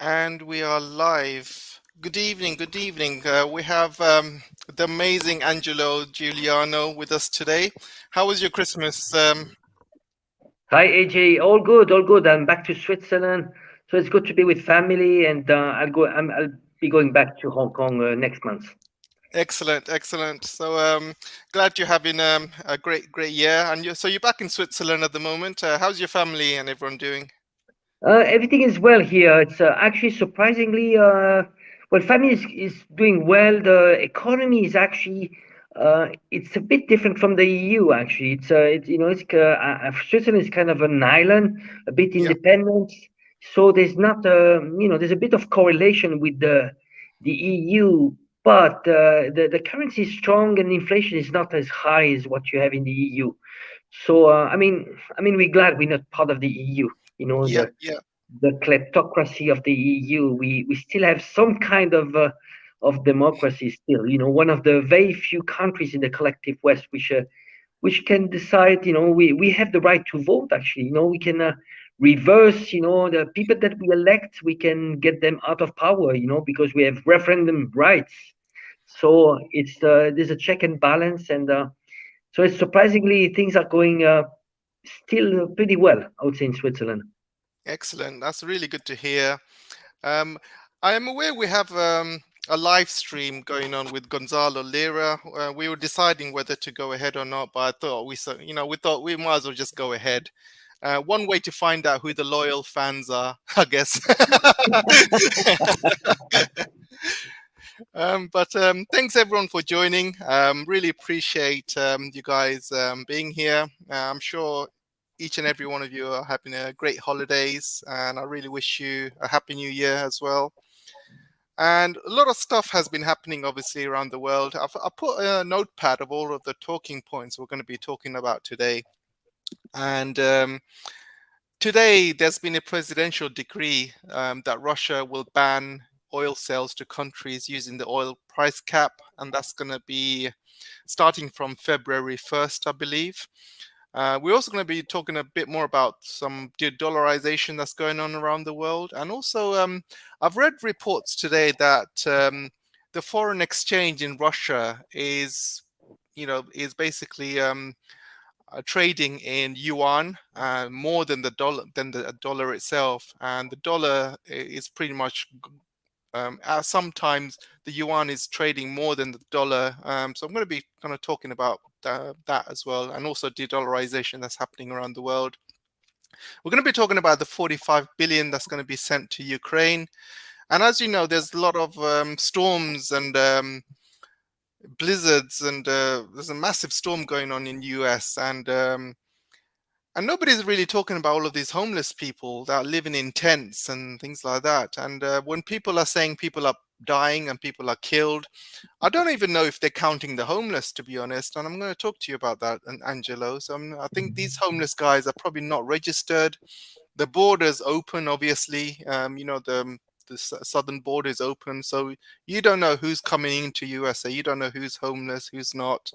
And we are live. Good evening, good evening. We have the amazing Angelo Giuliano with us today. How was your Christmas? Hi AJ, all good, all good. I'm back to Switzerland, so it's good to be with family, and I'll be going back to Hong Kong next month. Excellent, excellent. So glad you're having a great year. And you're back in Switzerland at the moment. How's your family and everyone doing? Everything is well here. It's actually surprisingly well. Family is doing well. The economy is actually it's a bit different from the EU. Actually, Switzerland is kind of an island, a bit Yeah, independent. So there's not there's a bit of correlation with the EU, but the currency is strong and inflation is not as high as what you have in the EU. So we're glad we're not part of the EU. yeah, yeah. The kleptocracy of the EU. We still have some kind of democracy still. One of the very few countries in the collective West which can decide. We have the right to vote. Actually, we can reverse. The people that we elect, we can get them out of power. Because we have referendum rights. So there's a check and balance, and so it's surprisingly things are going still pretty well, I would say, in Switzerland. Excellent. That's really good to hear. Um, I am aware we have a live stream going on with Gonzalo Lira. We were deciding whether to go ahead or not, but I thought we thought we might as well just go ahead. One way to find out who the loyal fans are, I guess. But thanks everyone for joining. Really appreciate you guys being here. I'm sure each and every one of you are having a great holidays, and I really wish you a happy new year as well. And a lot of stuff has been happening, obviously, around the world. I put a notepad of all of the talking points we're going to be talking about today. And today, there's been a presidential decree that Russia will ban oil sales to countries using the oil price cap, and that's going to be starting from February 1st, I believe. We're also going to be talking a bit more about some de-dollarization that's going on around the world. And also, I've read reports today that the foreign exchange in Russia is basically trading in yuan more than the dollar itself. And the dollar is pretty much sometimes the yuan is trading more than the dollar. So I'm going to be kind of talking about that as well, and also de-dollarization that's happening around the world. We're going to be talking about the 45 billion that's going to be sent to Ukraine. And as you know, there's a lot of storms and blizzards, and there's a massive storm going on in US, and nobody's really talking about all of these homeless people that are living in tents and things like that. And when people are saying people are dying and people are killed, I don't even know if they're counting the homeless, to be honest. And I'm going to talk to you about that, Angelo. So I think these homeless guys are probably not registered. The border's open, obviously. The southern border is open, so you don't know who's coming into USA. You don't know who's homeless, who's not.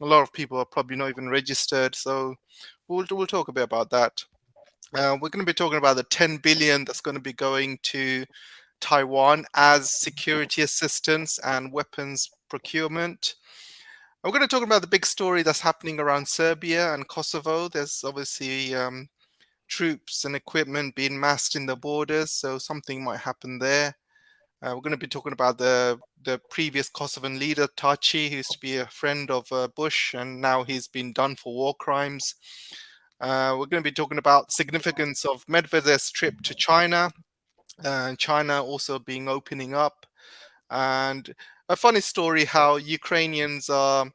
A lot of people are probably not even registered. So we'll talk a bit about that. We're going to be talking about the 10 billion that's going to be going to Taiwan as security assistance and weapons procurement. We're going to talk about the big story that's happening around Serbia and Kosovo. There's obviously troops and equipment being massed in the borders, so something might happen there. We're going to be talking about the previous Kosovan leader, Taci, who used to be a friend of Bush, and now he's been done for war crimes. We're going to be talking about significance of Medvedev's trip to China, and China also being opening up, and a funny story how Ukrainians are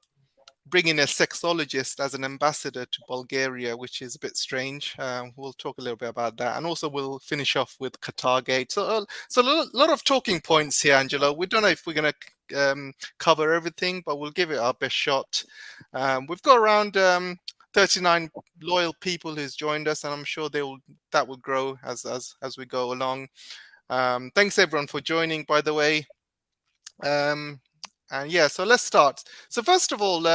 bringing a sexologist as an ambassador to Bulgaria, which is a bit strange. We'll talk a little bit about that, and also we'll finish off with Qatargate. So a lot of talking points here, Angelo. We don't know if we're going to cover everything, but we'll give it our best shot. We've got around 39 loyal people who's joined us, and I'm sure that will grow as we go along. Thanks everyone for joining, by the way. And yeah, so let's start. So first of all,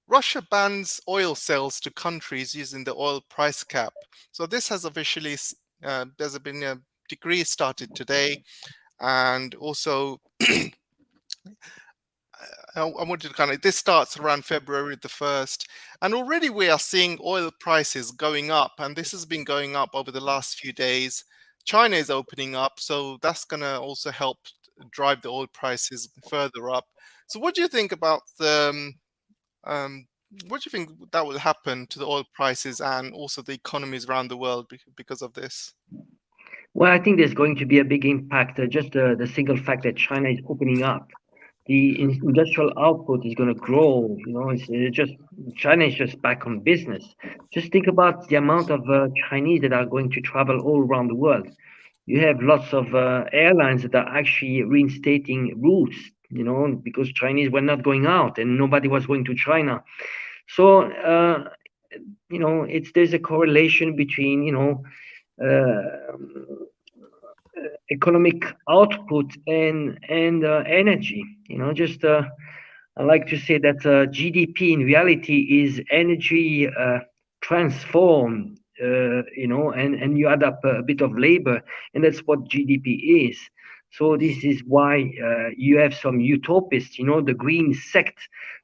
Russia bans oil sales to countries using the oil price cap. So this has officially, there's been a degree started today, and also I wanted to kind of, this starts around February the 1st, and already we are seeing oil prices going up, and this has been going up over the last few days. China is opening up, so that's going to also help drive the oil prices further up. So, what do you think about the? Um, what do you think that will happen to the oil prices and also the economies around the world because of this? Well, I think there's going to be a big impact. Just the single fact that China is opening up, the industrial output is going to grow. It's just China is just back on business. Just think about the amount of Chinese that are going to travel all around the world. You have lots of airlines that are actually reinstating routes, because Chinese were not going out and nobody was going to China. So, there's a correlation between, uh, economic output and energy. Just I like to say that GDP in reality is energy transformed. And you add up a bit of labor, and that's what GDP is. So this is why you have some utopists, the green sect,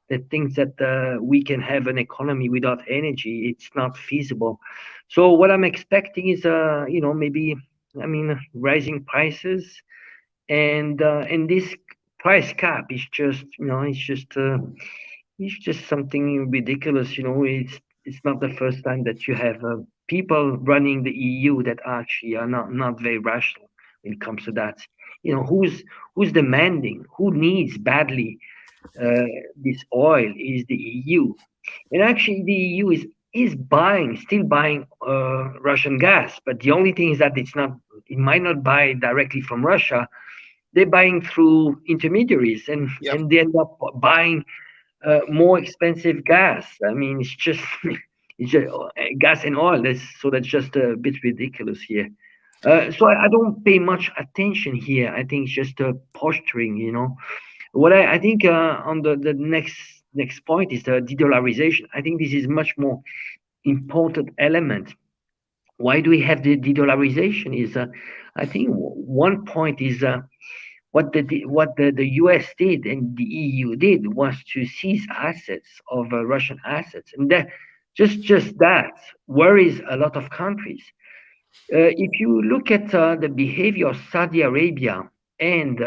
that thinks that we can have an economy without energy. It's not feasible. So what I'm expecting is, maybe, rising prices, and this price cap is just, it's just something ridiculous. It's not the first time that you have people running the EU that actually are not very rational when it comes to that. Who's demanding, who needs badly uh, this oil is the EU. And actually, the EU is still buying Russian gas. But the only thing is that it might not buy directly from Russia. They're buying through intermediaries, and Yep. and they end up buying more expensive gas. I mean, it's just it's just gas and oil. That's just a bit ridiculous here. So I don't pay much attention here. I think it's just posturing. What I think on the next point is the de-dollarization. I think this is much more important element. Why do we have the de-dollarization? I think one point is what the US did and the EU did was to seize assets of Russian assets, and that just that worries a lot of countries. If you look at the behavior of Saudi Arabia and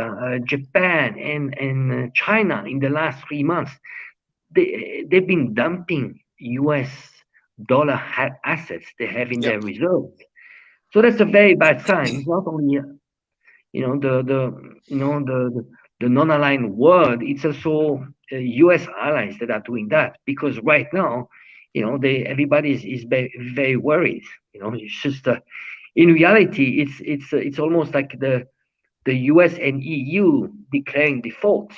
Japan and China in the last 3 months, they've been dumping US dollar assets they have in Yep. their reserves. So that's a very bad sign. It's not only the non-aligned world. It's also U.S. allies that are doing that, because right now, everybody is very, very worried. It's just in reality, it's almost like the U.S. and EU declaring default.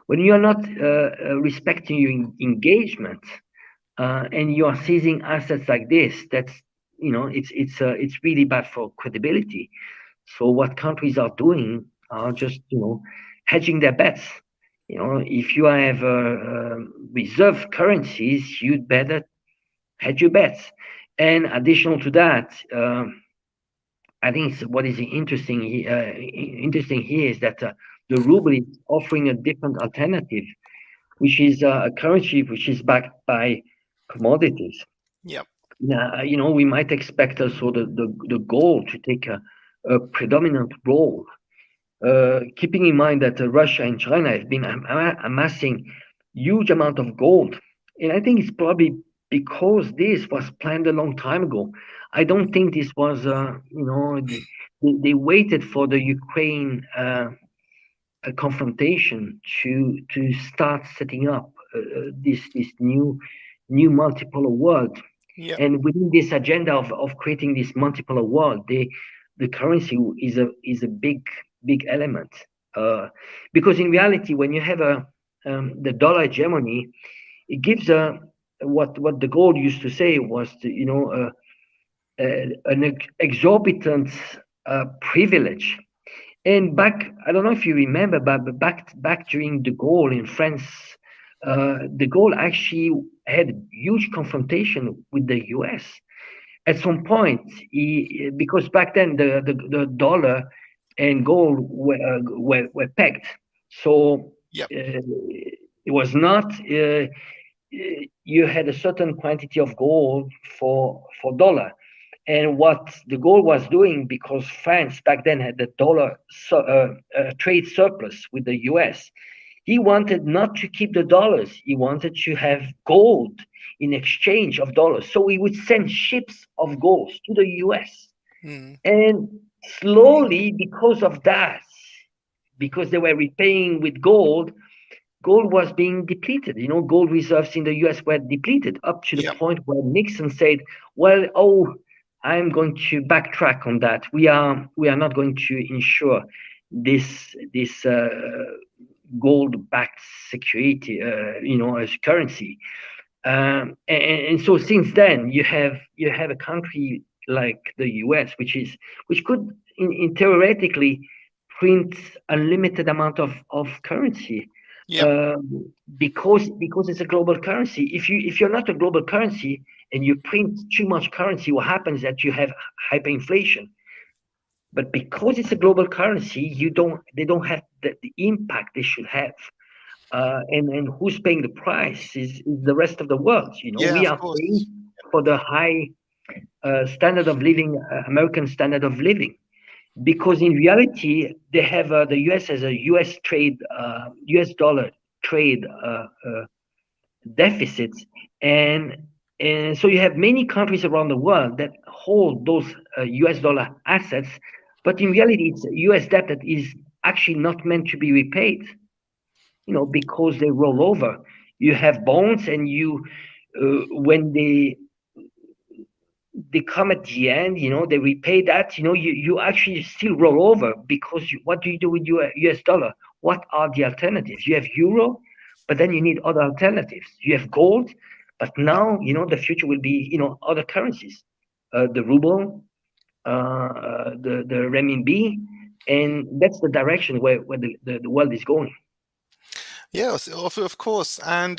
When you are not respecting your engagement, and you are seizing assets like this, that's it's really bad for credibility. So what countries are doing are just hedging their bets. If you have reserve currencies, you'd better hedge your bets. And additional to that, I think what is interesting here is that the ruble is offering a different alternative, which is a currency which is backed by commodities. Yep. Now, we might expect also the gold to take a predominant role, keeping in mind that Russia and China have been amassing huge amount of gold. And I think it's probably because this was planned a long time ago. I don't think this was, they waited for the Ukraine a confrontation to start setting up this new multipolar world. Yep. And within this agenda of creating this multipolar world, the currency is a big element. Because in reality, when you have the dollar hegemony, it gives what the goal used to say was an exorbitant privilege. And I don't know if you remember, but back during the Gaulle in France, de Gaulle actually had huge confrontation with the US. at some point, because back then the dollar and gold were pegged, so Yep. it was not. You had a certain quantity of gold for dollar, and what de Gaulle was doing, because France back then had the dollar trade surplus with the US, he wanted not to keep the dollars. He wanted to have gold in exchange of dollars. So he would send ships of gold to the US. Mm. And slowly, because of that, because they were repaying with gold, gold was being depleted. Gold reserves in the US were depleted up to the Yep. point where Nixon said, well, I'm going to backtrack on that. We are not going to insure this gold-backed security, as currency. And so since then, you have a country like the U.S., which could, in theoretically, print unlimited amount of currency, Yep. because it's a global currency. If you're not a global currency and you print too much currency, what happens is that you have hyperinflation. But because it's a global currency, they don't have the impact they should have. And who's paying the price is the rest of the world. Yeah, We of are paying course. for the high standard of living, American standard of living, because in reality they have the U.S. has a U.S. dollar trade deficit, and and so you have many countries around the world that hold those U.S. dollar assets, but in reality it's U.S. debt that is actually not meant to be repaid, because they roll over. You have bonds, and when they come at the end, they repay that. You actually still roll over, because what do you do with your US dollar? What are the alternatives? You have euro, but then you need other alternatives. You have gold, but now, the future will be, other currencies, the ruble, the renminbi, and that's the direction where the world is going. Yes, of course. And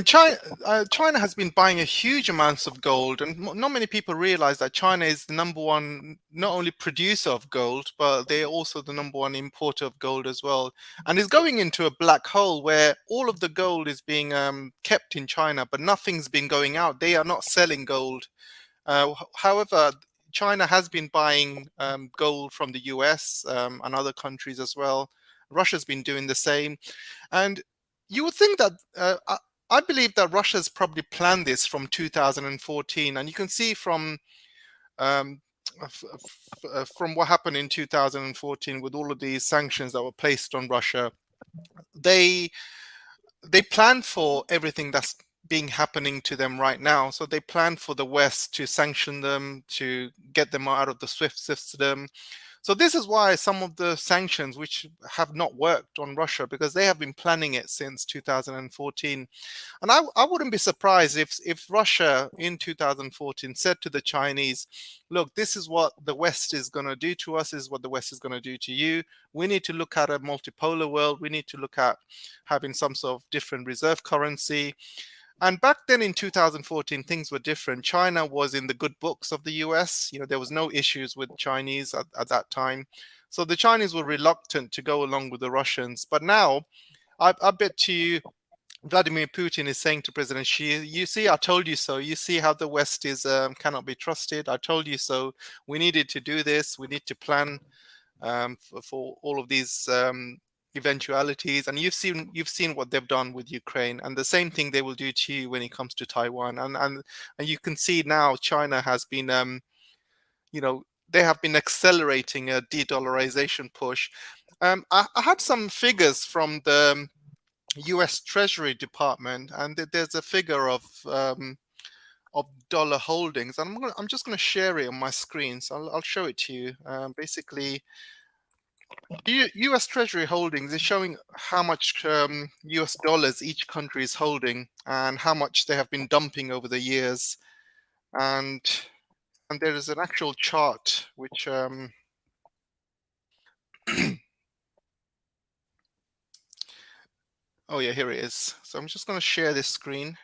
China has been buying a huge amounts of gold, and not many people realize that China is the number one, not only producer of gold, but they're also the number one importer of gold as well. And is going into a black hole where all of the gold is being kept in China, but nothing's been going out. They are not selling gold. However, China has been buying gold from the US and other countries as well. Russia's been doing the same. And you would think that I believe that Russia's probably planned this from 2014, and you can see um, from what happened in 2014 with all of these sanctions that were placed on Russia. They they planned for everything that's being happening to them right now. So they planned for the West to sanction them, to get them out of the SWIFT system. So this is why some of the sanctions, which have not worked on Russia, because they have been planning it since 2014. And I wouldn't be surprised if Russia in 2014 said to the Chinese, look, this is what the West is going to do to us, this is what the West is going to do to you. We need to look at a multipolar world. We need to look at having some sort of different reserve currency. And back then in 2014, things were different. China was in the good books of the US. There was no issues with Chinese at that time. So the Chinese were reluctant to go along with the Russians. But now, I bet you Vladimir Putin is saying to President Xi, you see, I told you so. You see how the West is cannot be trusted. I told you so. We needed to do this. We need to plan for all of these eventualities. And you've seen what they've done with Ukraine, and the same thing they will do to you when it comes to Taiwan. And you can see now China has been they have been accelerating a de-dollarization push. I had some figures from the U.S. Treasury Department, and there's a figure of dollar holdings. And I'm just going to share it on my screen, so I'll show it to you. Basically, U.S. Treasury holdings is showing how much U.S. dollars each country is holding and how much they have been dumping over the years. And there is an actual chart which oh yeah, here it is. So I'm just going to share this screen.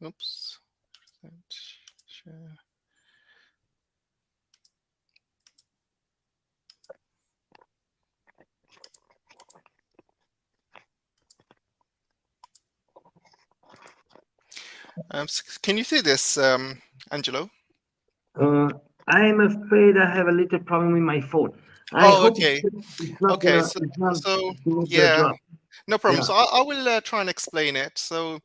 Oops. Share. Can you see this, Angelo? I'm afraid I have a little problem with my phone. I Oh, hope okay. it's not Okay. gonna So, it's not so gonna yeah, drop. no problem. Yeah. So I will try and explain it. So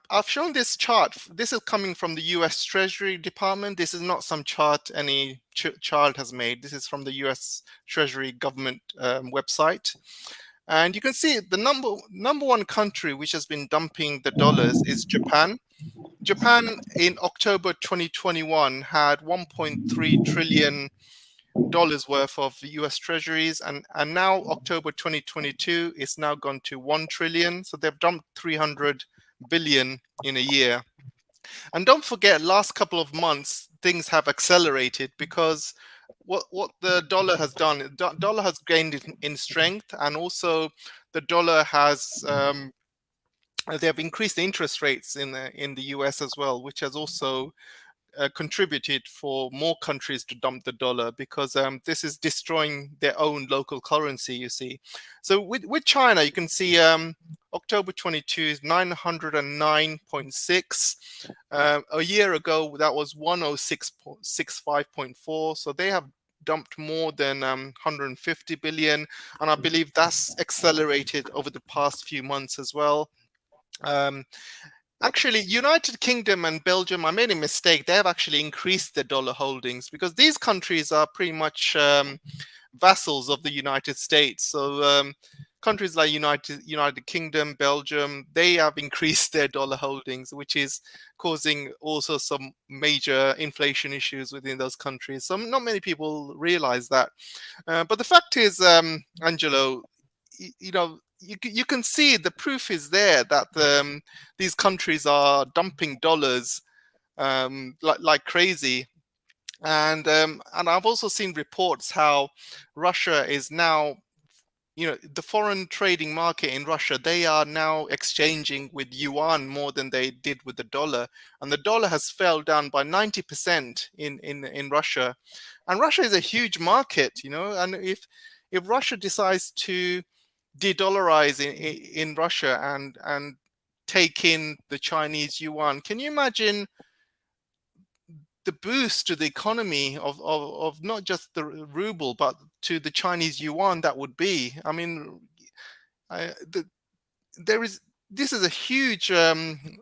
I've shown this chart. This is coming from the U.S. Treasury Department. This is not some chart any child has made. This is from the U.S. Treasury government website. And you can see the number one country which has been dumping the dollars is Japan. Japan in October 2021 had 1.3 trillion dollars worth of US treasuries, and now October 2022 it's now gone to 1 trillion. So they've dumped 300 billion in a year. And don't forget, last couple of months things have accelerated because what the dollar has done, dollar has gained in strength, and also the dollar has they have increased the interest rates in the US as well, which has also contributed for more countries to dump the dollar, because this is destroying their own local currency, you see. So with China, you can see October 22 is 909.6. A year ago, that was 106.65.4. So they have dumped more than 150 billion. And I believe that's accelerated over the past few months as well. Actually, United Kingdom and Belgium, I made a mistake. They have actually increased their dollar holdings because these countries are pretty much vassals of the United States. So countries like United Kingdom, Belgium, they have increased their dollar holdings, which is causing also some major inflation issues within those countries. So not many people realize that. But the fact is, Angelo, you know, you can see the proof is there that these countries are dumping dollars like crazy. And I've also seen reports how Russia is now, the foreign trading market in Russia, they are now exchanging with yuan more than they did with the dollar. And the dollar has fell down by 90% in Russia. And Russia is a huge market, and if Russia decides to de-dollarize in Russia and take in the Chinese yuan, can you imagine the boost to the economy of not just the ruble but to the Chinese yuan that would be? I mean, there is this is a huge own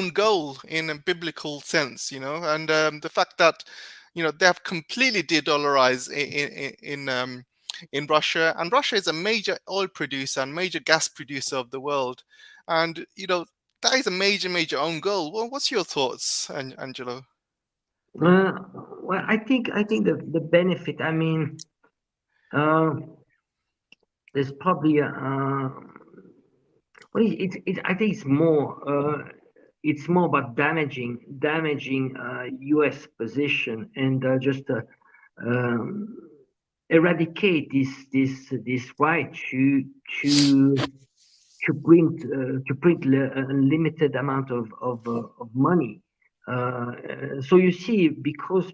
goal in a biblical sense, and the fact that they have completely de-dollarized in Russia, and Russia is a major oil producer and major gas producer of the world, and that is a major own goal. Well, what's your thoughts, Angelo? Well, I think the benefit. I mean, there's probably well, I think it's more about damaging U.S. position and just eradicate this right to print a limited amount of money. So you see, because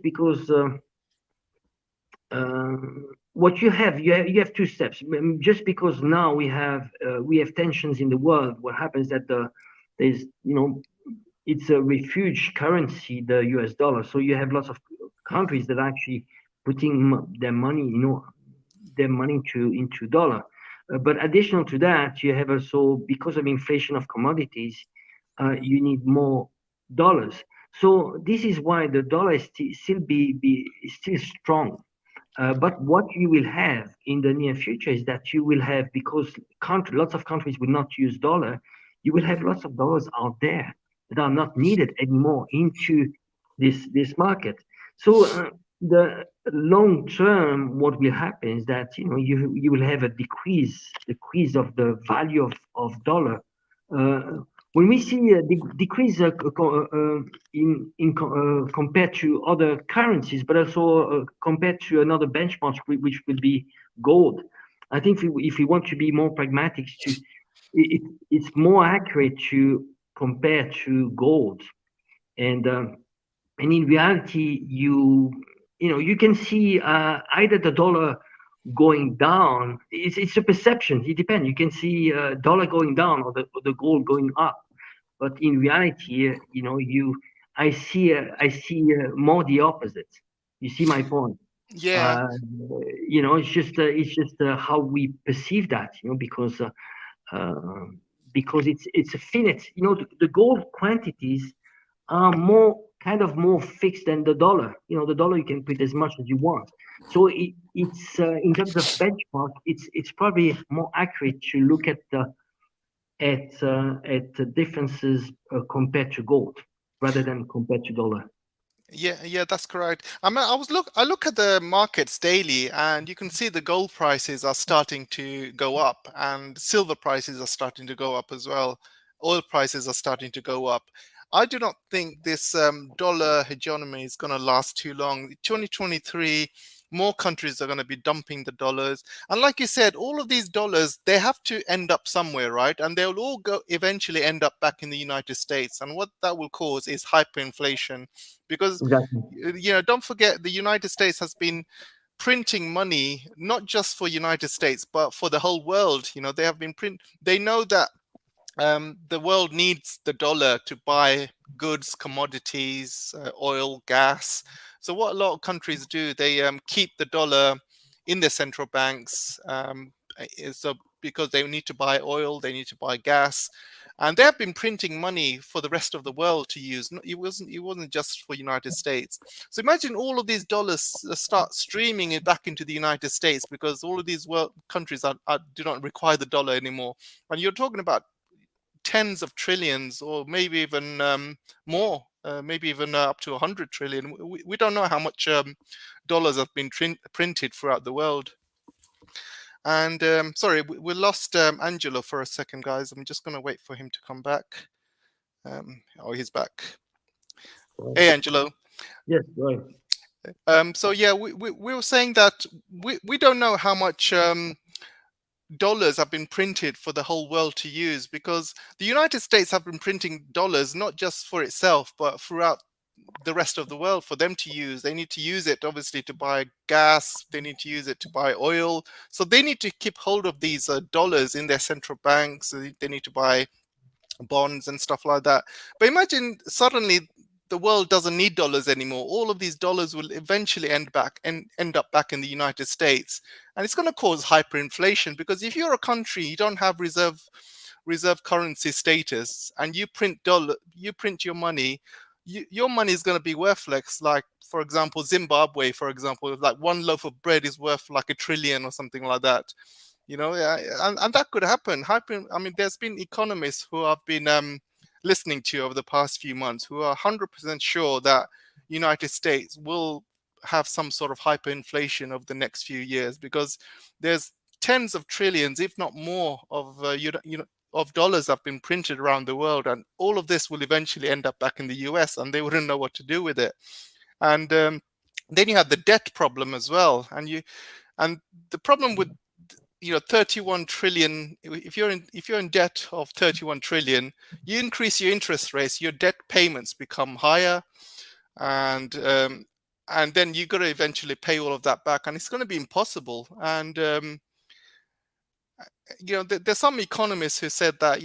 what you have two steps. Just because now we have tensions in the world, what happens that there's it's a refuge currency, the US dollar. So you have lots of countries that are actually putting their money into dollar. But additional to that, you have also, because of inflation of commodities, you need more dollars. So this is why the dollar is still strong. But what you will have in the near future is that you will have, because lots of countries will not use dollar, you will have lots of dollars out there that are not needed anymore into this market. So the long term, what will happen is that you will have a decrease of the value of dollar. When we see a decrease compared to other currencies, but also compared to another benchmark, which will be gold, I think if we want to be more pragmatic, it's more accurate to compared to gold. And in reality, you can see either the dollar going down. It's a perception. It depends. You can see dollar going down or the gold going up. But in reality, I see more the opposite. You see my point? Yeah, Uh, it's just how we perceive that. Uh, because it's a finite. The gold quantities are more fixed than the dollar. The dollar you can print as much as you want. So it's in terms of benchmark, it's probably more accurate to look at the differences compared to gold rather than compared to dollar. yeah, that's correct. I look at the markets daily, and you can see the gold prices are starting to go up, and silver prices are starting to go up as well. Oil prices are starting to go up. I do not think this dollar hegemony is going to last too long. 2023, more countries are going to be dumping the dollars, and like you said, all of these dollars, they have to end up somewhere, right? And they'll all go eventually end up back in the United States, and what that will cause is hyperinflation, because Exactly. don't forget, the United States has been printing money not just for United States but for the whole world. They have been they know that the world needs the dollar to buy goods, commodities, oil, gas. So what a lot of countries do, they keep the dollar in their central banks. So because they need to buy oil, they need to buy gas, and they have been printing money for the rest of the world to use. It wasn't just for United States. So imagine all of these dollars start streaming it back into the United States, because all of these world countries do not require the dollar anymore. And you're talking about tens of trillions, or maybe even more, maybe even up to 100 trillion. We don't know how much dollars have been printed throughout the world. And sorry, we lost Angelo for a second, guys. I'm just going to wait for him to come back. Oh, he's back. Right. Hey, Angelo. Yes, right. So yeah, we were saying that we don't know how much dollars have been printed for the whole world to use, because the United States have been printing dollars not just for itself but throughout the rest of the world for them to use. They need to use it obviously to buy gas, they need to use it to buy oil. So they need to keep hold of these dollars in their central banks. They need to buy bonds and stuff like that. But imagine suddenly the world doesn't need dollars anymore. All of these dollars will eventually end up back in the United States, and it's going to cause hyperinflation, because if you're a country, you don't have reserve currency status, and you print your money, your money is going to be worthless. Like, for example, Zimbabwe, for example, like one loaf of bread is worth like a trillion or something like that. Yeah, and that could happen. I mean, there's been economists who I've been listening to over the past few months who are 100% sure that United States will have some sort of hyperinflation over the next few years, because there's tens of trillions, if not more, of of dollars have been printed around the world, and all of this will eventually end up back in the US, and they wouldn't know what to do with it. And then you have the debt problem as well, and the problem with 31 trillion, if you're in debt of 31 trillion, you increase your interest rates, your debt payments become higher, and then you got to eventually pay all of that back, and it's going to be impossible. And there's some economists who said that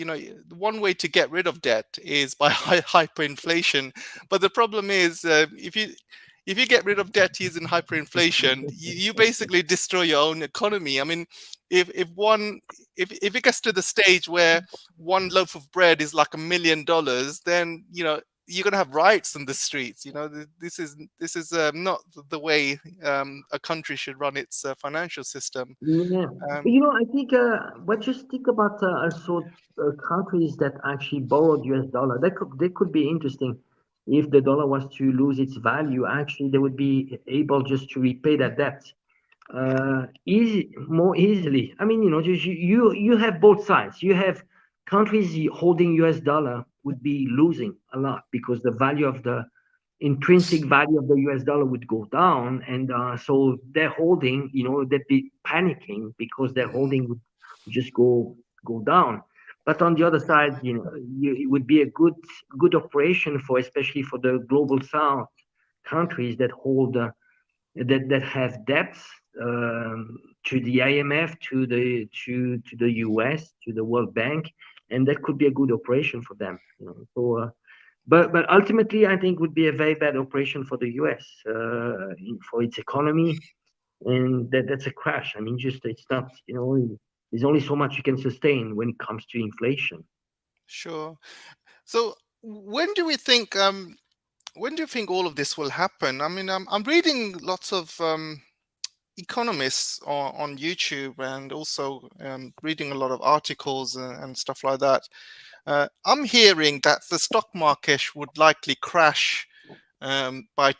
one way to get rid of debt is by hyperinflation. But the problem is, if you get rid of debt using hyperinflation, you basically destroy your own economy. I mean, if it gets to the stage where one loaf of bread is like $1 million, then you're gonna have riots in the streets. This is not the way a country should run its financial system. Yeah, but Um, I think but just think about also countries that actually borrowed US dollar. That could be interesting. If the dollar was to lose its value, actually they would be able just to repay that debt more easily. I mean, just you have both sides. You have countries holding US dollar would be losing a lot because the value of the intrinsic value of the US dollar would go down, and so their holding, they'd be panicking because their holding would just go down. But on the other side, it would be a good operation for, especially for the global south countries that hold that have debts to the IMF, to the US, to the World Bank, and that could be a good operation for them. So, but ultimately, I think would be a very bad operation for the US for its economy, and that's a crash. I mean, just it's not. There's only so much you can sustain when it comes to inflation. Sure. So when do you think all of this will happen? I mean, I'm reading lots of economists on YouTube, and also reading a lot of articles and stuff like that. I'm hearing that the stock market would likely crash by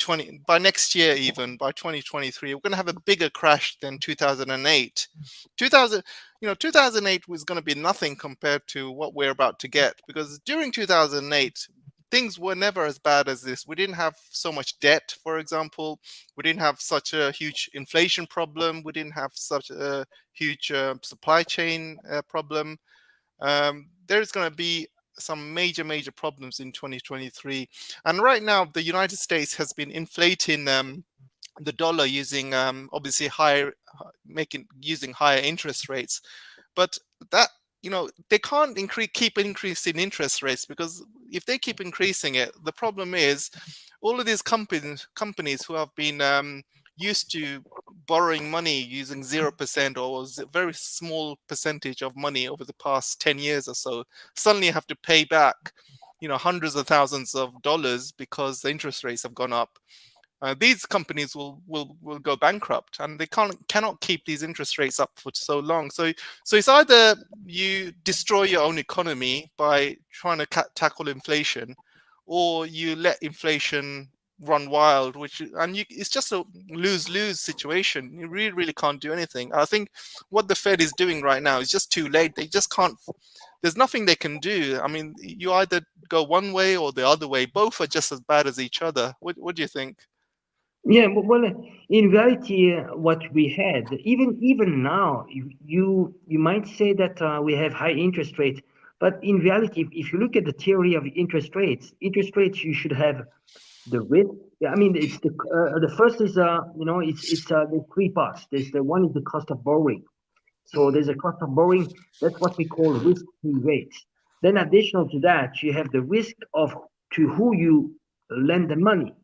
next year, even by 2023. We're going to have a bigger crash than 2008. 2008 was going to be nothing compared to what we're about to get, because during 2008 things were never as bad as this. We didn't have so much debt, for example. We didn't have such a huge inflation problem. We didn't have such a huge supply chain problem. There's going to be some major problems in 2023. And right now, the United States has been inflating the dollar using obviously using higher interest rates. But that they can't keep increasing interest rates, because if they keep increasing it, the problem is all of these companies who have been used to borrowing money using 0% or a very small percentage of money over the past 10 years or so suddenly have to pay back hundreds of thousands of dollars because the interest rates have gone up. These companies will go bankrupt, and they cannot keep these interest rates up for so long. So it's either you destroy your own economy by trying to tackle inflation, or you let inflation run wild, it's just a lose-lose situation. You really can't do anything. I think what the Fed is doing right now is just too late. They just can't. There's nothing they can do. I mean, you either go one way or the other way. Both are just as bad as each other. What do you think? Yeah, well, in reality, what we had, even now, you might say that we have high interest rates, but in reality, if you look at the theory of interest rates you should have the risk. Yeah, I mean, it's the first is it's the three parts. There's the one is the cost of borrowing. So Mm, there's a cost of borrowing. That's what we call risk-free rates. Then additional to that, you have the risk of to who you lend the money.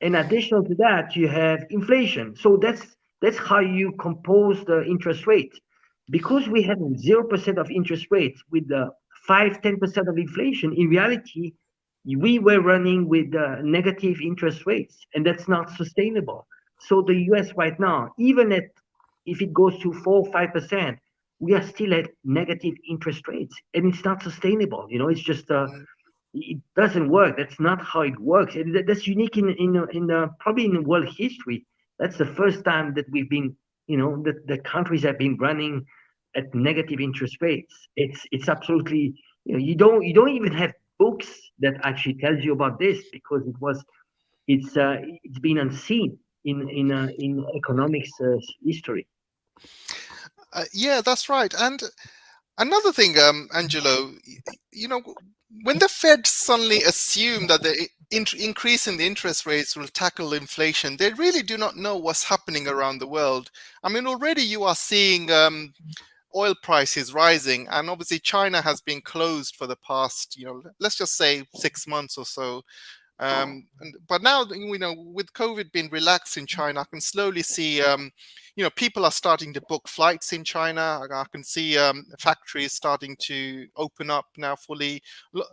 In addition to that, you have inflation. So that's how you compose the interest rate. Because we have 0% of interest rates with the 5-10% of inflation, in reality, we were running with negative interest rates, and that's not sustainable. So the US right now, even at if it goes to 4 or 5%, we are still at negative interest rates, and it's not sustainable. It's just mm. it doesn't work. That's not how it works. And that's unique in probably in world history. That's the first time that we've been, that the countries have been running at negative interest rates. It's absolutely, you don't even have books that actually tells you about this, because it's been unseen in economics history. Yeah, that's right. And another thing, Angelo, when the Fed suddenly assume that the increase in the interest rates will tackle inflation, they really do not know what's happening around the world. I mean, already you are seeing oil prices rising, and obviously China has been closed for the past, let's just say 6 months or so. But now, with COVID being relaxed in China, I can slowly see, people are starting to book flights in China. I can see factories starting to open up now fully,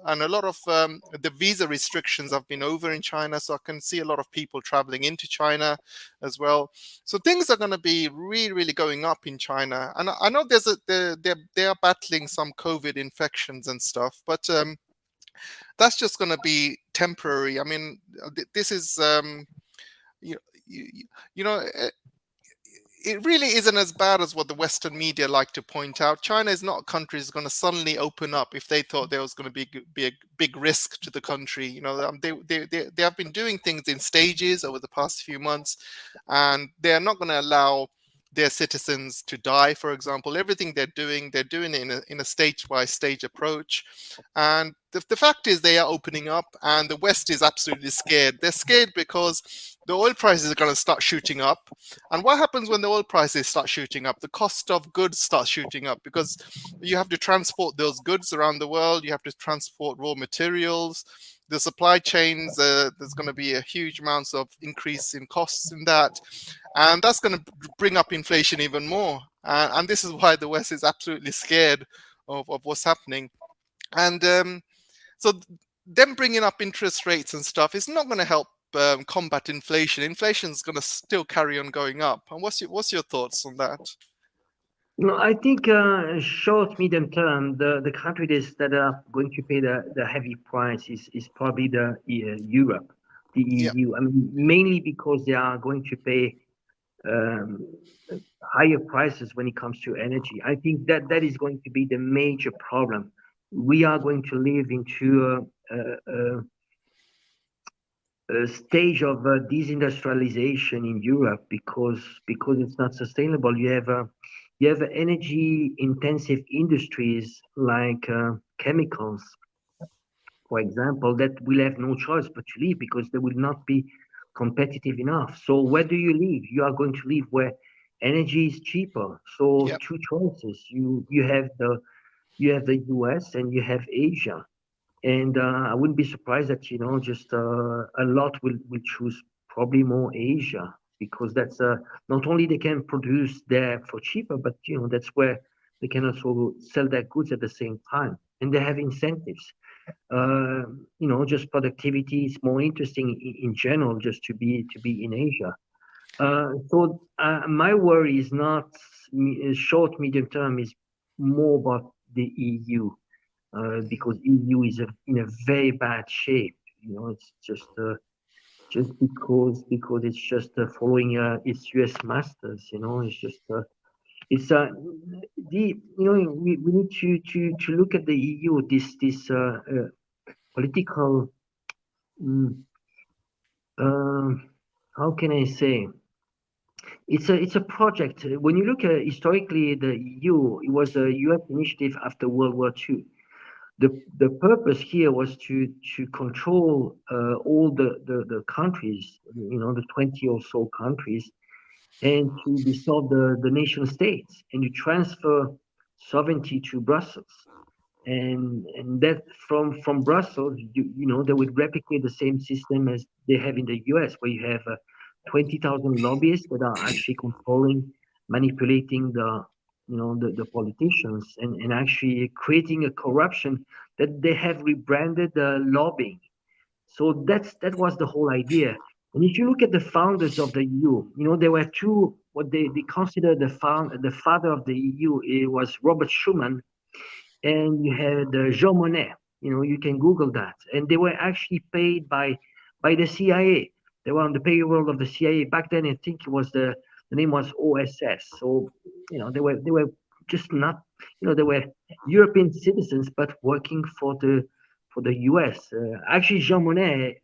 and a lot of the visa restrictions have been over in China, so I can see a lot of people traveling into China as well. So things are going to be really going up in China, and I know they are battling some COVID infections and stuff, but that's just going to be temporary. I mean, this is you, you, you know it really isn't as bad as what the Western media like to point out. China is not a country that's going to suddenly open up if they thought there was going to be a big risk to the country. They have been doing things in stages over the past few months, and they are not going to allow their citizens to die, for example. Everything they're doing it in a stage-by-stage approach. And the fact is they are opening up, and the West is absolutely scared. They're scared because the oil prices are going to start shooting up. And what happens when the oil prices start shooting up? The cost of goods starts shooting up because you have to transport those goods around the world. You have to transport raw materials. The supply chains, there's going to be a huge amounts of increase in costs in that. And that's going to bring up inflation even more. And this is why the West is absolutely scared of what's happening. And so them bringing up interest rates and stuff is not going to help combat inflation. Inflation is going to still carry on going up. And what's your thoughts on that? No, I think short, medium term, the countries that are going to pay the heavy price is probably the Europe, the Yeah. EU. I mean, mainly because they are going to pay um, higher prices when it comes to energy. I think that is going to be the major problem. We are going to live into a stage of desindustrialization in Europe because it's not sustainable. You have energy intensive industries like chemicals, for example, that will have no choice but to leave because they will not be competitive enough. So where do you live? You are going to live where energy is cheaper. So Yeah. two choices. You have the US and you have Asia. And I wouldn't be surprised that, just a lot will choose probably more Asia because that's not only they can produce there for cheaper, but, that's where they can also sell their goods at the same time. And they have incentives. Just productivity is more interesting in general just to be in Asia. So my worry is not short, medium term, is more about the EU because EU is in a very bad shape. It's just because it's just following its US masters. It's just it's the we need to look at the EU, this political. mm, how can I say? It's a project. When you look at historically, the EU, it was a US initiative after World War II. The purpose here was to control all the countries, the 20 or so countries, and to dissolve the nation states and to transfer sovereignty to Brussels. And that from Brussels, they would replicate the same system as they have in the US, where you have 20,000 lobbyists that are actually controlling, manipulating the politicians and actually creating a corruption that they have rebranded lobbying. So that was the whole idea. And if you look at the founders of the EU, there were two, what they consider the father of the EU. It was Robert Schuman, and you had Jean Monnet. You can Google that, and they were actually paid by the CIA. They were on the payroll of the CIA back then. I think it was the name was OSS. So they were just not, they were European citizens but working for the US. Actually, Jean Monnet,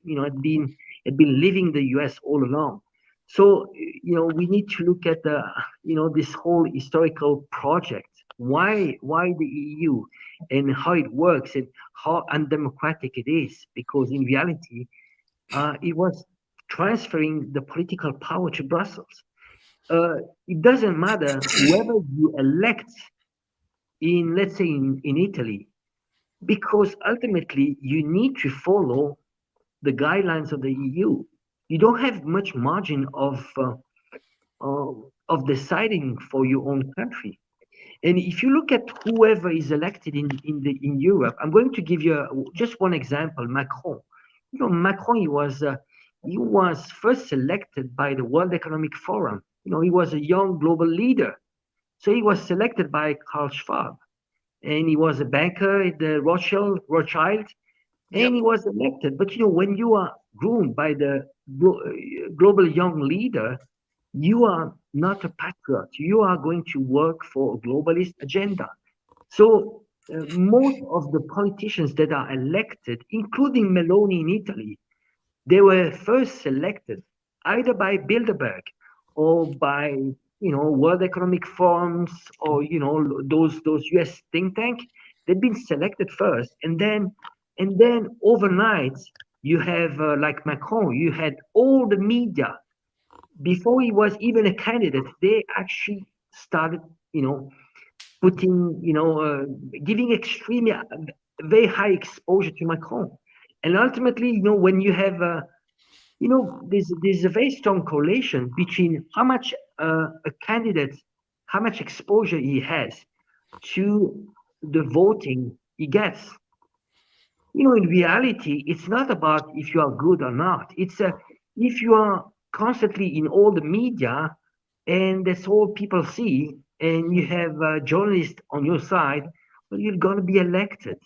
had been living the US all along. So we need to look at this whole historical project. Why the EU and how it works and how undemocratic it is? Because in reality, it was transferring the political power to Brussels. It doesn't matter whoever you elect in, let's say, in Italy, because ultimately you need to follow the guidelines of the EU. You don't have much margin of deciding for your own country. And if you look at whoever is elected in Europe, I'm going to give you just one example: Macron. Macron, he was first selected by the World Economic Forum. He was a young global leader, so he was selected by Karl Schwab, and he was a banker at the Rothschild, Yep. and he was elected. But when you are groomed by the global young leader, you are not a patriot. You are going to work for a globalist agenda. So most of the politicians that are elected, including Meloni in Italy, they were first selected either by Bilderberg or by World Economic Forums, or those US think tank. They've been selected first, and then overnight you have like Macron. You had all the media before he was even a candidate. They actually started, putting, giving extremely very high exposure to Macron, and ultimately, when you have there's a very strong correlation between how much a candidate, how much exposure he has to the voting he gets. In reality, it's not about if you are good or not. It's if you are constantly in all the media and that's all people see, and you have journalists on your side, well, you're going to be elected.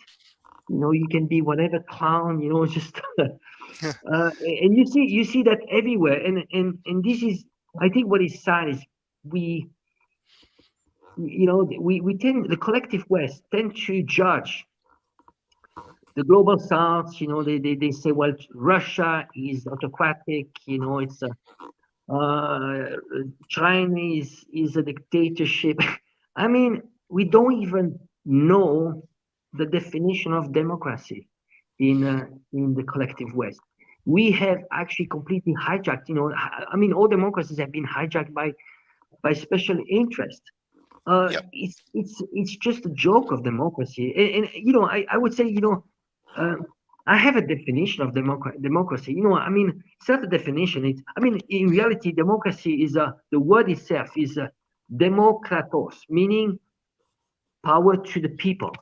You can be whatever clown, just and you see that everywhere, and this is, I think, what is sad is we we tend, the collective West tend to judge the global South. They say, well, Russia is autocratic, it's China is a dictatorship. I mean, we don't even know the definition of democracy in the collective West. We have actually completely hijacked. I mean, all democracies have been hijacked by special interest. Yep. It's just a joke of democracy, and I would say, uh, I have a definition of democracy. I mean, it's not a definition. I mean, in reality, democracy is the word itself is demokratos, meaning power to the people.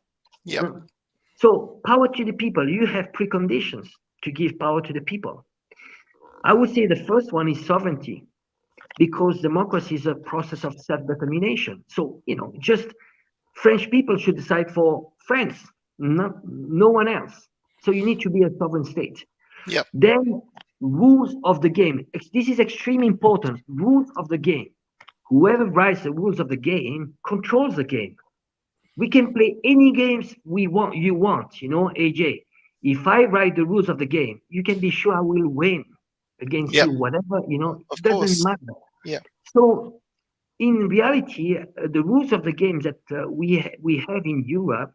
Yep. So power to the people, you have preconditions to give power to the people. I would say the first one is sovereignty, because democracy is a process of self-determination. So, just French people should decide for France, not no one else. So you need to be a sovereign state. Yep. Then rules of the game. This is extremely important. Rules of the game. Whoever writes the rules of the game controls the game. We can play any games you want, AJ. If I write the rules of the game, you can be sure I will win against Yep. you, whatever, Of it doesn't course. matter. Yeah. So in reality, the rules of the games that we have in Europe,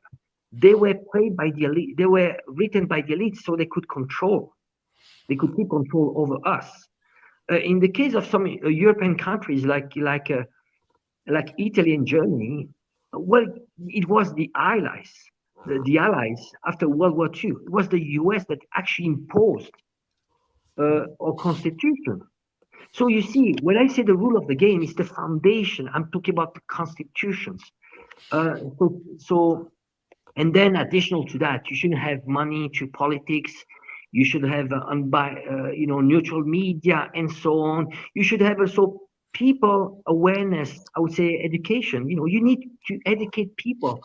they were played by the elite. They were written by the elite, so they could control. They could keep control over us. In the case of some European countries like Italy and Germany, well, it was the Allies, the Allies after World War II. It was the US that actually imposed our constitution. So you see, when I say the rule of the game is the foundation, I'm talking about the constitutions. So, and then additional to that, you shouldn't have money to politics. You should have neutral media and so on. You should have also people awareness. I would say education. You need to educate people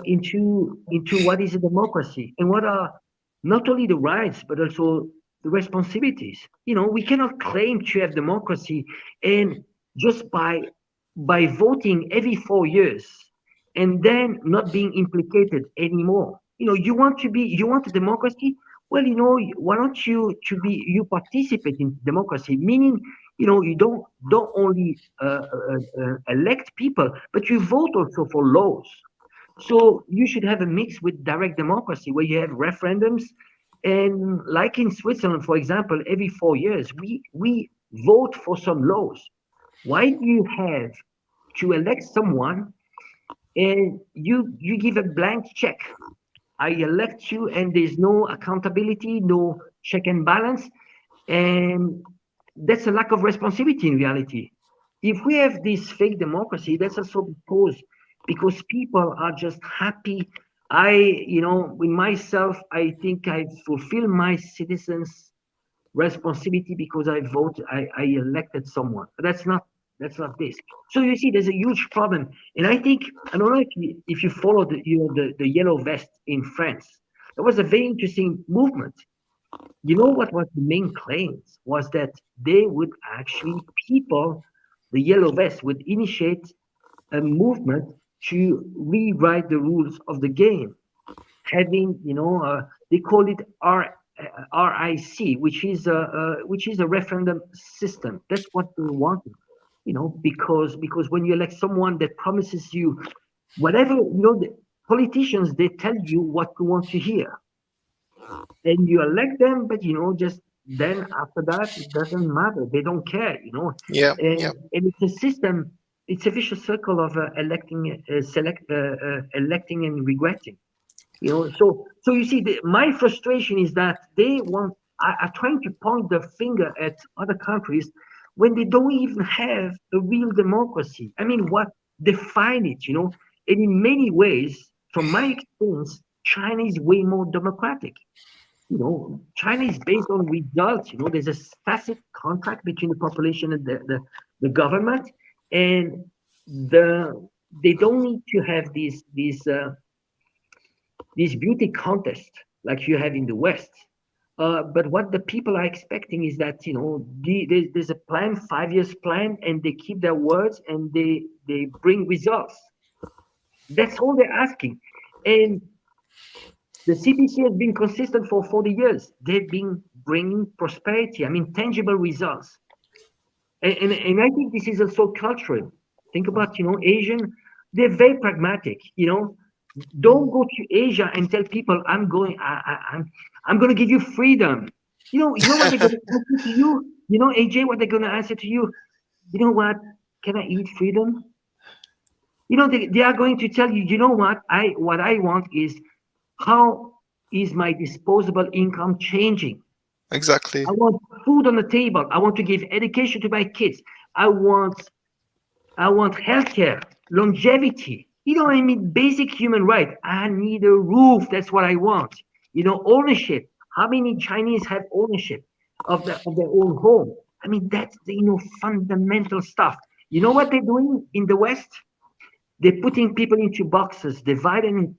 into what is a democracy and what are not only the rights but also the responsibilities. We cannot claim to have democracy and just by voting every 4 years and then not being implicated anymore. You want a democracy. Well, why don't you participate in democracy? Meaning, you don't only elect people, but you vote also for laws. So you should have a mix with direct democracy where you have referendums. And like in Switzerland, for example, every 4 years, we vote for some laws. Why do you have to elect someone and you give a blank check? I elect you and there's no accountability, no check and balance. And that's a lack of responsibility in reality. If we have this fake democracy, that's also because people are just happy. With myself, I think I fulfill my citizens' responsibility because I elected someone. But that's not this. So you see, there's a huge problem, and I don't know if you follow the yellow vest in France. There was a very interesting movement. What was the main claims was that they would actually the yellow vest would initiate a movement to rewrite the rules of the game, having they call it RIC, which is a referendum system. That's what they wanted. because when you elect someone that promises you whatever, the politicians, they tell you what you want to hear, and you elect them, but just then after that it doesn't matter. They don't care, Yeah, yeah, and it's a system. It's a vicious circle of electing and regretting. So you see, my frustration is that they are trying to point the finger at other countries when they don't even have a real democracy. I mean, what define it? And in many ways, from my experience, China is way more democratic. China is based on results. There's a tacit contract between the population and the government, and they don't need to have these beauty contests like you have in the West. But what the people are expecting is that there's a plan, 5 years plan, and they keep their words and they bring results. That's all they're asking. And the CPC has been consistent for 40 years. They've been bringing prosperity. I mean, tangible results. And I think this is also cultural. Think about Asian. They're very pragmatic. Don't go to Asia and tell people I'm going to give you freedom. You know what they're going to answer to you. AJ, what they're going to answer to you. You know what? Can I eat freedom? They are going to tell you. You know what? What I want is, how is my disposable income changing? exactly. I want food on the table. I want to give education to my kids. I want healthcare, longevity. I mean, basic human right. I need a roof. That's what I want. Ownership. How many Chinese have ownership of their own home? I mean, that's fundamental stuff. You know what they're doing in the West? They're putting people into boxes, divide and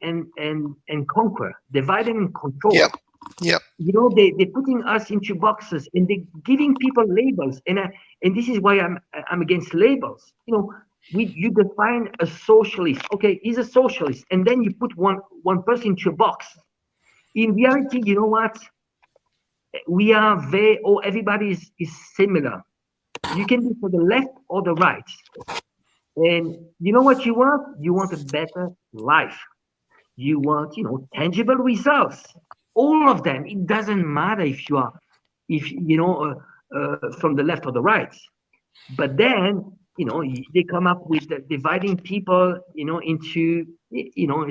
conquer, divide and control. Yep, yep. They're putting us into boxes, and they're giving people labels. And this is why I'm against labels. You define a socialist. Okay, he's a socialist, and then you put one person into a box. In reality, you know what? We are everybody is similar. You can be for the left or the right. And you know what you want? You want a better life. You want, tangible results. All of them. It doesn't matter if you are, from the left or the right. But then, they come up with dividing people, into,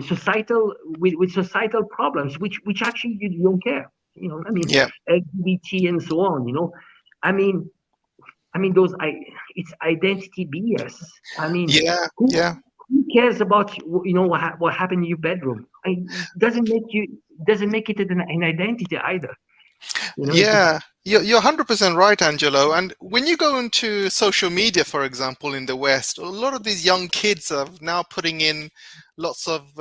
societal with societal problems, which actually you don't care. I mean, Yeah, LGBT and so on. I mean, it's identity BS. I mean, yeah, who, yeah. who cares about what happened in your bedroom? It doesn't make it an identity either. Yeah, you're 100% right, Angelo. And when you go into social media, for example, in the West, a lot of these young kids are now putting in lots of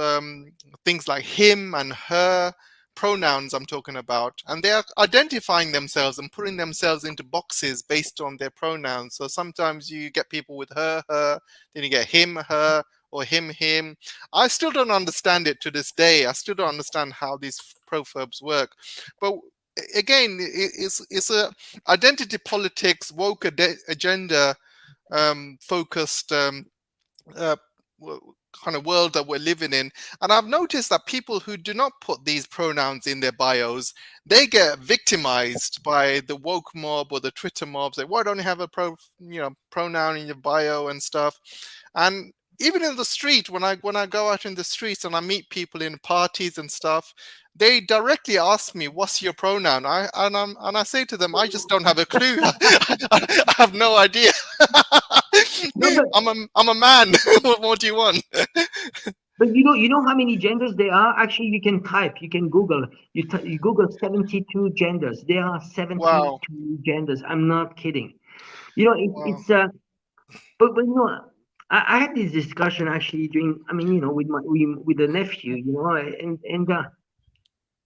things like him and her pronouns I'm talking about, and they are identifying themselves and putting themselves into boxes based on their pronouns. So sometimes you get people with her, then you get him, her, or him. I still don't understand it to this day. I still don't understand how these proverbs work. But again, it's a identity politics, woke agenda focused uh, kind of world that we're living in. And I've noticed that people who do not put these pronouns in their bios, they get victimized by the woke mob or the Twitter mob. Say, why don't you have a pronoun in your bio and stuff? And even in the street, when I go out in the streets and I meet people in parties and stuff, they directly ask me, "What's your pronoun?" I say to them, "I just don't have a clue. I have no idea. No, but I'm a man. What more do you want?" you know how many genders there are. Actually, you can Google. You Google 72 genders. There are Wow. 72 genders. I'm not kidding. Wow. It's but I had this discussion actually during. I mean, with the nephew.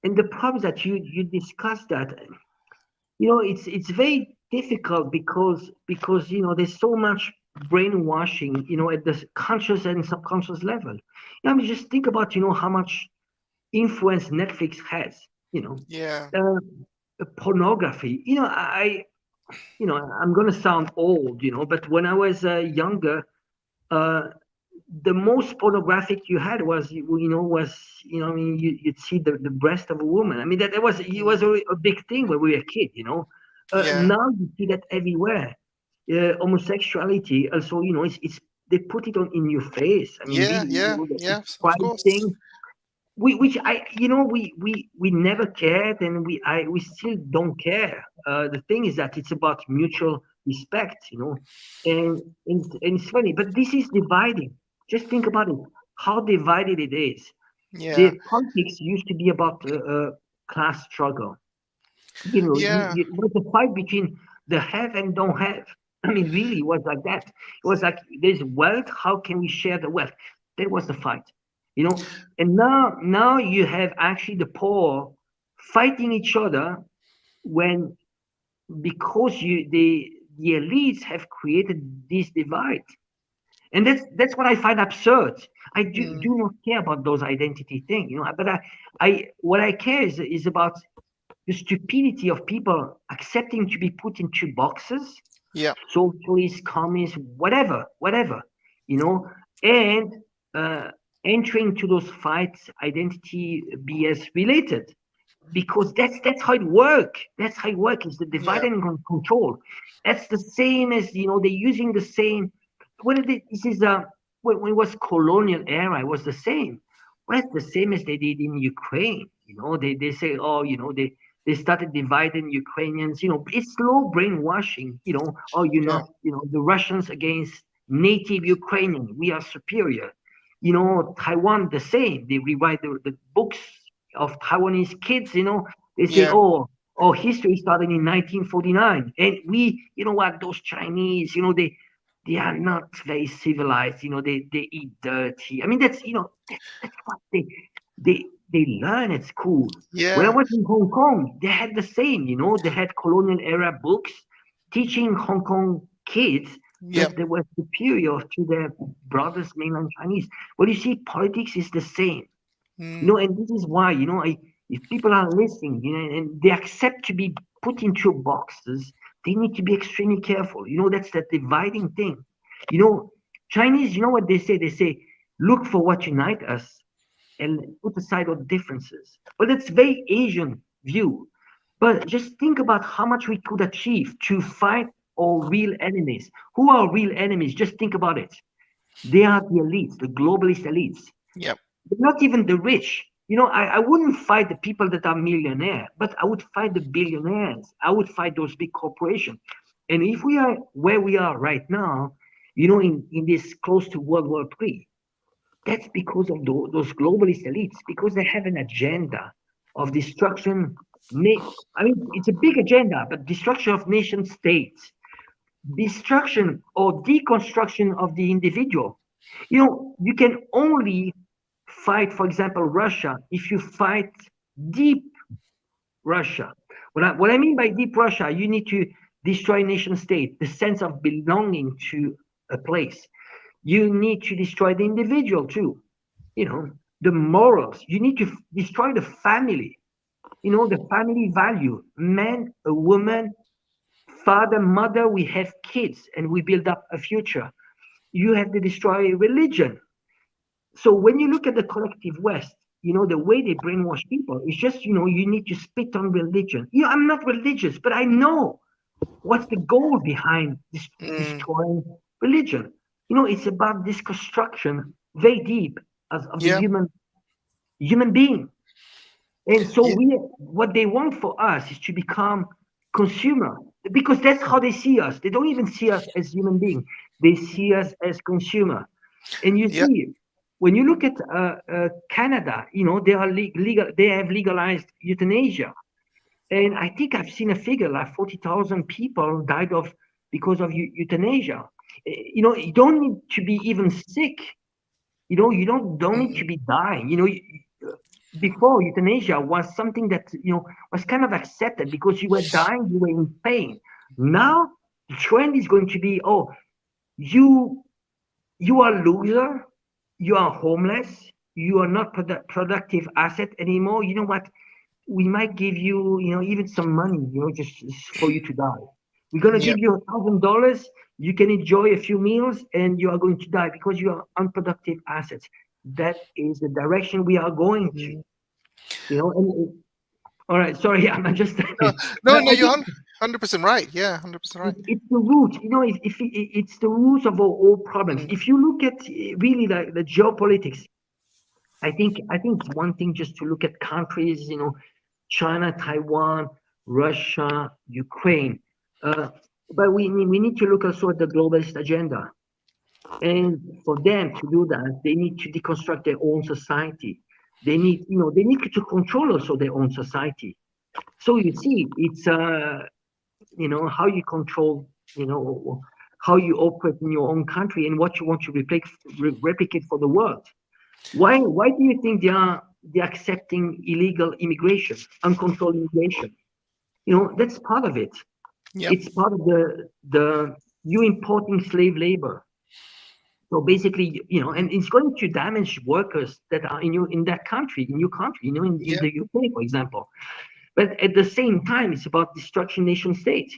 And the problem that you discussed that. It's very difficult because there's so much brainwashing at the conscious and subconscious level. I mean, just think about how much influence Netflix has. Yeah. Pornography. I'm going to sound old, but when I was younger, uh, the most pornographic you had was, I mean, you'd see the breast of a woman. I mean, it was Mm. a big thing when we were a kid. Yeah. Now you see that everywhere. Homosexuality also, it's they put it on in your face. I mean, Yeah. really, Yeah. the Yeah. Of pride course. thing, which we never cared, and we still don't care. The thing is that it's about mutual respect, and it's funny, but this is dividing. Just think about it, how divided it is. The Yeah. politics used to be about class struggle. Yeah. It was a fight between the have and don't have. I mean, really, it was like that. It was like there's wealth. How can we share the wealth? That was the fight, you know. And now you have actually the poor fighting each other when because the elites have created this divide, and that's what I find absurd. I do Mm. not care about those identity thing, but I what I care is about the stupidity of people accepting to be put into boxes, Yeah. socialist, communist, whatever, you know, and uh, entering to those fights identity BS related, because that's how it work. That's how it work. Is the divide Yeah. and control. That's the same as they're using the same. This is when it was colonial era, it was the same. Well, it's the same as they did in Ukraine. They say, oh, they started dividing Ukrainians. It's slow brainwashing. Oh, Yeah. the Russians against native Ukrainian. We are superior. Taiwan the same. They rewrite the books of Taiwanese kids. They say, Yeah. oh, history started in 1949, and you know what? Those Chinese, they are not very civilized. They eat dirty. I mean, that's what they learn at school. When I Yeah. was in Hong Kong, they had the same. They had colonial era books teaching Hong Kong kids Yeah. that they were superior to their brothers, mainland Chinese. Well, you see, politics is the same. Mm. And this is why, if people are listening, and they accept to be put into boxes, they need to be extremely careful. That's that dividing thing. You know, Chinese, you know what they say? They say, look for what unites us and put aside our differences. Well, that's very Asian view. But just think about how much we could achieve to fight our real enemies. Who are real enemies? Just think about it. They are the elites, the globalist elites, Yeah. but not even the rich. I wouldn't fight the people that are millionaire, but I would fight the billionaires. I would fight those big corporations. And if we are where we are right now, in this close to World War III, that's because of those globalist elites, because they have an agenda of destruction. I mean, it's a big agenda, but destruction of nation states, destruction or deconstruction of the individual. You can only fight, for example, Russia if you fight deep Russia. What I mean by deep Russia, you need to destroy nation state, the sense of belonging to a place. You need to destroy the individual too, the morals. You need to destroy the family, the family value. Man, a woman, father, mother, we have kids and we build up a future. You have to destroy religion. So when you look at the collective West, the way they brainwash people is just, you need to spit on religion. I'm not religious, but I know what's the goal behind Mm. destroying religion. It's about this construction very deep of the Yeah. human being. And so Yeah. what they want for us is to become consumer, because that's how they see us. They don't even see us as human beings. They see us as consumer. And you Yeah. see, when you look at Canada, they are legal. They have legalized euthanasia, and I think I've seen a figure like 40,000 people died of because of euthanasia. You don't need to be even sick. You don't need Mm. to be dying. Before, euthanasia was something that was kind of accepted because you were dying, you were in pain. Now the trend is going to be, oh, you you are loser, you are homeless, you are not productive asset anymore. You know what? We might give you, even some money, just for you to die. We're going to Yep. give you $1,000. You can enjoy a few meals and you are going to die because you are unproductive assets. That is the direction we are going to. Mm. And all right, sorry, I'm just, No, but no, no, I you're think 100% right. Yeah, 100% right. it's the root. If it's the root of all problems. Mm. If you look at really the geopolitics, I think one thing just to look at countries, China, Taiwan, Russia, Ukraine. Uh, but we need to look also at the globalist agenda. And for them to do that, they need to deconstruct their own society. They need to control also their own society. So you see, it's how you control, how you operate in your own country and what you want to replicate for the world. Why do you think they're accepting illegal immigration, uncontrolled immigration? That's part of it. Yep. It's part of the you importing slave labor. So basically, and it's going to damage workers that are in that country, in your country, in Yep. the UK, for example. But at the same time, it's about destruction nation state.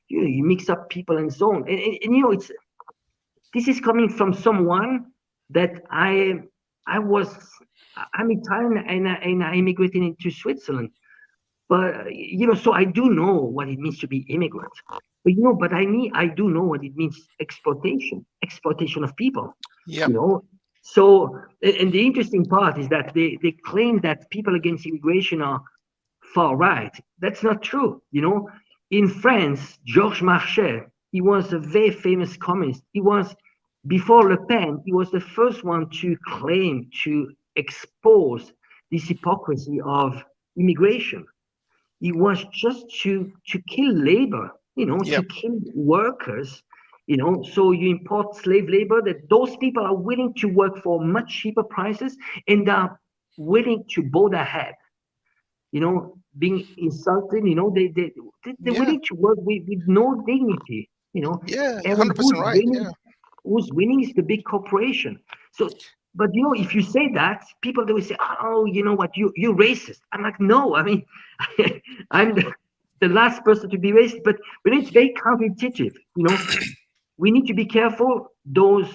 You mix up people and so on. And this is coming from someone that I'm Italian and I immigrated into Switzerland. But so I do know what it means to be immigrant. But I do know what it means exploitation of people. Yep. You know, so and the interesting part is that they claim that people against immigration are far right. That's not true. In France, Georges Marchais, he was a very famous communist. He was before Le Pen. He was the first one to claim to expose this hypocrisy of immigration. It was just to kill labor, to Yep. kill workers, so you import slave labor that those people are willing to work for much cheaper prices and are willing to bow their head, being insulted, they're Yeah. willing to work with no dignity, Yeah. You're and 100% right. Yeah. who's winning is the big corporation. So, but if you say that, people they will say, "Oh, you know what? You're racist." I'm like, no, I mean, I'm the last person to be racist, but it's very counterintuitive. We need to be careful. Those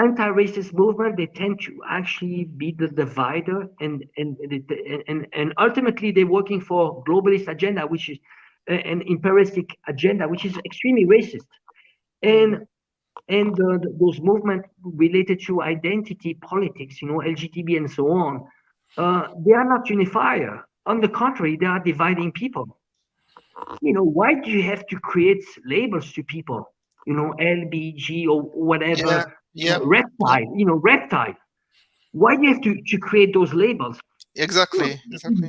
anti-racist movements, they tend to actually be the divider, and ultimately they're working for globalist agenda, which is an imperialistic agenda, which is extremely racist. Mm. And those movements related to identity politics, LGTB and so on, they are not unifier. On the contrary, they are dividing people. Why do you have to create labels to people? LBG or Yeah. whatever, Yep. Yep. reptile. Why do you have to create those labels? Exactly. It Exactly.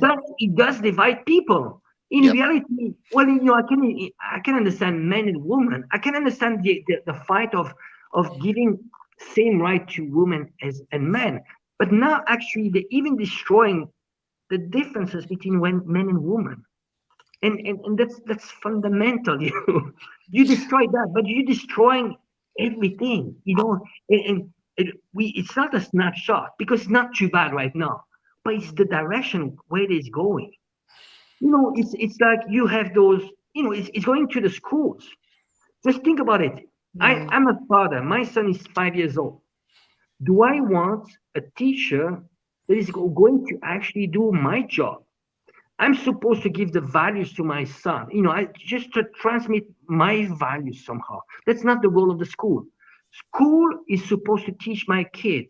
does divide people. In Yep. reality, well, I can understand men and women. I can understand the fight of giving same right to women as and men, but now actually they're even destroying the differences between men and women, and that's fundamental. You destroy that, but you're destroying everything. It's not a snapshot because it's not too bad right now, but it's the direction where it is going. It's like you have those. It's going to the schools. Just think about it. Mm. I'm a father. My son is 5 years old. Do I want a teacher that is going to actually do my job? I'm supposed to give the values to my son. I just to transmit my values somehow. That's not the role of the school. School is supposed to teach my kid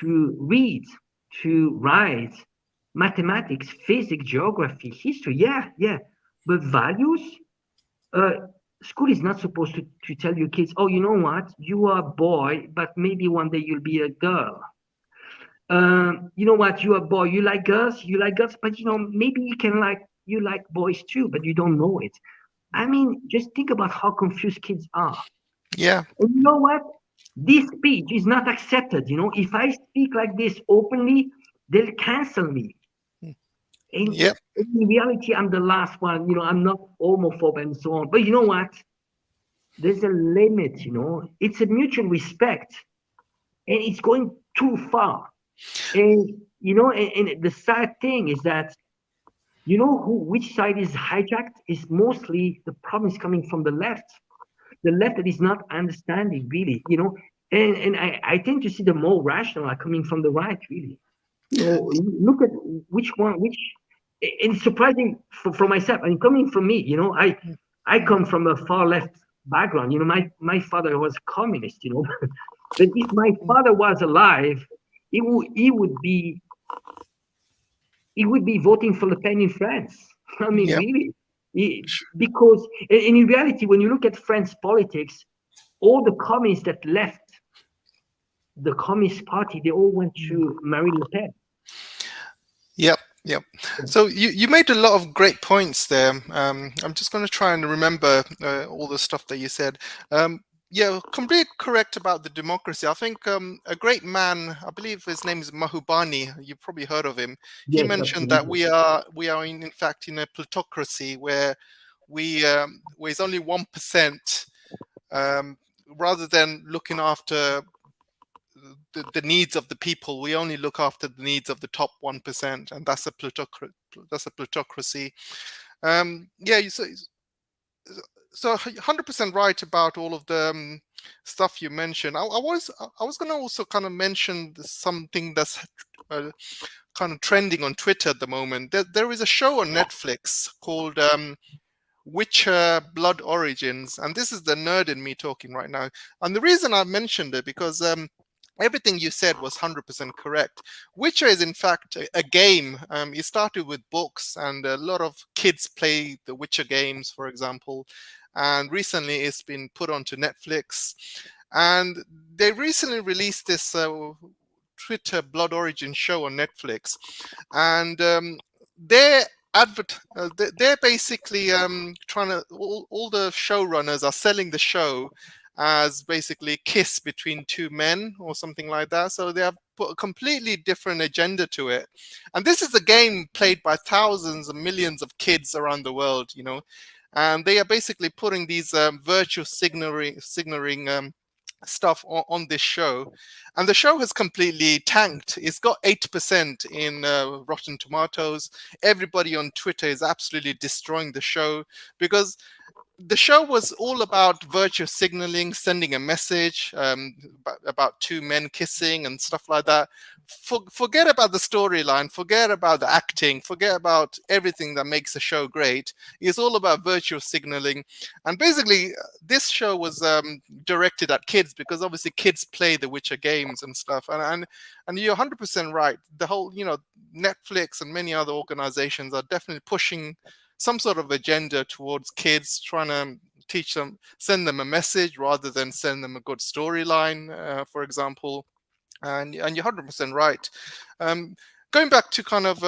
to read, to write, mathematics, physics, geography, history. Yeah, yeah. But values, uh, school is not supposed to tell your kids, oh, you know what? You are a boy, but maybe one day you'll be a girl. You know what? You're a boy. You like girls, but maybe you like boys too, but you don't know it. I mean, just think about how confused kids are. Yeah. And you know what? This speech is not accepted. If I speak like this openly, they'll cancel me. In, Yep. in reality, I'm the last one. I'm not homophobe and so on. But you know what? There's a limit. It's a mutual respect, and it's going too far. And the sad thing is that You know which side is hijacked? Is mostly the problem is coming from the left that is not understanding really, and I tend to see the more rational are coming from the right really. Look at which, and surprising for myself. I mean, coming from me, I come from a far left background. My father was communist. But if my father was alive, he would be voting for Le Pen in France. I mean, Yep. really, because and in reality, when you look at French politics, all the communists that left the Communist Party, they all went to Marine Le Pen. Yep, yep. So you made a lot of great points there. I'm just going to try and remember all the stuff that you said. Yeah, completely correct about the democracy. I think a great man, I believe his name is Mahubani. You've probably heard of him. He Yes, mentioned that absolutely. we are in fact in a plutocracy where where it's only 1%, um, rather than looking after the needs of the people. We only look after the needs of the top 1%, and that's a plutocracy. Yeah, so 100% right about all of the stuff you mentioned. I was going to also kind of mention something that's kind of trending on Twitter at the moment. There is a show on Netflix called Witcher Blood Origins, and this is the nerd in me talking right now. And the reason I mentioned it because everything you said was 100% correct. Witcher is in fact a game. It started with books, and a lot of kids play the Witcher games, for example. And recently, it's been put onto Netflix, and they recently released this Twitter Blood Origin show on Netflix, and they're they're basically trying to all the showrunners are selling the show as basically a kiss between two men or something like that. So they have put a completely different agenda to it. And this is a game played by thousands and millions of kids around the world. And they are basically putting these virtual signaling stuff on this show, and the show has completely tanked. It's got 8% in Rotten Tomatoes. Everybody on Twitter is absolutely destroying the show because the show was all about virtue signaling, sending a message about two men kissing and stuff like that. Forget about the storyline, forget about the acting, forget about everything that makes a show great. It's all about virtue signaling. And basically, this show was directed at kids because obviously kids play the Witcher games and stuff. And you're 100% right. The whole, Netflix and many other organizations are definitely pushing some sort of agenda towards kids, trying to teach them, send them a message rather than send them a good storyline, for example. And you're 100% right. Going back to kind of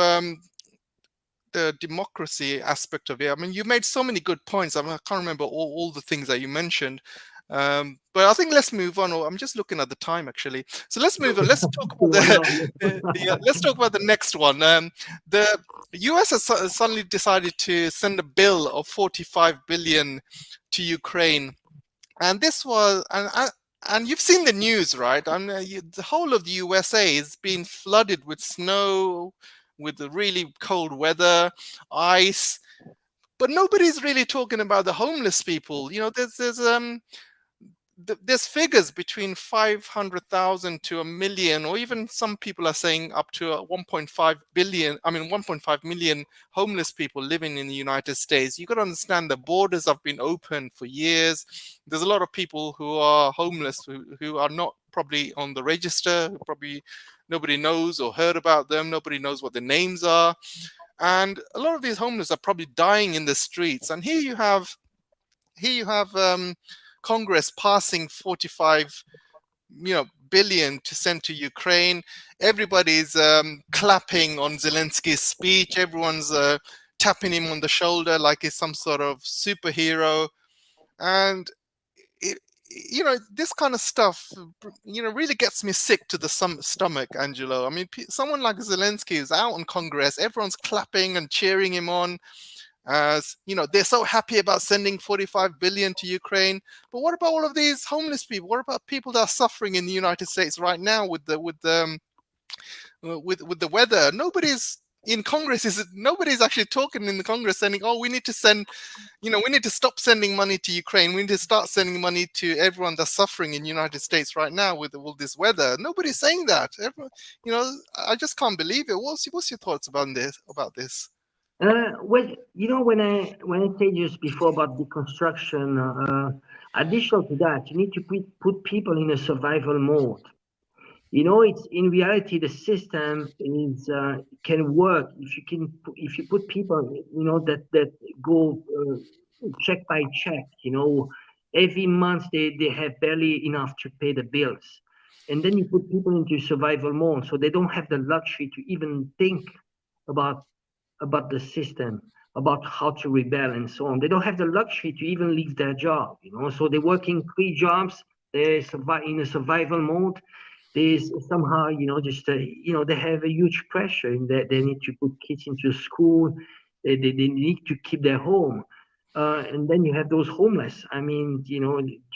the democracy aspect of it, I mean, you made so many good points. I can't remember all the things that you mentioned. But I think let's move on. I'm just looking at the time actually. So let's move on. Let's talk about Why not? let's talk about the next one. The US has suddenly decided to send a bill of 45 billion to Ukraine, and this was and you've seen the news, right? I mean, the whole of the USA is being flooded with snow, with the really cold weather, ice, but nobody's really talking about the homeless people. There's figures between 500,000 to a million, or even some people are saying up to 1.5 billion, I mean 1.5 million homeless people living in the United States. You got to understand the borders have been open for years. There's a lot of people who are homeless who are not probably on the register, who probably nobody knows or heard about them. Nobody knows what their names are. And a lot of these homeless are probably dying in the streets. And here you have Congress passing 45 billion to send to Ukraine. Everybody's clapping on Zelensky's speech. Everyone's tapping him on the shoulder like he's some sort of superhero. And it, this kind of stuff really gets me sick to the stomach, Angelo. I mean, someone like Zelensky is out on Congress, everyone's clapping and cheering him on, as they're so happy about sending 45 billion to Ukraine. But what about all of these homeless people? What about people that are suffering in the United States right now with the weather? Nobody's in Congress is nobody's actually talking in the Congress saying, oh, we need to send, we need to stop sending money to Ukraine. We need to start sending money to everyone that's suffering in the United States right now with all this weather. Nobody's saying that. Everyone, I just can't believe it. What's your thoughts about this? Well, when I said just before about deconstruction, additional to that, you need to put people in a survival mode. It's in reality the system is can work if you put people that go check by check. Every month they have barely enough to pay the bills, and then you put people into survival mode, so they don't have the luxury to even think about the system, about how to rebel and so on. They don't have the luxury to even leave their job. So they're working 3 jobs. They're in a survival mode. There's somehow, just they have a huge pressure in that they need to put kids into school. They need to keep their home. And then you have those homeless. I mean, do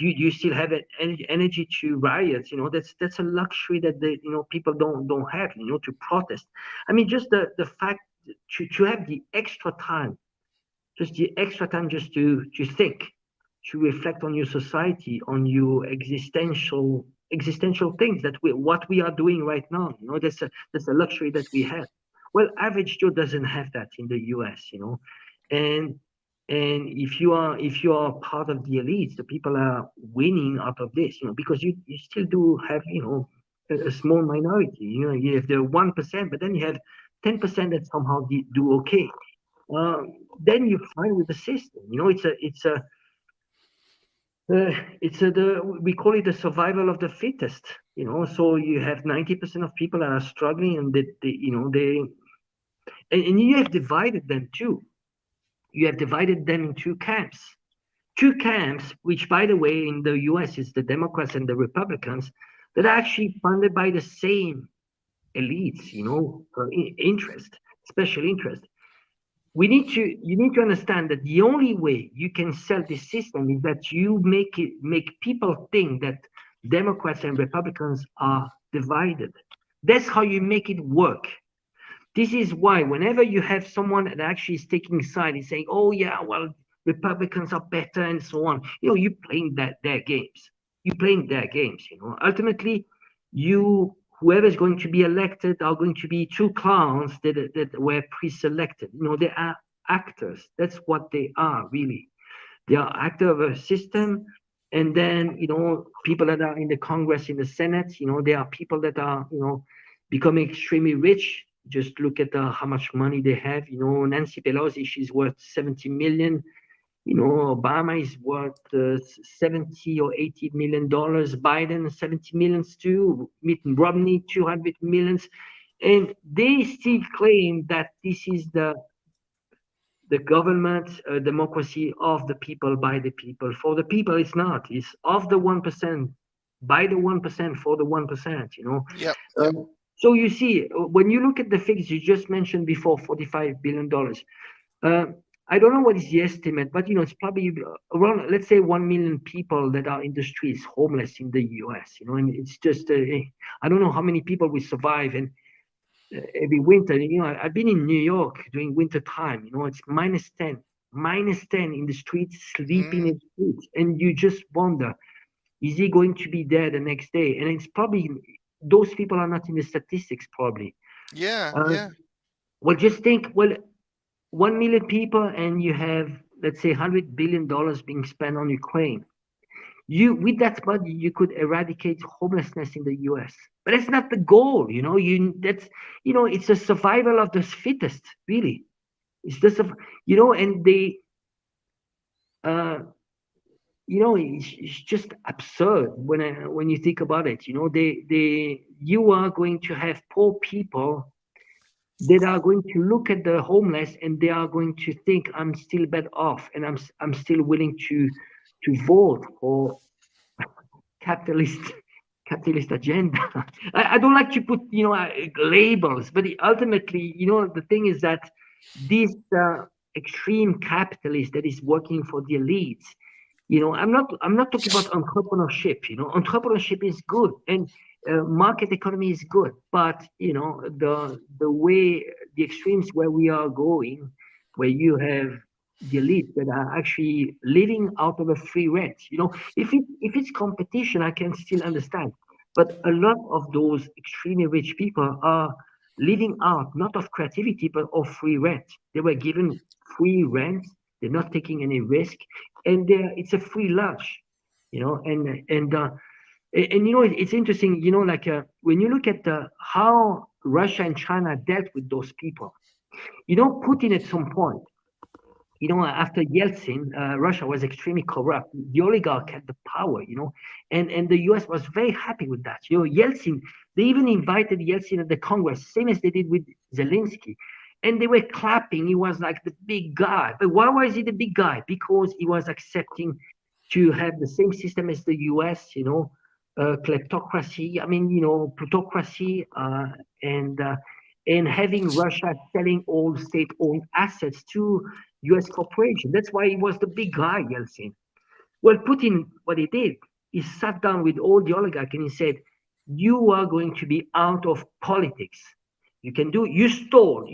you still have energy to riot? That's a luxury that people don't have. To protest. I mean, just the fact to have the extra time, just to think, to reflect on your society, on your existential things what we are doing right now. That's a luxury that we have. Well, average Joe doesn't have that in the US. And if you are part of the elites, the people are winning out of this, because you still do have a small minority. You have the 1%, but then you have 10% that somehow do okay. Then you find with the system. We call it the survival of the fittest. So you have 90% of people that are struggling, and and you have divided them too. You have divided them in 2 camps. 2 camps, which, by the way, in the US is the Democrats and the Republicans, that are actually funded by the same elites, interest, special interest. You need to understand that the only way you can sell this system is that you make people think that Democrats and Republicans are divided. That's how you make it work. This is why whenever you have someone that actually is taking side, is saying, oh yeah, well, Republicans are better and so on, you're playing their games. You're playing their games, Ultimately, whoever is going to be elected are going to be 2 clowns that were pre-selected. They are actors. That's what they are, really. They are actors of a system. And then, people that are in the Congress, in the Senate, they are people that are, becoming extremely rich. Just look at how much money they have. Nancy Pelosi, she's worth 70 million. Obama is worth 70 or 80 million dollars. Biden 70 millions too. Mitt Romney 200 millions, and they still claim that this is the government democracy of the people, by the people, for the people. It's not. It's of the 1%, by the 1%, for the 1%. Yep. So you see, when you look at the figures you just mentioned before, $45 billion. I don't know what is the estimate, but it's probably around, let's say, 1 million people that are in the streets, homeless in the US. And it's just, I don't know how many people will survive. And every winter, I've been in New York during winter time. It's -10 in the streets, sleeping in the streets, and you just wonder, is he going to be there the next day? And it's probably those people are not in the statistics, probably. Yeah. Well, just think, 1 million people, and you have, let's say, $100 billion being spent on Ukraine. With that money, you could eradicate homelessness in the US. But that's not the goal, it's a survival of the fittest, really. It's just, and they, it's just absurd when you think about it. You are going to have poor people that are going to look at the homeless, and they are going to think, I'm still better off, and I'm still willing to vote for capitalist agenda. I don't like to put labels, but ultimately, the thing is that this extreme capitalist that is working for the elites, I'm not talking about entrepreneurship. Entrepreneurship is good, and market economy is good, but the way the extremes where we are going, where you have the elite that are actually living out of a free rent. If it's competition, I can still understand. But a lot of those extremely rich people are living out not of creativity but of free rent. They were given free rent. They're not taking any risk, and it's a free lunch. It's interesting. When you look at how Russia and China dealt with those people. Putin at some point, after Yeltsin, Russia was extremely corrupt. The oligarch had the power, and the US was very happy with that. Yeltsin, they even invited Yeltsin at the Congress, same as they did with Zelensky. And they were clapping. He was like the big guy. But why was he the big guy? Because he was accepting to have the same system as the US, kleptocracy, plutocracy, and having Russia selling all state-owned assets to US corporation. That's why he was the big guy, Yeltsin. Well, Putin, what he did, he sat down with all the oligarchs and he said, you are going to be out of politics. You stole,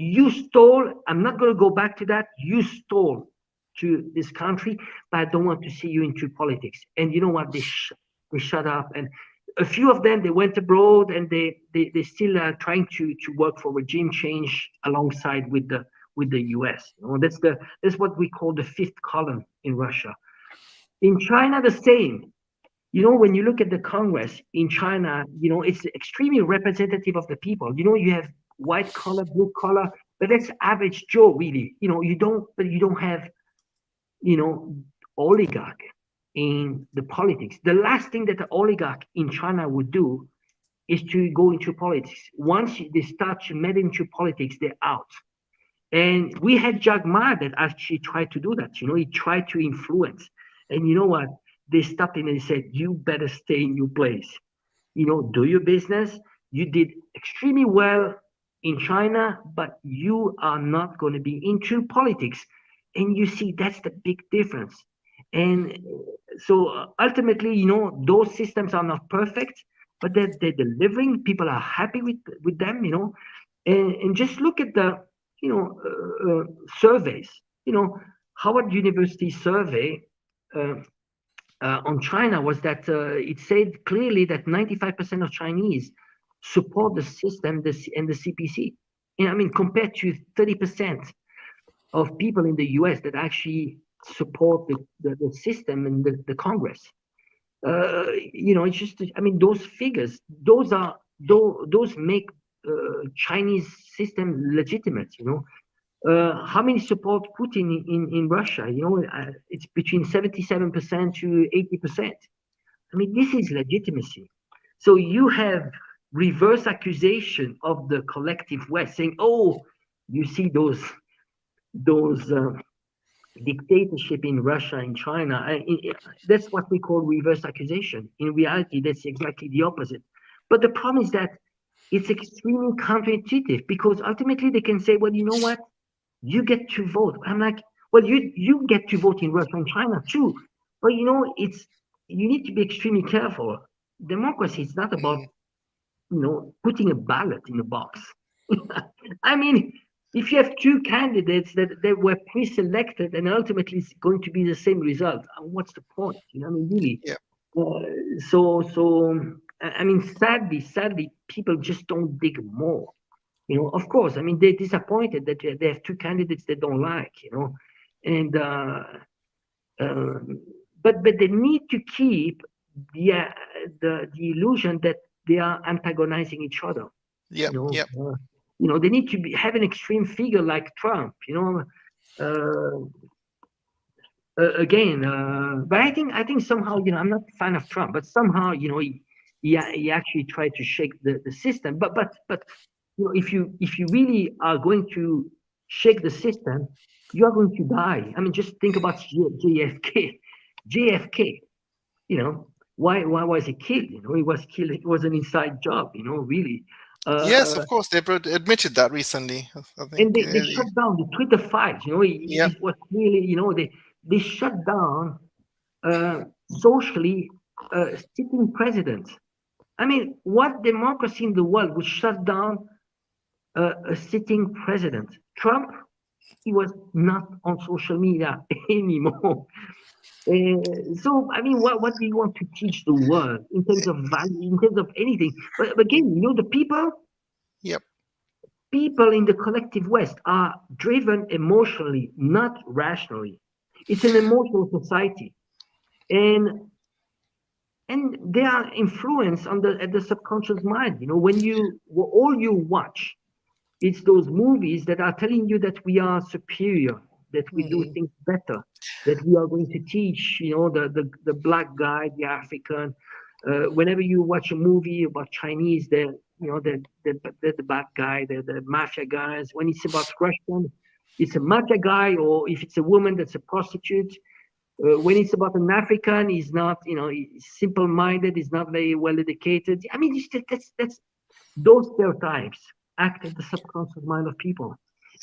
I'm not going to go back to that. You stole to this country, but I don't want to see you into politics. And you know what? They shut up. And a few of them, they went abroad and they still are trying to work for regime change alongside with the US. That's what we call the fifth column in Russia. In China, the same. When you look at the Congress in China, it's extremely representative of the people. You have white collar, blue collar, but that's average Joe, really. You don't have, oligarch in the politics. The last thing that the oligarch in China would do is to go into politics. Once they start to meddle into politics, they're out. And we had Jack Ma that actually tried to do that. He tried to influence. And you know what? They stopped him and they said, you better stay in your place. Do your business. You did extremely well in China, but you are not going to be into politics. And you see, that's the big difference. And so ultimately, those systems are not perfect, but they're delivering. People are happy with them, and just look at the, surveys. Howard University survey on China was that it said clearly that 95% of Chinese support the system and the CPC. Compared to 30% of people in the US that actually support the system and the Congress. It's just, those figures, those make Chinese system legitimate, how many support Putin in Russia? It's between 77% to 80%. This is legitimacy. So you have reverse accusation of the collective West saying, oh, you see those dictatorship in Russia and China. That's what we call reverse accusation. In reality, that's exactly the opposite. But the problem is that it's extremely counterintuitive because ultimately they can say, well, you know what? You get to vote. I'm like, well, you get to vote in Russia and China too. But you need to be extremely careful. Democracy is not about, putting a ballot in a box. If you have two candidates that were pre-selected and ultimately it's going to be the same result, what's the point? Really. Yeah. Sadly, people just don't dig more. Of course, they're disappointed that they have two candidates they don't like, and but they need to keep the illusion that they are antagonizing each other. Yeah. They need to have an extreme figure like Trump, but I think somehow, I'm not a fan of Trump, but somehow, he actually tried to shake the system. But if you really are going to shake the system, you are going to die. Just think about JFK. JFK, why was he killed? He was killed. It was an inside job. Really. Yes, of course. They admitted that recently, I think. And they shut down the Twitter files. It was really, they shut down socially sitting presidents. What democracy in the world would shut down a sitting president. Trump, he was not on social media anymore. So, I mean, what do you want to teach the world in terms of value, in terms of anything? But again, the Yep. people in the collective West are driven emotionally, not rationally. It's an emotional society, and they are influenced on the at the subconscious mind. When all you watch, it's those movies that are telling you that we are superior, that we do Mm. things better, that we are going to teach, the black guy, the African. Whenever you watch a movie about Chinese, they're the bad guy, they're the mafia guys. When it's about Russian, it's a mafia guy, or if it's a woman, that's a prostitute. When it's about an African, he's not, he's simple-minded, he's not very well educated. I mean, that's those stereotypes act at the subconscious mind of people,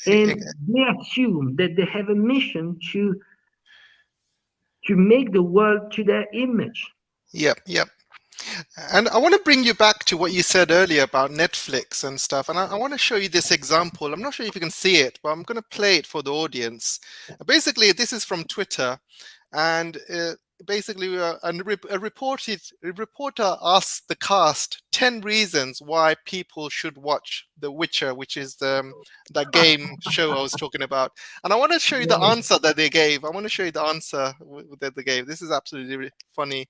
and they assume that they have a mission to make the world to their image. Yep. Yep. And I want to bring you back to what you said earlier about Netflix and stuff. And I want to show you this example. I'm not sure if you can see it, but I'm going to play it for the audience. Basically, this is from Twitter. And basically, a reporter asked the cast 10 reasons why people should watch The Witcher, which is that game show I was talking about. And I want to show you the Right. answer that they gave. I want to show you the answer that they gave. This is absolutely funny.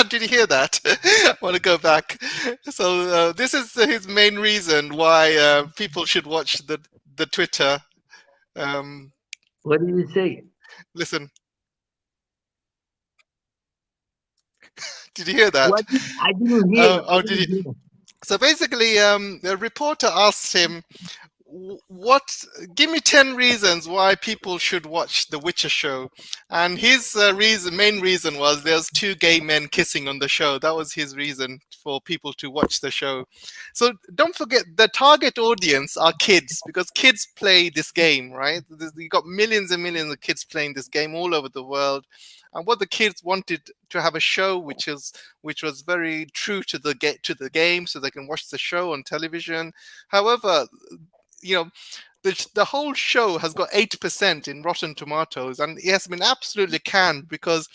Did you hear that? I want to go back. So this is his main reason why people should watch the Twitter. Um, What did you say? listen, did you hear that? What I didn't hear. I Oh, did you? didn't hear. So basically, the reporter asked him, what give me 10 reasons why people should watch the Witcher show, and his main reason was there's two gay men kissing on the show. That was his reason for people to watch the show. So don't forget, the target audience are kids, because kids play this game, right? You got millions and millions of kids playing this game all over the world, and what the kids wanted to have a show which was very true to the game, so they can watch the show on television. However, you know, the whole show has got 8% in Rotten Tomatoes, and it has been absolutely canned because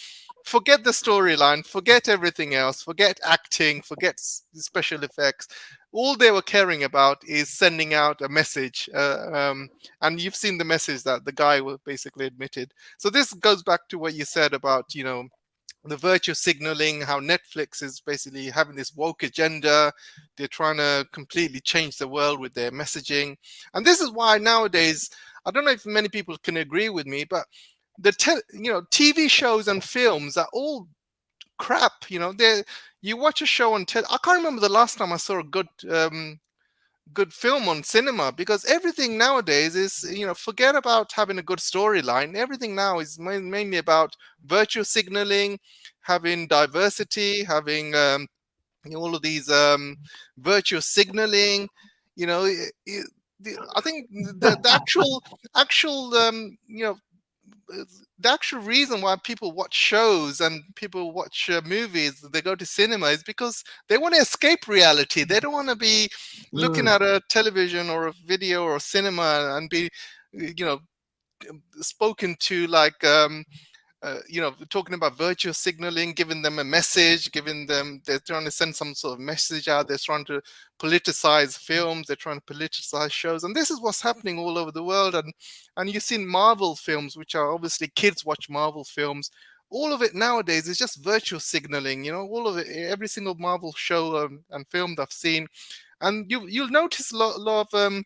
forget the storyline, forget everything else, forget acting, forget special effects. All they were caring about is sending out a message, and you've seen the message that the guy basically admitted. So this goes back to what you said about the virtue signaling, how Netflix is basically having this woke agenda. They're trying to completely change the world with their messaging. And this is why nowadays, I don't know if many people can agree with me, but TV shows and films are all crap. You watch a show on I can't remember the last time I saw a good film on cinema, because everything nowadays is, forget about having a good storyline. Everything now is mainly about virtue signaling, having diversity, having all of these virtue signaling. I think the actual the actual reason why people watch shows and people watch movies, they go to cinema, is because they want to escape reality. They don't want to be looking Mm. at a television or a video or a cinema and be, you know, spoken to like talking about virtue signaling, giving them a message, they're trying to send some sort of message out. They're trying to politicize films. They're trying to politicize shows. And this is what's happening all over the world. And you've seen Marvel films, which are obviously kids watch Marvel films. All of it nowadays is just virtue signaling, all of it, every single Marvel show and film that I've seen. And you'll notice a lot of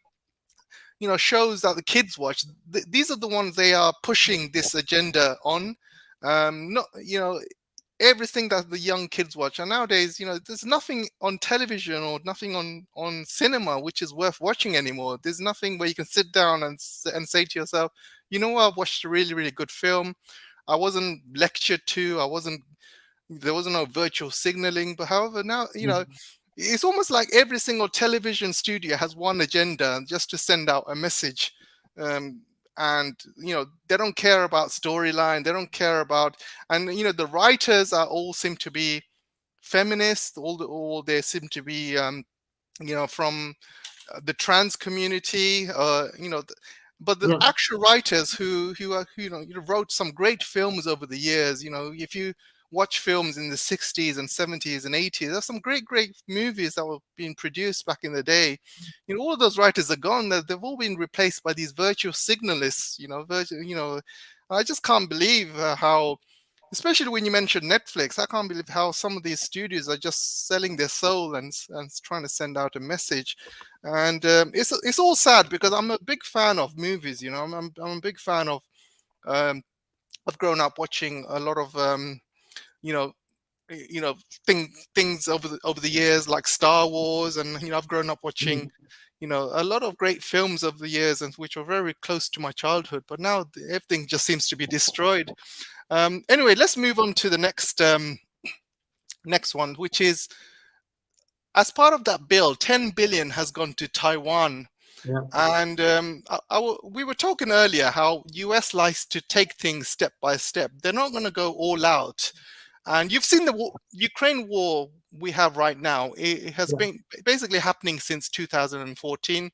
shows that the kids watch. These are the ones they are pushing this agenda on. Not everything that the young kids watch. And nowadays, there's nothing on television or nothing on cinema which is worth watching anymore. There's nothing where you can sit down and say to yourself, I've watched a really, really good film. I wasn't lectured to. There wasn't no virtual signaling. But however, now, it's almost like every single television studio has one agenda, just to send out a message. And they don't care about storyline. They don't care about, and the writers are all seem to be feminists, all they seem to be, from the trans community, but the Yeah, actual writers who wrote some great films over the years. If you watch films in the 60s and 70s and 80s, there's some great movies that were being produced back in the day. All those writers are gone. They've all been replaced by these virtual signalists. I just can't believe how, especially when you mention Netflix, I can't believe how some of these studios are just selling their soul and trying to send out a message. And it's all sad because I'm a big fan of movies. I'm a big fan of. Um, I've grown up watching a lot of you know you know things over the years, like Star Wars, and I've grown up watching a lot of great films over the years, and which are very close to my childhood. But now everything just seems to be destroyed. Anyway, let's move on to the next one, which is, as part of that bill, 10 billion has gone to Taiwan. yeah, And we were talking earlier how US likes to take things step by step. They're not going to go all out. And you've seen the Ukraine war we have right now. It has yeah. been basically happening since 2014.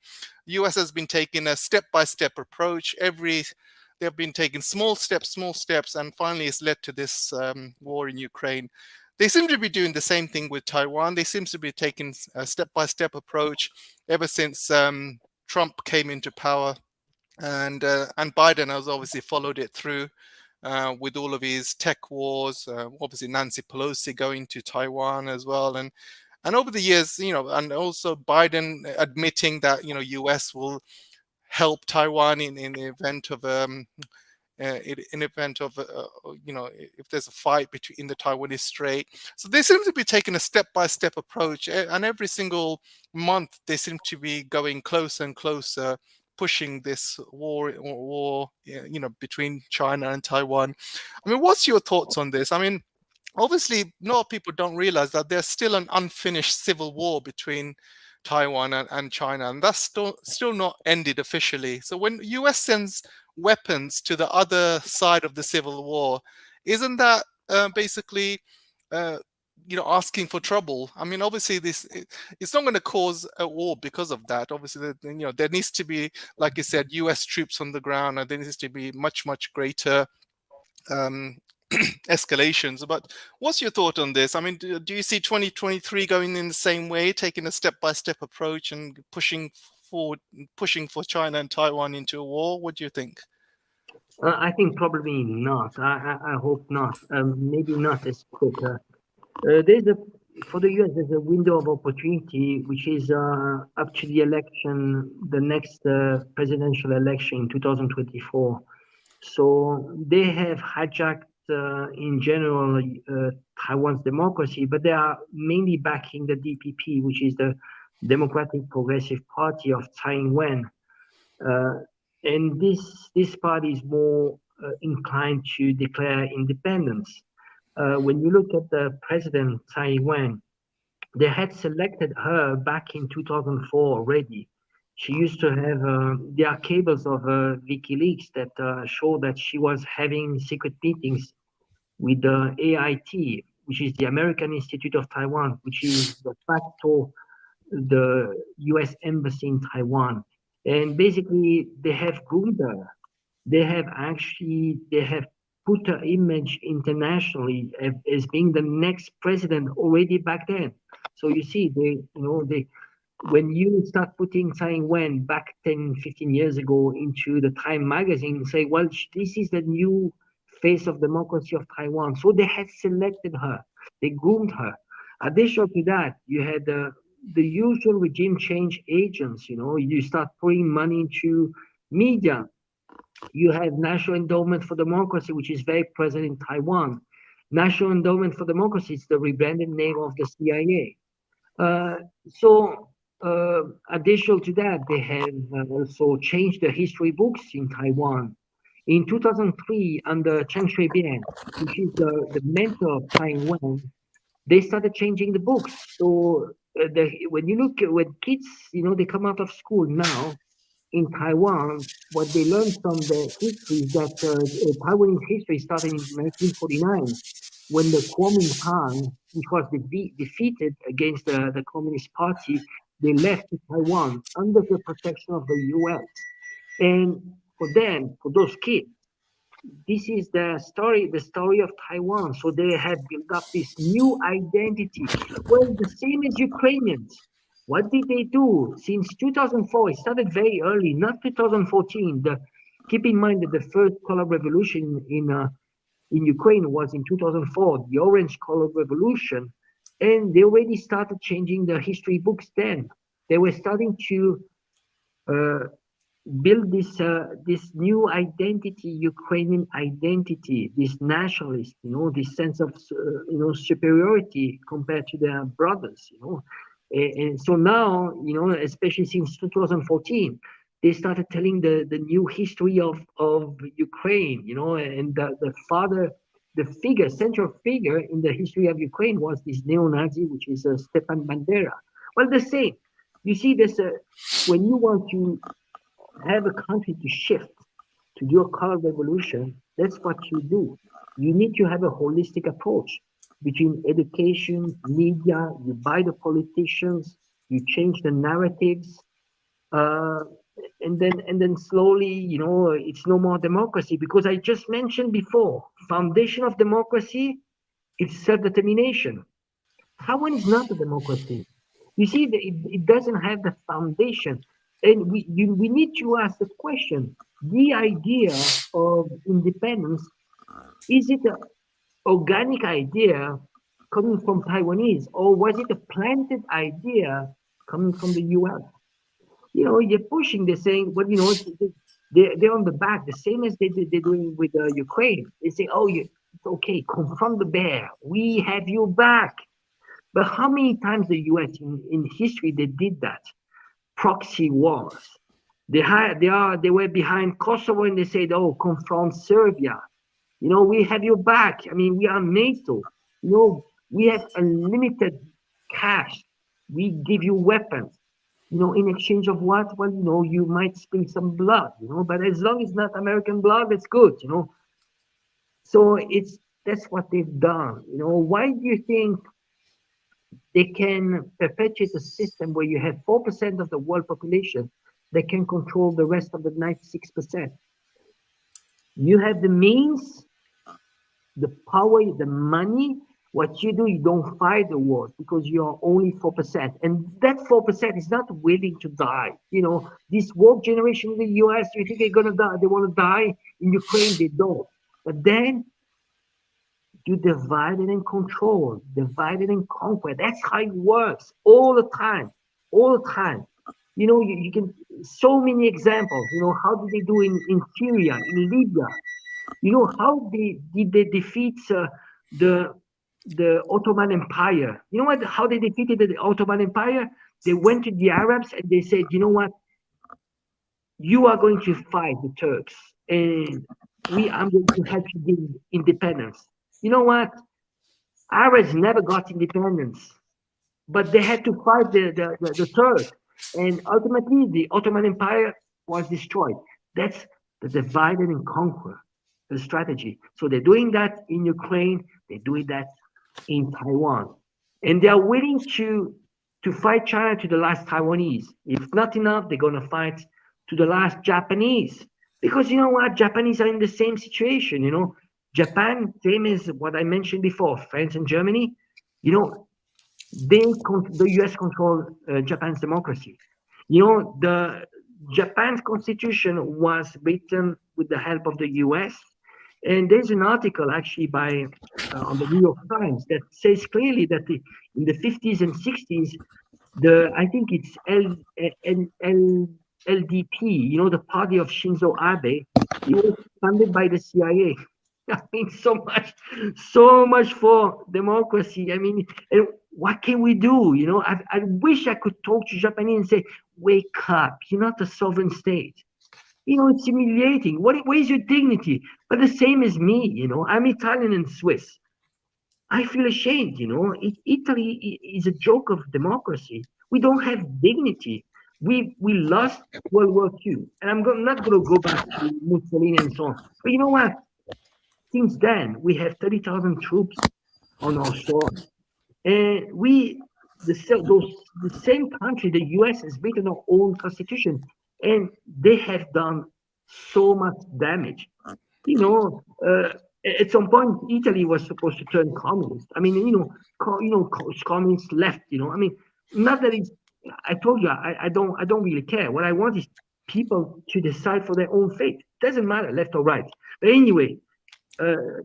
US has been taking a step-by-step approach. They've been taking small steps, and finally it's led to this war in Ukraine. They seem to be doing the same thing with Taiwan. They seem to be taking a step-by-step approach ever since Trump came into power, and Biden has obviously followed it through with all of his tech wars. Obviously, Nancy Pelosi going to Taiwan as well, and over the years, and also Biden admitting that US will help Taiwan in the event of if there's a fight between in the Taiwanese Strait. So they seem to be taking a step-by-step approach, and every single month they seem to be going closer and closer, pushing this war between China and Taiwan. I mean, what's your thoughts on this? I mean, obviously, a lot of people don't realize that there's still an unfinished civil war between Taiwan and China, and that's still not ended officially. So when US sends weapons to the other side of the civil war, isn't that basically uh, asking for trouble? I mean, obviously it's not going to cause a war because of that. Obviously, there needs to be, like you said, US troops on the ground, and there needs to be much greater um, escalations. But what's your thought on this? I mean, do you see 2023 going in the same way, taking a step-by-step approach and pushing for China and Taiwan into a war? What do you think? I think probably not. I hope not. Maybe not as quick. There's a For the US, there's a window of opportunity, which is up to the election, the next presidential election in 2024. So they have hijacked, in general, Taiwan's democracy, but they are mainly backing the DPP, which is the Democratic Progressive Party of Tsai Ing-wen. And this party is more inclined to declare independence. When you look at the president, Tsai Ing-wen, they had selected her back in 2004 already. She used to have, there are cables of WikiLeaks that show that she was having secret meetings with the AIT, which is the American Institute of Taiwan, which is de facto the US Embassy in Taiwan. And basically, they have groomed her. They have put her image internationally as being the next president already back then. So you see, when you start putting Tsai Ing-wen back 10, 15 years ago into the Time magazine and say, well, this is the new face of democracy of Taiwan. So they had selected her. They groomed her. Additional to that, you had the usual regime change agents. You start putting money into media. You have National Endowment for Democracy, which is very present in Taiwan. National Endowment for Democracy is the rebranded name of the CIA. So additional to that, they have also changed the history books in Taiwan. In 2003, under Chen Shui-bian, which is the mentor of Tsai Ing-wen, they started changing the books. So when you look at when kids, they come out of school now in Taiwan, what they learn from the history is that Taiwanese history started in 1949 when the Kuomintang, which was defeated against the Communist Party, they left to Taiwan under the protection of the US. And for them, for those kids, this is the story of Taiwan. So they have built up this new identity. Well, the same as Ukrainians. What did they do? Since 2004, it started very early, not 2014. Keep in mind that the first color revolution in Ukraine was in 2004, the Orange Color Revolution, and they already started changing the history books then. They were starting to build this new identity, Ukrainian identity, this nationalist, this sense of superiority compared to their brothers, and so now, especially since 2014, they started telling the new history of Ukraine, and the central figure in the history of Ukraine was this neo-Nazi, which is Stepan Bandera. Well, the same. You see, when you want to have a country to shift, to do a color revolution, that's what you do. You need to have a holistic approach between education, media, you buy the politicians, you change the narratives, and then slowly, it's no more democracy, because I just mentioned before, foundation of democracy, it's self-determination. Taiwan is not a democracy. You see, it doesn't have the foundation. And we need to ask the question, the idea of independence, is it an organic idea coming from Taiwanese, or was it a planted idea coming from the US? You're pushing, they're saying, well, they're on the back, the same as they're doing with Ukraine. They say, oh, it's okay, confront the bear, we have you back. But how many times the US in history they did that? Proxy wars. They were behind Kosovo and they said, oh, confront Serbia. We have your back. I mean, we are NATO. We have unlimited cash. We give you weapons. In exchange of what? Well, you might spill some blood, but as long as it's not American blood, that's good, So that's what they've done. Why do you think they can perpetuate a system where you have 4% of the world population that can control the rest of the 96%? You have the means, the power, the money. What you do, you don't fight the war because you're only 4%. And that 4% is not willing to die. This woke generation in the US, you think they're going to die? They want to die. In Ukraine, they don't. But then you divide it and control, divide it and conquer. That's how it works all the time, all the time. You can, so many examples, how did they do in Syria, in Libya? How did they defeat the Ottoman Empire? How they defeated the Ottoman Empire? They went to the Arabs and they said, you know what? You are going to fight the Turks and I'm going to help you gain independence. You know what? Arabs never got independence, but they had to fight the Turks. And ultimately, the Ottoman Empire was destroyed. That's the divide and conquer, the strategy. So they're doing that in Ukraine. They're doing that in Taiwan. And they are willing to fight China to the last Taiwanese. If not enough, they're going to fight to the last Japanese. Because you know what? Japanese are in the same situation, Japan, same as what I mentioned before, France and Germany, the US control Japan's democracy. The Japan's constitution was written with the help of the US. And there's an article actually by on the New York Times that says clearly that in the 50s and 60s, I think it's LDP, the party of Shinzo Abe, it was funded by the CIA. I mean, so much for democracy. I mean, and what can we do? I wish I could talk to Japanese and say, wake up, you're not a sovereign state. It's humiliating. Where's your dignity? But the same as me, I'm Italian and Swiss. I feel ashamed, Italy is a joke of democracy. We don't have dignity. We lost World War II. And I'm not going to go back to Mussolini and so on. But you know what? Since then, we have 30,000 troops on our shores. And the same country, the US, has written our own constitution, and they have done so much damage. You know, at some point, Italy was supposed to turn communist. I mean, communists left. I mean, not that it's. I told you, I don't really care. What I want is people to decide for their own fate. Doesn't matter left or right. But anyway,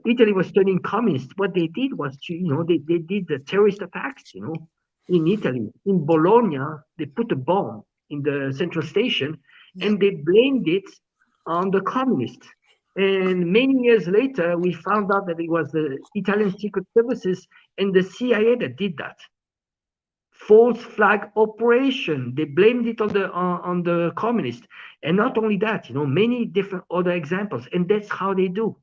Italy was turning communist. What they did was they did the terrorist attacks, in Italy. In Bologna, they put a bomb in the central station Yeah. and they blamed it on the communists. And many years later, we found out that it was the Italian secret services and the CIA that did that. False flag operation. They blamed it on the communists. And not only that, many different other examples. And that's how they do.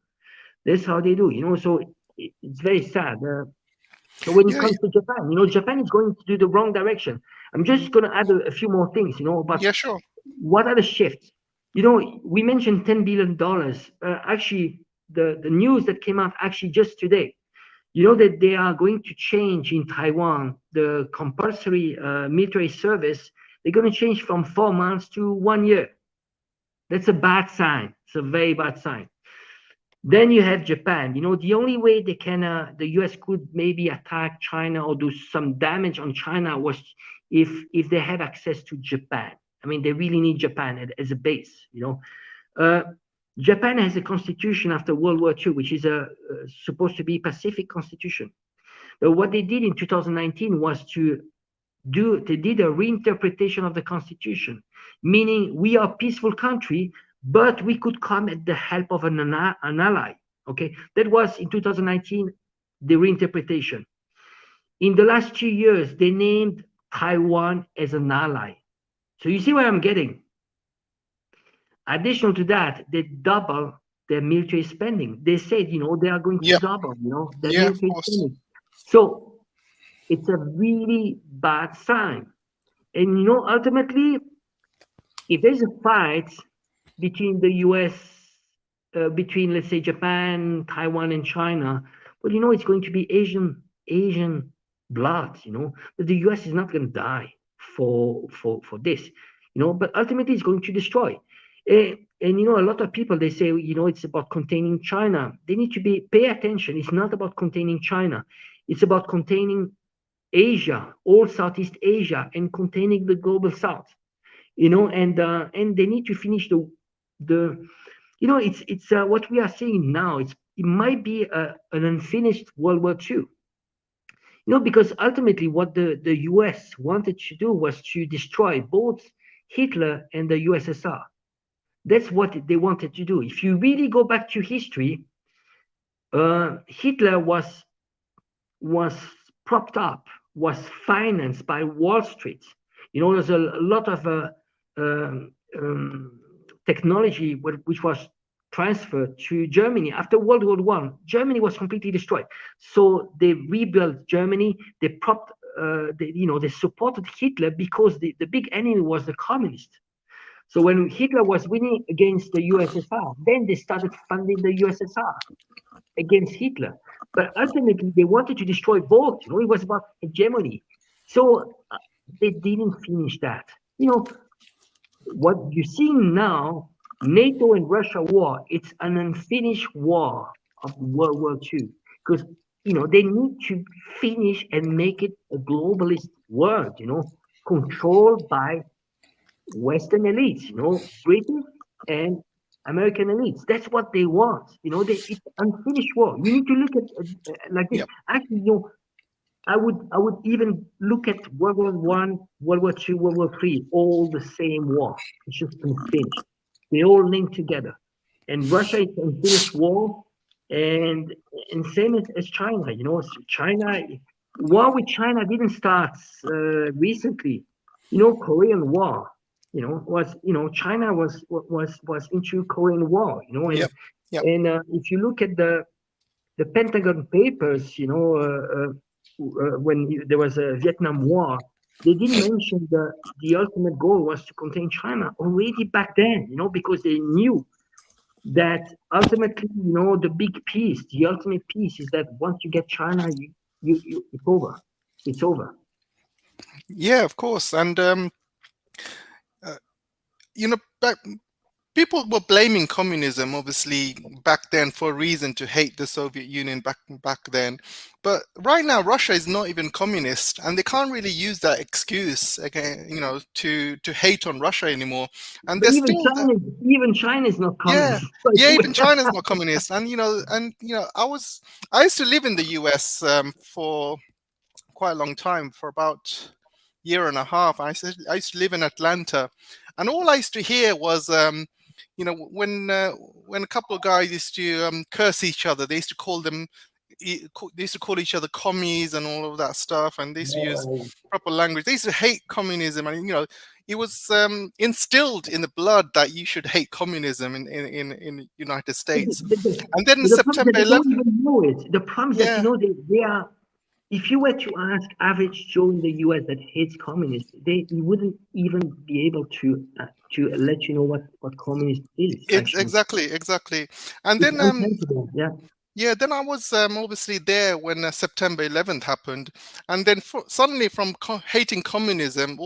That's how they do, So it's very sad. So when it Yeah. comes to Japan, Japan is going to do the wrong direction. I'm just going to add a few more things, about Yeah, sure. what are the shifts. We mentioned $10 billion. Actually, the news that came out actually just today, that they are going to change in Taiwan the compulsory military service. They're going to change from 4 months to 1 year. That's a bad sign. It's a very bad sign. Then you have Japan. The only way the US could maybe attack China or do some damage on China was if they have access to Japan. I mean, they really need Japan as a base. Japan has a constitution after World War II, which is supposed to be Pacific constitution. But what they did in 2019 was they did a reinterpretation of the constitution, meaning we are a peaceful country, but we could come at the help of an ally. Okay, that was in 2019, the reinterpretation. In the last 2 years, they named Taiwan as an ally. So you see where I'm getting. Additional to that, they double their military spending. They said, they are going to Yeah. double, their Yeah, of military course. spending. So it's a really bad sign. And, ultimately, if there's a fight between the US, between, let's say, Japan, Taiwan, and China, well, it's going to be Asian blood, but the US is not going to die for this, but ultimately it's going to destroy. And a lot of people, they say, it's about containing China. They need to pay attention. It's not about containing China. It's about containing Asia, all Southeast Asia, and containing the global South. And they need to finish it's what we are seeing now. It might be an unfinished World War II. Because ultimately what the US wanted to do was to destroy both Hitler and the USSR. That's what they wanted to do. If you really go back to history, Hitler was propped up, was financed by Wall Street. There's a lot of technology which was transferred to Germany after World War I. Germany was completely destroyed, so they rebuilt Germany. They they supported Hitler because the big enemy was the communists. So when Hitler was winning against the USSR, then they started funding the USSR against Hitler. But ultimately, they wanted to destroy both. It was about hegemony. So they didn't finish that. What you're seeing now, NATO and Russia war, it's an unfinished war of World War II. Because, they need to finish and make it a globalist world, controlled by Western elites, British and American elites. That's what they want. It's unfinished war. You need to look at like this. Yep. Actually, I would even look at World War One, World War Two, World War Three, all the same war. It's just unfinished. They all link together. And Russia is unfinished war, and same as China. China war with China didn't start recently. Korean War. China was into Korean War. And Yep. Yep. and if you look at the Pentagon Papers, when there was a Vietnam War, they didn't mention the ultimate goal was to contain China already back then, because they knew that ultimately, the big peace, the ultimate peace is that once you get China, it's over. It's over. Yeah, of course. And uh, you know, people were blaming communism, obviously, back then for a reason to hate the Soviet Union back then. But right now, Russia is not even communist, and they can't really use that excuse again, to hate on Russia anymore. And But there's still the Even China is not yeah, communist. By yeah. the Even way. China's not communist, and I used to live in the U.S. For quite a long time, for about year and a half. I used to live in Atlanta, and all I used to hear was, when a couple of guys used to curse each other, they used to call them, they used to call each other commies and all of that stuff, and they used to use No, proper language. They used to hate communism, and it was instilled in the blood that you should hate communism in United but States. And then the problem is that September they don't 11th, even know it. The problem is that yeah, they are. If you were to ask average Joe in the U.S. that hates communists, he wouldn't even be able to let you know what communist is actually. exactly. And It's then unthinkable. Yeah. yeah, then I was obviously there when September 11th happened, and then suddenly from hating communism,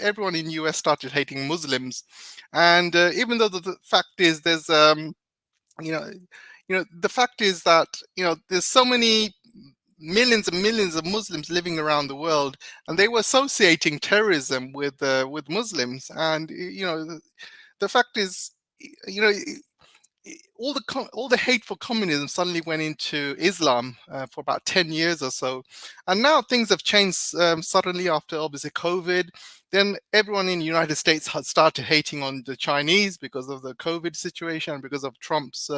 everyone in US started hating Muslims, and even though the fact is there's you know the fact is that there's so many millions and millions of Muslims living around the world, and they were associating terrorism with Muslims, and the fact is, you know all the hate for communism suddenly went into Islam for about 10 years or so. And now things have changed suddenly after obviously COVID. Then everyone in the United States had started hating on the Chinese because of the COVID situation, because of Trump's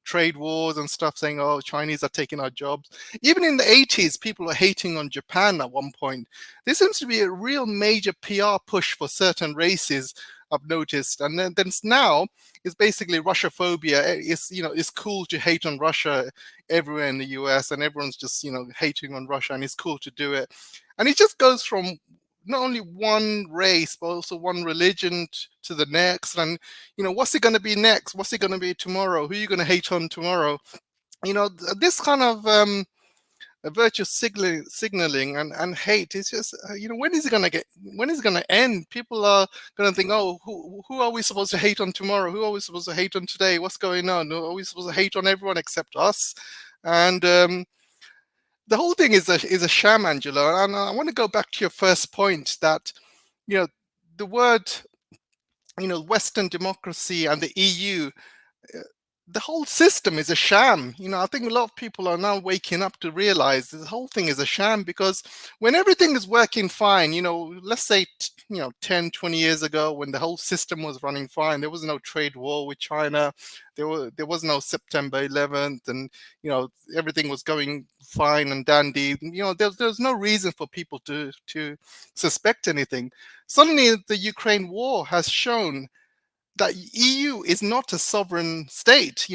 trade wars and stuff, saying, oh, Chinese are taking our jobs. Even in the 80s, people were hating on Japan at one point. There seems to be a real major PR push for certain races, I've noticed. And then now, it's basically Russophobia. It's cool to hate on Russia everywhere in the US, and everyone's just hating on Russia, and it's cool to do it. And it just goes from not only one race but also one religion to the next. And what's it going to be next? What's it going to be tomorrow? Who are you going to hate on tomorrow? This kind of a virtue signaling and hate is just when is it going to end? People are going to think, oh, who are we supposed to hate on tomorrow? Who are we supposed to hate on today? What's going on? Are we supposed to hate on everyone except us? And the whole thing is a sham, Angelo. And I want to go back to your first point that the word Western democracy and the EU, the whole system is a sham. I think a lot of people are now waking up to realize the whole thing is a sham, because when everything is working fine, let's say 10, 20 years ago, when the whole system was running fine, there was no trade war with China, there was no September 11th, and everything was going fine and dandy. There's no reason for people to suspect anything. Suddenly the Ukraine war has shown that EU is not a sovereign state.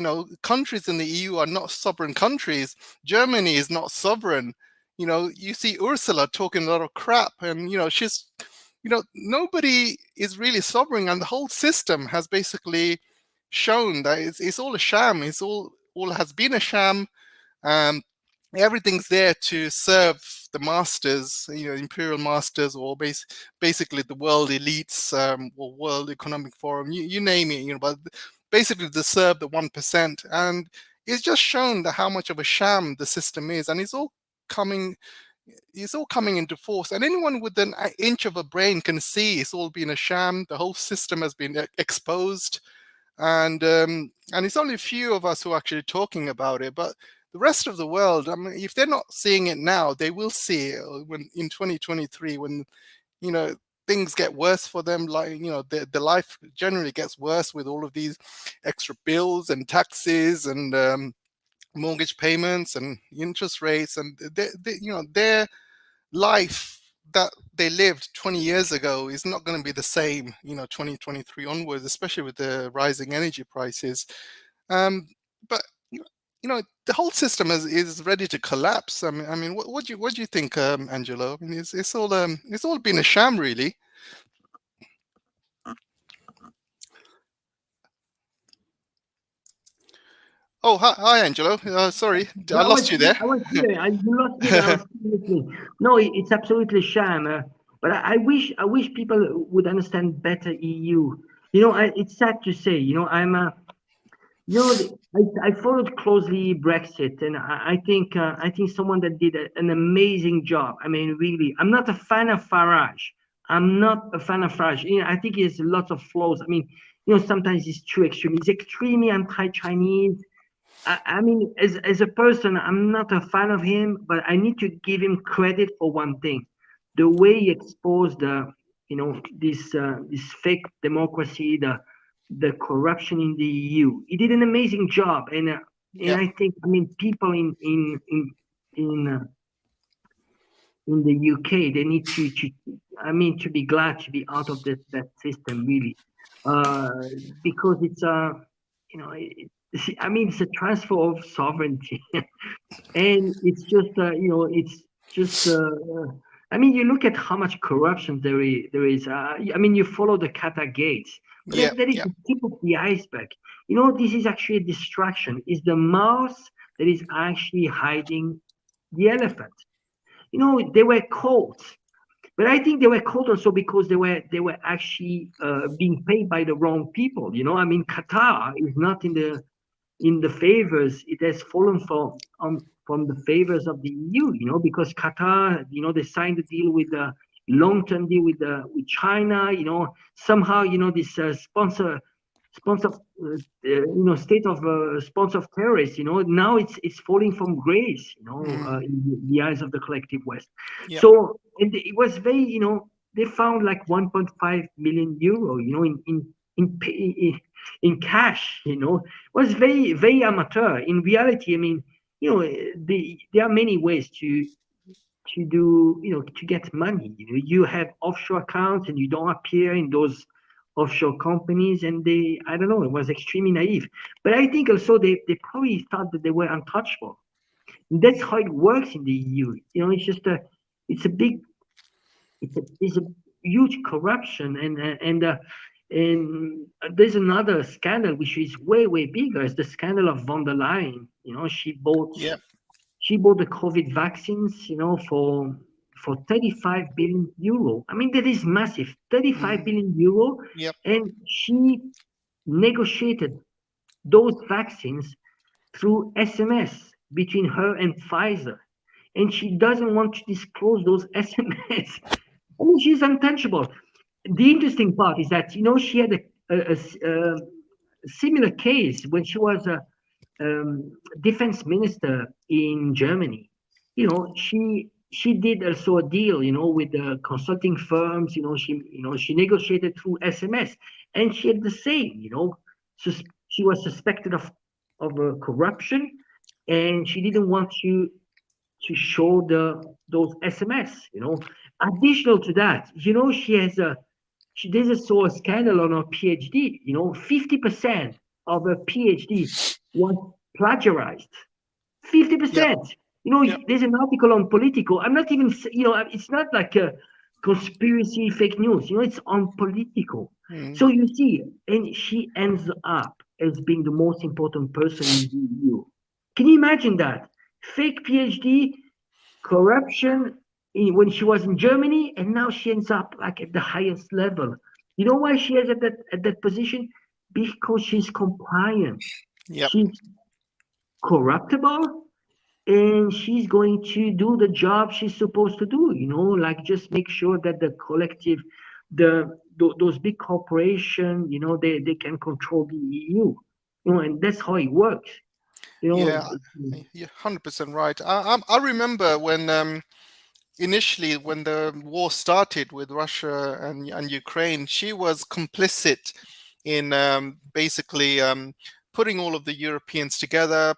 Countries in the EU are not sovereign countries. Germany is not sovereign. You see Ursula talking a lot of crap, and nobody is really sovereign, and the whole system has basically shown that it's all a sham. It's all has been a sham. Um, Everything's there to serve the masters, imperial masters, or basically the world elites, or World Economic Forum, you name it, but basically to serve the 1%. And it's just shown that how much of a sham the system is, and coming it's all coming into force. And anyone with an inch of a brain can see it's all been a sham. The whole system has been exposed, and it's only a few of us who are actually talking about it, but the rest of the world, I mean, if they're not seeing it now, they will see it when in 2023, when things get worse for them. Like the life generally gets worse with all of these extra bills and taxes and mortgage payments and interest rates, and their life that they lived 20 years ago is not going to be the same 2023 onwards, especially with the rising energy prices. But the whole system is ready to collapse. I mean, what do you think, Angelo? I mean, it's all been a sham, really. Oh, hi, Angelo. Sorry, No, I lost you there. I was here. You lost me, but I was still listening. No, it's absolutely sham. But I wish people would understand better EU. It's sad to say. I followed closely Brexit, and I think someone that did an amazing job. I mean, really, I'm not a fan of Farage. I'm not a fan of Farage. I think he has lots of flaws. I mean, sometimes he's too extreme. He's extremely anti-Chinese. I mean, as a person, I'm not a fan of him, but I need to give him credit for one thing: the way he exposed this fake democracy, the corruption in the EU. He did an amazing job, and Yep. I think, I mean, people in the UK, they need to I mean, to be glad to be out of that system, really, uh, because it's I mean, it's a transfer of sovereignty, and it's just it's just I mean, you look at how much corruption there is. I mean, you follow the Qatar gates, but Yep. that is Yep. the tip of the iceberg. This is actually a distraction. It's the mouse that is actually hiding the elephant. They were caught, but I think they were caught also because they were actually being paid by the wrong people. I mean, Qatar is not in the favors. It has fallen from the favors of the EU. Because Qatar, they signed a deal with a long-term deal with China. Somehow, this sponsor state of sponsor of terrorists. Now it's falling from grace. Mm, In the eyes of the collective West. yep. So, and it was very, they found like 1.5 million euro. In in cash. It was very very amateur. In reality, I mean, there are many ways to do, to get money. You have offshore accounts and you don't appear in those offshore companies, and I don't know, it was extremely naive. But I think also they probably thought that they were untouchable. And that's how it works in the EU. It's just it's a big, it's a huge corruption, and there's another scandal which is way way bigger. It's the scandal of von der Leyen. Yep. She bought the COVID vaccines, for 35 billion euro. I mean, that is massive, 35 Mm, billion euro, yep. and she negotiated those vaccines through SMS between her and Pfizer, and she doesn't want to disclose those SMS. I mean, she's untouchable. The interesting part is that she had a similar case when she was a defense minister in Germany. She did also a deal, with the consulting firms. She negotiated through SMS, and she had the same. She was suspected of corruption, and she didn't want to show those SMS. Additional to that, there's also a scandal on her PhD. 50% of her PhD was plagiarized. Yep. 50%. Yep. There's an article on Politico. I'm not even, it's not like a conspiracy fake news. It's on Politico. Mm, So you see, and she ends up as being the most important person in the EU. Can you imagine that? Fake PhD, corruption when she was in Germany, and now she ends up like at the highest level. You know why she is at that position? Because she's compliant. yep. She's corruptible, and she's going to do the job she's supposed to do. Like just make sure that the collective, those big corporations, they can control the EU. And that's how it works. You know, Yeah. You're 100% right. I remember when initially when the war started with Russia and Ukraine, she was complicit in basically putting all of the Europeans together,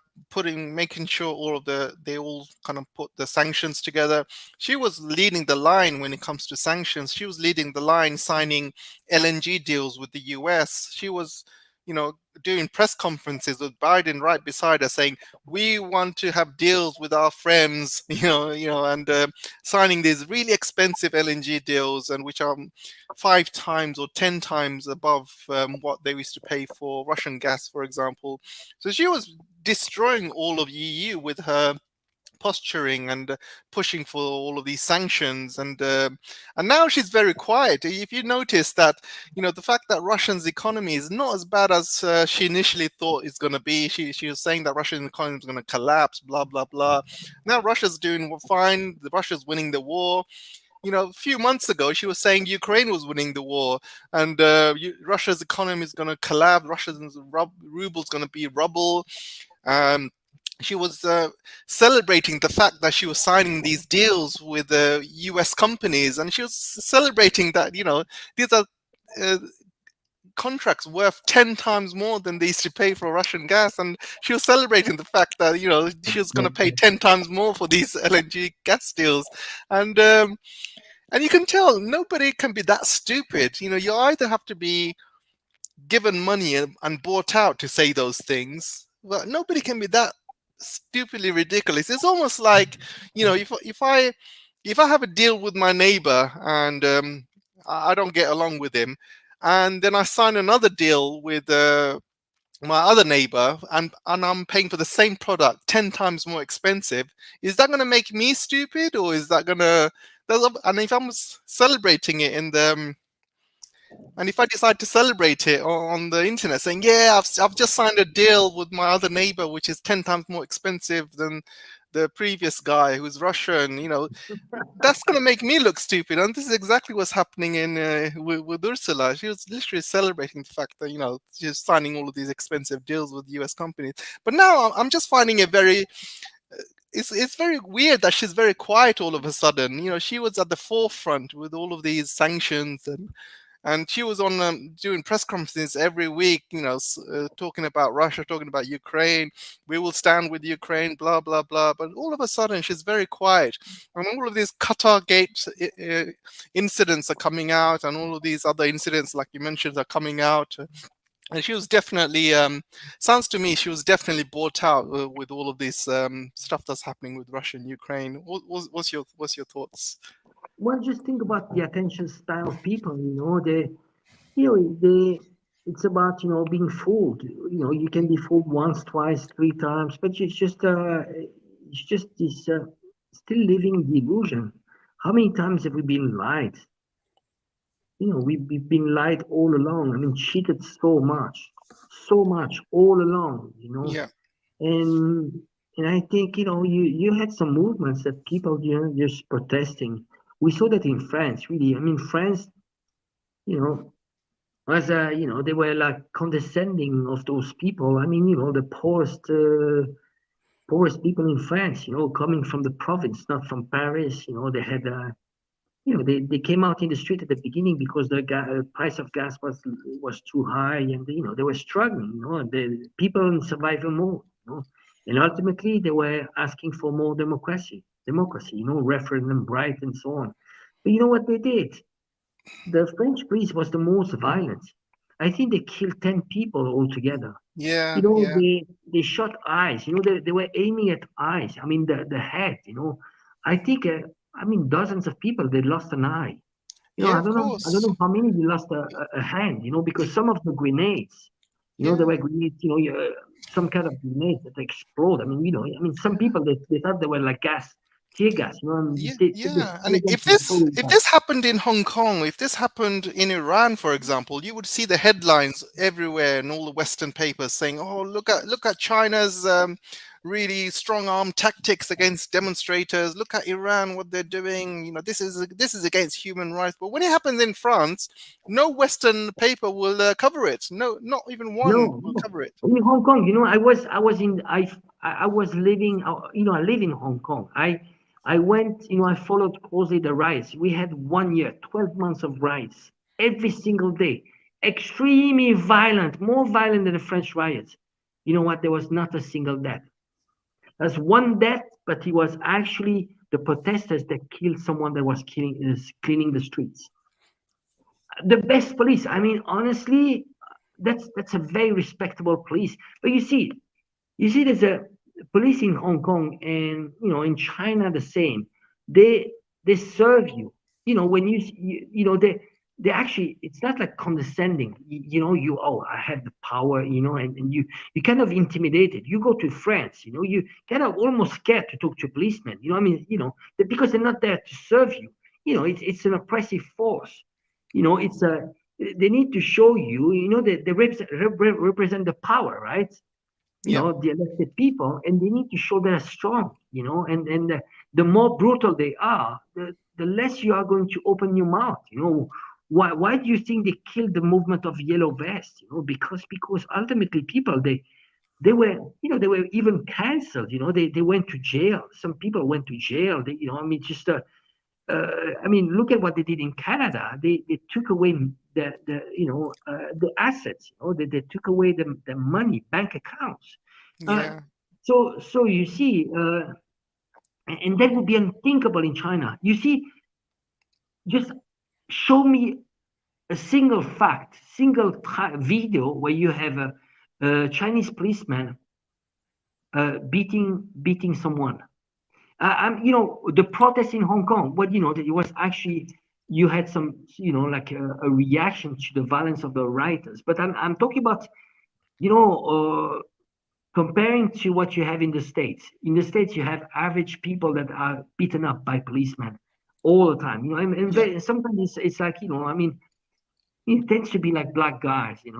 making sure they all kind of put the sanctions together. She was leading the line when it comes to sanctions. She was leading the line, signing LNG deals with the US. She was, doing press conferences with Biden right beside her, saying we want to have deals with our friends, and signing these really expensive LNG deals, and which are 5 times or 10 times above what they used to pay for Russian gas, for example. So she was destroying all of EU with her posturing and pushing for all of these sanctions, and now she's very quiet. If you notice that, the fact that Russia's economy is not as bad as she initially thought it's going to be. She was saying that Russian economy is going to collapse, blah blah blah. Now Russia's doing fine. Russia's winning the war. A few months ago, she was saying Ukraine was winning the war, and Russia's economy is going to collapse. Russia's ruble is going to be rubble. Um, she was celebrating the fact that she was signing these deals with U.S. companies, and she was celebrating that these are uh, contracts worth 10 times more than they used to pay for Russian gas, and she was celebrating the fact that she was going to pay 10 times more for these LNG gas deals, and you can tell nobody can be that stupid. You either have to be given money and bought out to say those things. Well, nobody can be that stupidly ridiculous. It's almost like, if I have a deal with my neighbor and I don't get along with him, and then I sign another deal with my other neighbor, and I'm paying for the same product 10 times more expensive, is that going to make me stupid, or is that going to? And if I'm celebrating it and if I decide to celebrate it on the internet, saying, "Yeah, I've just signed a deal with my other neighbor, which is 10 times more expensive than the previous guy who's Russian," that's going to make me look stupid. And this is exactly what's happening with Ursula. She was literally celebrating the fact that she's signing all of these expensive deals with U.S. companies. But now I'm just finding it very. It's very weird that she's very quiet all of a sudden. She was at the forefront with all of these sanctions, and she was on doing press conferences every week, talking about Russia, talking about Ukraine. We will stand with Ukraine, blah blah blah. But all of a sudden, she's very quiet, and all of these Qatar Gate incidents are coming out, and all of these other incidents, like you mentioned, are coming out. And she was definitely, sounds to me, she was definitely bought out with all of this stuff that's happening with Russia and Ukraine. What's your thoughts? Well, just think about the attention style of people. They it's about being fooled. You can be fooled once, twice, three times, but it's just this still living the illusion. How many times have we been lied? We've been lied all along. I mean, cheated so much all along. Yeah, And and I think you had some movements that people just protesting. We saw that in France, really. I mean, France, you know, was they were like condescending of those people. I mean, the poorest people in France, coming from the province, not from Paris. They had they came out in the street at the beginning because the price of gas was too high, and they were struggling. The people in survival mode. And ultimately they were asking for more democracy. Referendum right and so on. But you know what they did? The French police was the most violent. I think they killed 10 people altogether. yeah, yeah, They shot eyes. They were aiming at eyes. I mean, the head. I think. I mean, dozens of people they lost an eye. yeah. I Of don't know. I don't course. know how many they lost a hand. Because some of the grenades. There Yeah. were grenades. Some kind of grenades that explode. I mean, I mean, some people they thought they were like tear gas. And Yeah, they yeah. And destroyed them if to the this solid if gas. this happened in Hong Kong, if this happened in Iran, for example, you would see the headlines everywhere in all the Western papers saying, "Oh, look at China's really strong arm tactics against demonstrators. Look at Iran, what they're doing. This is against human rights." But when it happens in France, no Western paper will cover it. No, not even one No, will no. cover it. In Hong Kong, I was living, I live in Hong Kong. I went, I followed closely the riots. We had 1 year, 12 months of riots every single day, extremely violent, more violent than the French riots. You know what? There was not a single death. There's one death, but it was actually the protesters that killed someone that was cleaning the streets. The best police. I mean, honestly, that's a very respectable police. But you see, there's a police in Hong Kong and in China the same. They serve you. When they actually, it's not like condescending. Oh, I have the power. And you kind of intimidated. You go to France. You kind of almost scared to talk to a policeman. Because they're not there to serve you. It's an oppressive force. It's a they need to show you. They represent the power, right? Yeah. The elected people, and they need to show they're strong, and the more brutal they are, the less you are going to open your mouth. Why do you think they killed the movement of yellow vests? Because ultimately people, they were they were even cancelled. They went to jail. Some people went to jail. Just look at what they did in Canada. They took away the assets. They took away the money, bank accounts. Uh, Yeah. so you see, and that would be unthinkable in China. You see, just show me a single fact, video where you have a Chinese policeman beating someone. The protest in Hong Kong, it was actually, you had some, like a reaction to the violence of the rioters. But I'm talking about, you know, comparing to what you have in the States. In the States, you have average people that are beaten up by policemen all the time. And Yeah. sometimes it's like, it tends to be like black guys, the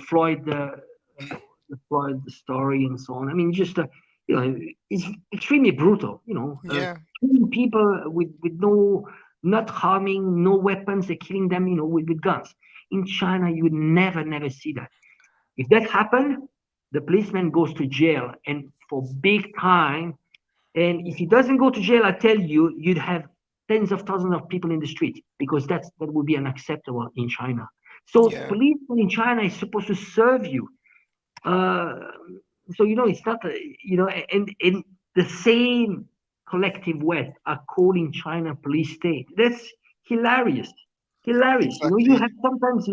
Floyd, the Floyd story and so on. Just it's extremely brutal. Yeah. Killing people with no, not harming, no weapons. They're killing them, with guns. In China, you would never see that. If that happened, the policeman goes to jail, and for big time. And if he doesn't go to jail, I tell you, you'd have tens of thousands of people in the street, because that would be unacceptable in China. So Yeah. policemen in China is supposed to serve you. Uh, so it's not and the same collective West are calling China police state. That's hilarious, hilarious. You Exactly. have sometimes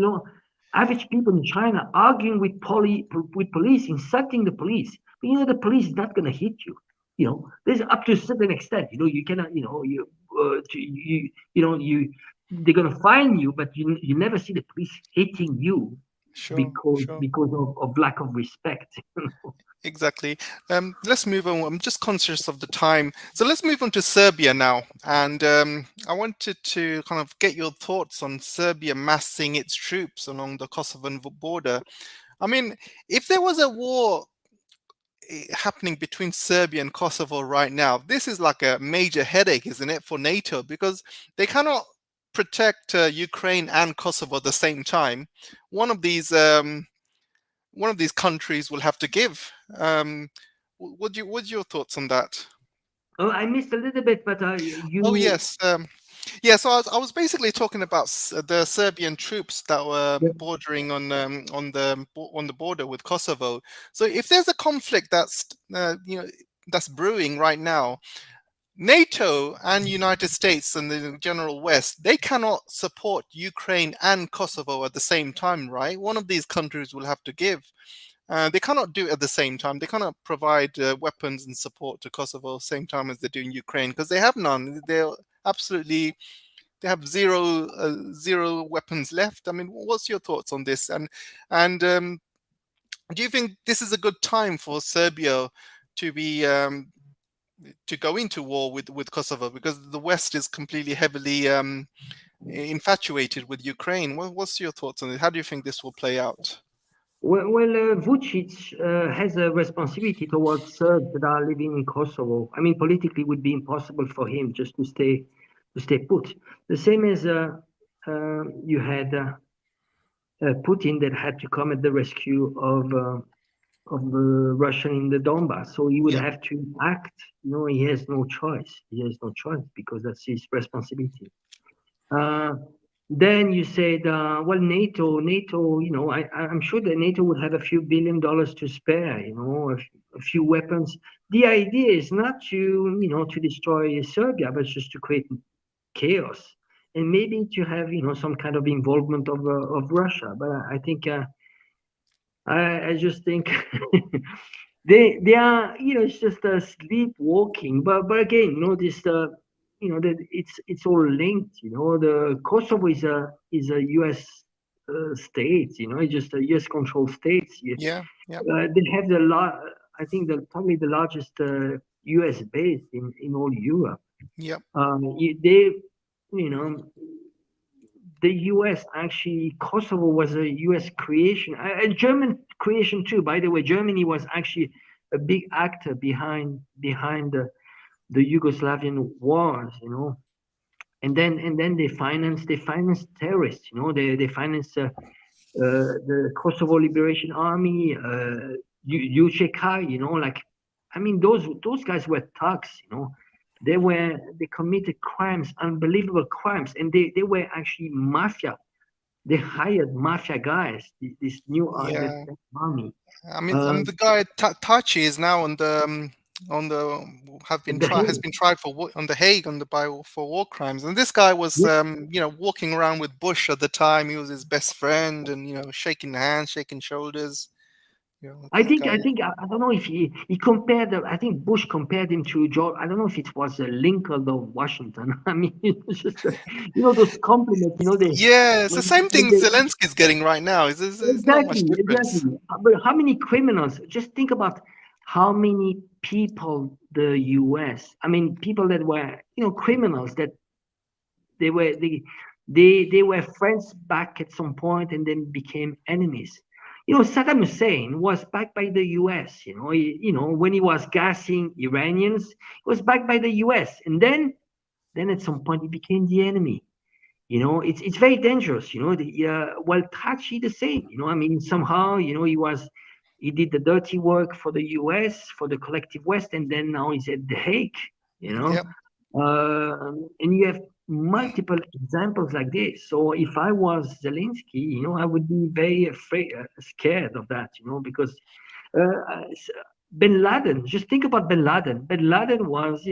average people in China arguing with police, insulting the police. But the police is not going to hit you. There's up to a certain extent. You cannot. They're going to fine you, but you never see the police hitting you Sure. because Sure. because of lack of respect. Exactly. Let's move on. I'm just conscious of the time. So let's move on to Serbia now. And I wanted to kind of get your thoughts on Serbia massing its troops along the Kosovan border. I mean, if there was a war happening between Serbia and Kosovo right now, this is like a major headache, isn't it, for NATO? Because they cannot protect Ukraine and Kosovo at the same time. One of these countries will have to give. What's your thoughts on that? Oh, I missed a little bit, but Oh you. yes, yeah. So I was basically talking about the Serbian troops that were Yeah. bordering on the border with Kosovo. So if there's a conflict that's brewing right now, NATO and United States and the general West, they cannot support Ukraine and Kosovo at the same time, right? One of these countries will have to give. They cannot do it at the same time. They cannot provide weapons and support to Kosovo at the same time as they do in Ukraine because they have none. Absolutely they have zero weapons left. I mean, what's your thoughts on this? And do you think this is a good time for Serbia to be to go into war with Kosovo because the West is completely heavily infatuated with Ukraine? What's your thoughts on it? How do you think this will play out? Vucic has a responsibility towards Serbs that are living in Kosovo. Politically, it would be impossible for him just to stay put. The same as you had Putin that had to come at the rescue of the Russian in the Donbass. So he would Yeah, have to act. He has no choice. He has no choice because that's his responsibility. Uh, then you said, well, NATO, I'm sure that NATO would have a few $billion to spare, a few weapons. The idea is not to destroy Serbia, but just to create chaos. and maybe to have some kind of involvement of Russia. But I think I just think they are it's just sleepwalking. But again, this that it's all linked. The Kosovo is a U.S. state. It's just a U.S. controlled states. Yeah, yeah, They have I think probably the largest U.S. base in all Europe. yeah, They you know the U.S. actually, Kosovo was a U.S. creation, a German creation too. By the way, Germany was actually a big actor behind the Yugoslavian wars, and then they financed terrorists, they financed the Kosovo Liberation Army, UCK, like, I mean, those guys were thugs, they committed crimes, unbelievable crimes, and they were actually mafia. They hired mafia guys, this new yeah. army. I Uh, mean, the guy Tachi is now on the have been the tried has Hague. been tried for on the Hague on the for war crimes, and this guy was Yeah. walking around with Bush at the time. He was his best friend, and shaking hands, shaking shoulders. I This think guy. I think I don't know if he compared. I think Bush compared him to George. I don't know if it was Lincoln or Washington. I mean, it's just those compliments. They Yeah, it's the same when thing they Zelensky's getting right now. It's not much exactly, difference. exactly. But how many criminals? Just think about how many people the U.S. I mean, people that were criminals that they were they were friends back at some point and then became enemies. Saddam Hussein was backed by the U.S. When he was gassing Iranians, he was backed by the U.S. And then at some point he became the enemy. It's very dangerous. Well, Tachi the same. I mean, somehow he did the dirty work for the U.S. for the collective West, and then now he's at the Hague. You know, Yep. and you have multiple examples like this. So if I was Zelensky, I would be very afraid, scared of that. Because uh, Bin Laden, just think about Bin Laden. Bin Laden was,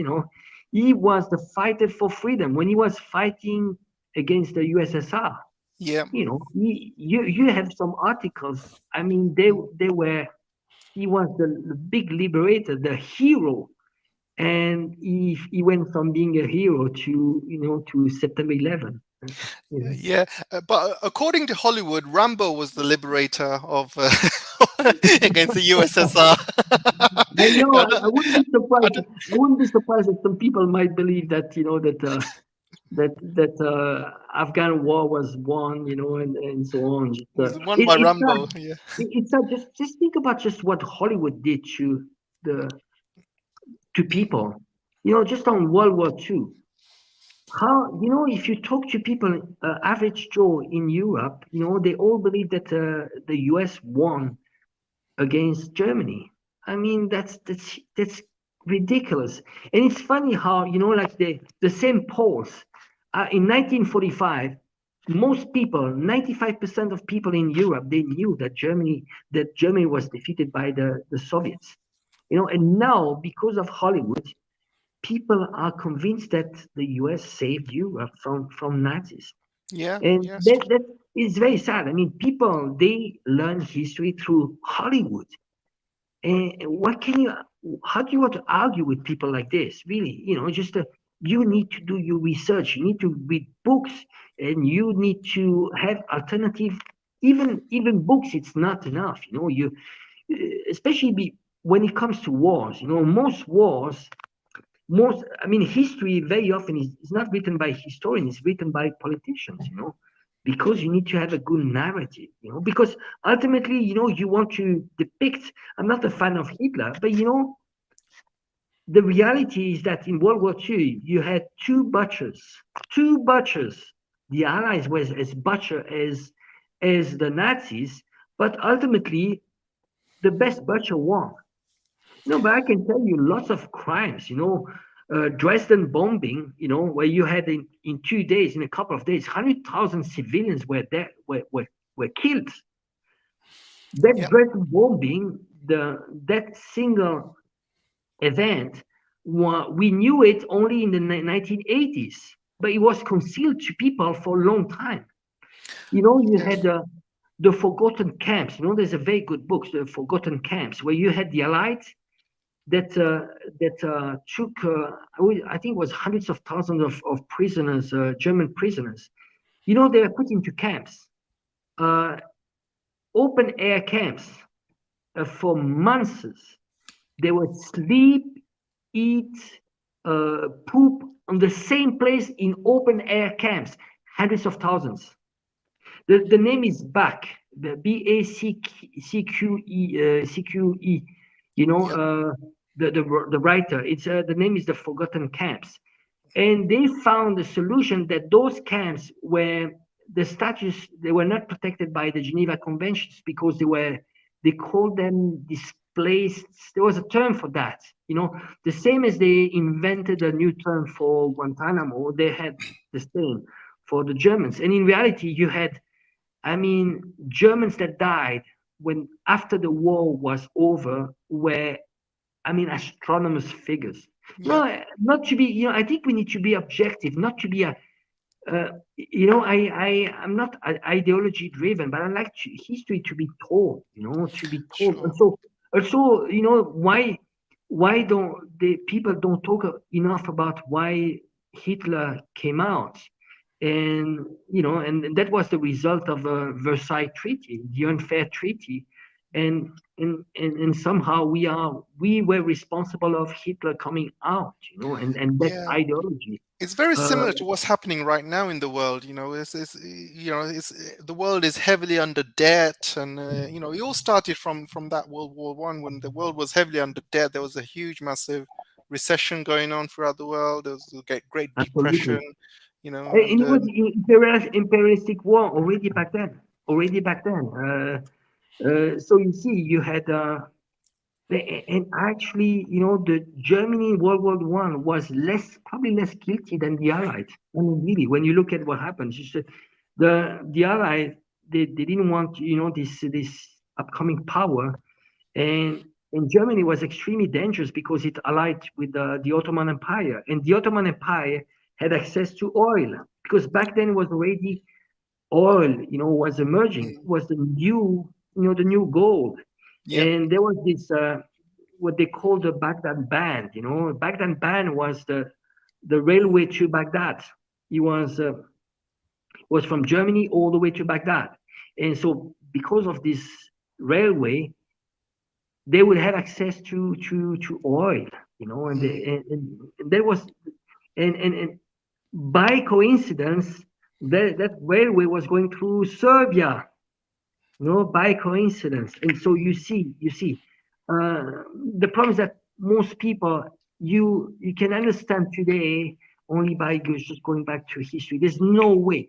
he was the fighter for freedom when he was fighting against the USSR. Yep. You have some articles. I mean, they were. He was the big liberator, the hero, and he went from being a hero to September 11. Yeah, but according to Hollywood, Rambo was the liberator of against the USSR. I know. I I wouldn't be I surprised. don't- I wouldn't be surprised if some people might believe that that Afghan war was won, and so on. Just, it was won by it's sad. Rambo. Yeah, It's sad. Just think about just what Hollywood did the to people. Just on World War II. How if you talk to people, average Joe in Europe, they all believe that the U.S. won against Germany. I mean, that's ridiculous. And it's funny how like the same polls in 1945. Most people, 95% of people in Europe, they knew that Germany was defeated by the Soviets. And now because of Hollywood, people are convinced that the US saved Europe from Nazis. yeah, And yes, that is very sad. I mean, people, they learn history through Hollywood. And how do you want to argue with people like this? Really, just you need to do your research. You need to read books, and you need to have alternative. Even books, it's not enough. Especially when it comes to wars. I mean, history very often is not written by historians, it's written by politicians, because you need to have a good narrative, because ultimately, you want to depict. I'm not a fan of Hitler, but the reality is that in World War II, you had two butchers. Two butchers. The Allies were as butcher as the Nazis, but ultimately, the best butcher won. No, but I can tell you lots of crimes, Dresden bombing, where you had in 2 days, in a couple of days, 100,000 civilians were killed. That yeah, Dresden bombing, that single event, we knew it only in the 1980s. but it was concealed to people for a long time. You Yes. had the Forgotten Camps. There's a very good book, The Forgotten Camps, where you had the Allies that took, I think it was hundreds of thousands of prisoners, German prisoners. They were put into camps, uh, open air camps, for months. They would sleep, eat, poop on the same place in open air camps, hundreds of thousands. The name is BAC, the BACQE, Yeah. the writer. The name is the Forgotten Camps. And they found a solution that those camps were the status, they were not protected by the Geneva Conventions because they called them displaced. There was a term for that, the same as they invented a new term for Guantanamo, they had the same for the Germans. And in reality, you had, Germans that died when after the war was over were, astronomous figures. Yeah. No, not to be, I think we need to be objective, not to be I'm not ideology driven, but I like history to be told, to be told. And Sure. so, also, why don't the people don't talk enough about why Hitler came out, and and that was the result of the Versailles Treaty, the unfair treaty, and somehow we were responsible of Hitler coming out, and that Yeah. ideology. It's very Uh, similar to what's happening right now in the world. The world is heavily under debt, and it all started from that World War I, when the world was heavily under debt. There was a huge, massive recession going on throughout the world. There was the Great Depression, Absolutely. and And it was imperialistic war already back then. Already back then. So you see, you had, and actually, the Germany in World War One was probably less guilty than the Allies. Really, when you look at what happened, the Allies, they didn't want, this upcoming power, and Germany was extremely dangerous because it allied with the Ottoman Empire, and the Ottoman Empire had access to oil because back then it was already oil, was emerging, mm, was the new gold, yep, and there was this what they called the Baghdad Band. Baghdad Band was the railway to Baghdad. It was from Germany all the way to Baghdad, and so because of this railway, they would have access to oil, and, mm, and there was and by coincidence that railway was going through Serbia, by coincidence. And so you see, uh, the problem is that most people you can understand today only by just going back to history. There's no way.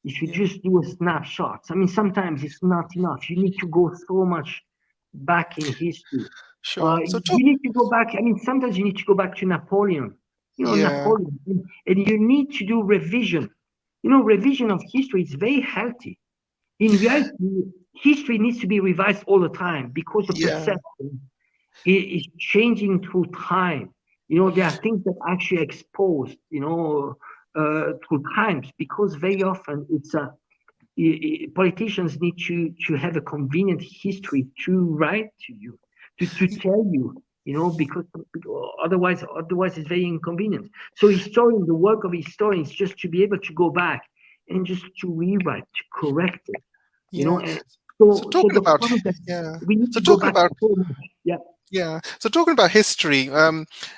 If you yeah, just do a snapshot, sometimes it's not enough. You need to go so much back in history. sure. So You need to go back. Sometimes you need to go back to Napoleon. yeah, Napoleon, and you need to do revision. Revision of history is very healthy. In reality, history needs to be revised all the time because the yeah, perception is changing through time. There are things that actually exposed, through times because very often it's politicians need to have a convenient history to write to you, to tell you, because otherwise it's very inconvenient. So the work of historians, just to be able to go back and just to rewrite, to correct it, yeah. and So so talking the about problem is that yeah. we need So to go talking back about so much. Yeah. Yeah. So talking about history,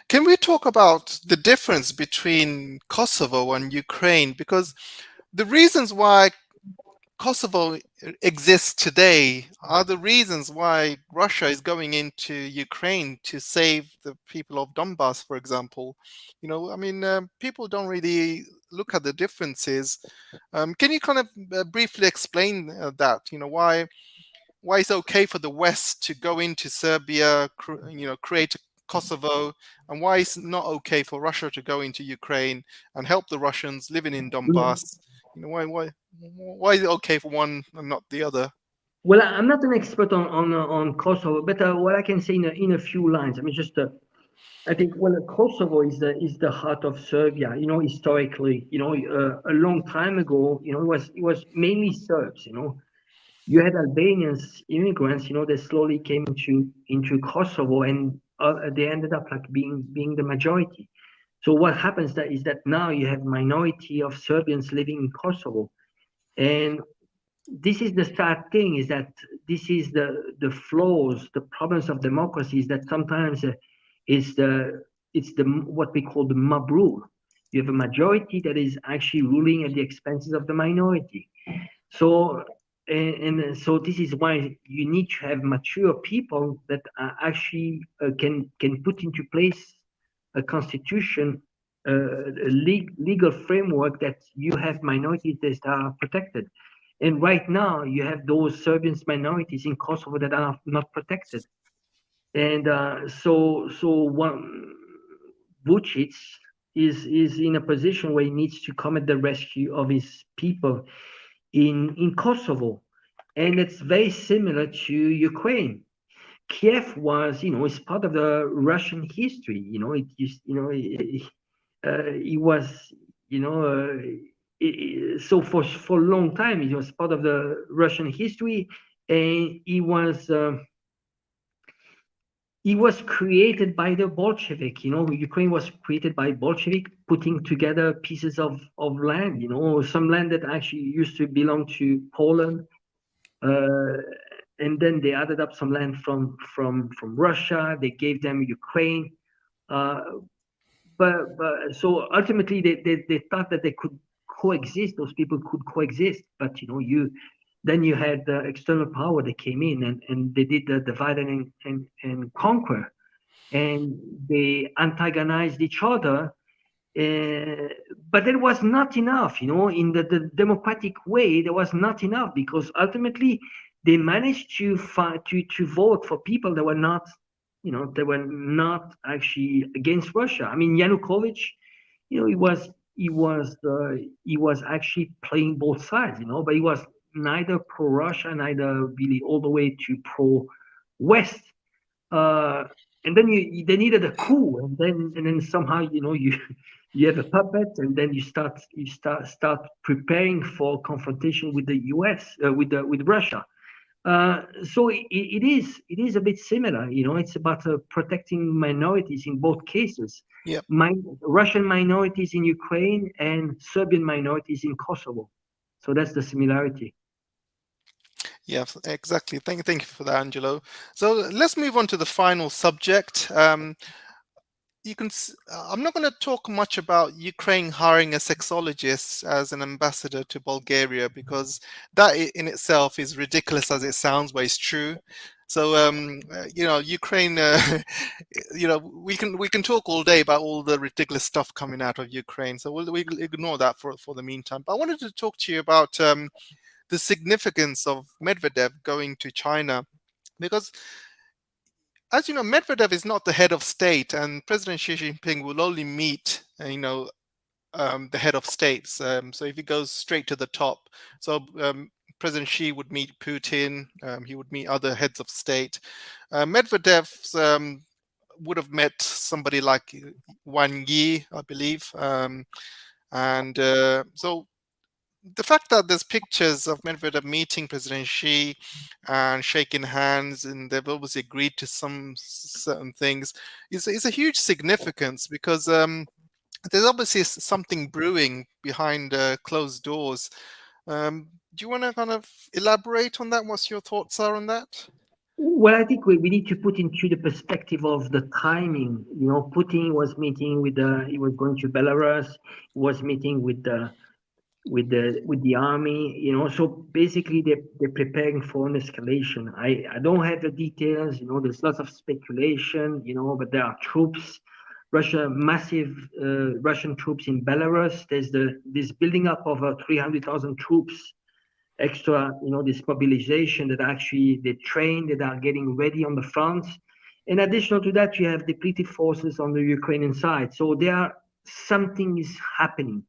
can we talk about the difference between Kosovo and Ukraine? Because the reasons why Kosovo exists today are the reasons why Russia is going into Ukraine to save the people of Donbass, for example. People don't really look at the differences. Can you kind of briefly explain that? Why it's okay for the West to go into Serbia, create Kosovo, and why it's not okay for Russia to go into Ukraine and help the Russians living in Donbass? Why is it okay for one and not the other? Well, I'm not an expert on Kosovo, but what I can say in a few lines. Just I think, well, Kosovo is the heart of Serbia. Historically, a long time ago, it was mainly Serbs. You had Albanians immigrants, that slowly came into Kosovo, and they ended up like being the majority. So what happens that is that now you have minority of Serbians living in Kosovo, and this is the sad thing, is that this is the flaws, the problems of democracy, is that sometimes is the it's the what we call the mob rule. You have a majority that is actually ruling at the expenses of the minority. So and so this is why you need to have mature people that can put into place a constitution, a legal framework that you have minorities that are protected. And right now, you have those Serbian minorities in Kosovo that are not protected. And so one Vucic is in a position where he needs to come at the rescue of his people in Kosovo, and it's very similar to Ukraine. Kiev was, is part of the Russian history. It used, it was, you know, so for a long time it was part of the Russian history, and it was created by the Bolshevik. Ukraine was created by Bolshevik, putting together pieces of land. Some land that actually used to belong to Poland, uh, and then they added up some land from Russia. They gave them Ukraine. Uh, but so ultimately they thought that they could coexist. Those people could coexist. But you had the external power that came in, and they did the divide and conquer, and they antagonized each other. But that was not enough, in the democratic way. There was not enough, because ultimately they managed to vote for people that were not, actually against Russia. I mean, Yanukovych, he was actually playing both sides, but he was neither pro-Russia, neither really all the way to pro-West. uh, and then they needed a coup, and then somehow you have a puppet, and then you start preparing for confrontation with the U.S., with Russia. So it is a bit similar. It's about protecting minorities in both cases. Yeah. Russian minorities in Ukraine and Serbian minorities in Kosovo. So that's the similarity. Yeah, exactly. Thank you for that, Angelo. So let's move on to the final subject. I'm not going to talk much about Ukraine hiring a sexologist as an ambassador to Bulgaria, because that in itself is ridiculous as it sounds, but it's true. So Ukraine, we can talk all day about all the ridiculous stuff coming out of Ukraine. So we'll ignore that for the meantime. But I wanted to talk to you about the significance of Medvedev going to China, because, as you know, Medvedev is not the head of state, and President Xi Jinping will only meet, the head of states. So if he goes straight to the top, so President Xi would meet Putin, he would meet other heads of state. Medvedev would have met somebody like Wang Yi, I believe, and so the fact that there's pictures of Medvedev meeting President Xi and shaking hands, and they've obviously agreed to some certain things, is a huge significance, because there's obviously something brewing behind closed doors. Do you want to kind of elaborate on that? What's your thoughts are on that? Well, I think we need to put into the perspective of the timing. Putin was meeting he was going to Belarus, was meeting with the army. So basically they're preparing for an escalation. I don't have the details. There's lots of speculation. But there are troops, massive Russian troops in Belarus. There's this building up of 300,000 troops extra, this mobilization that actually they train, that are getting ready on the front. In addition to that, you have depleted forces on the Ukrainian side. So something is happening.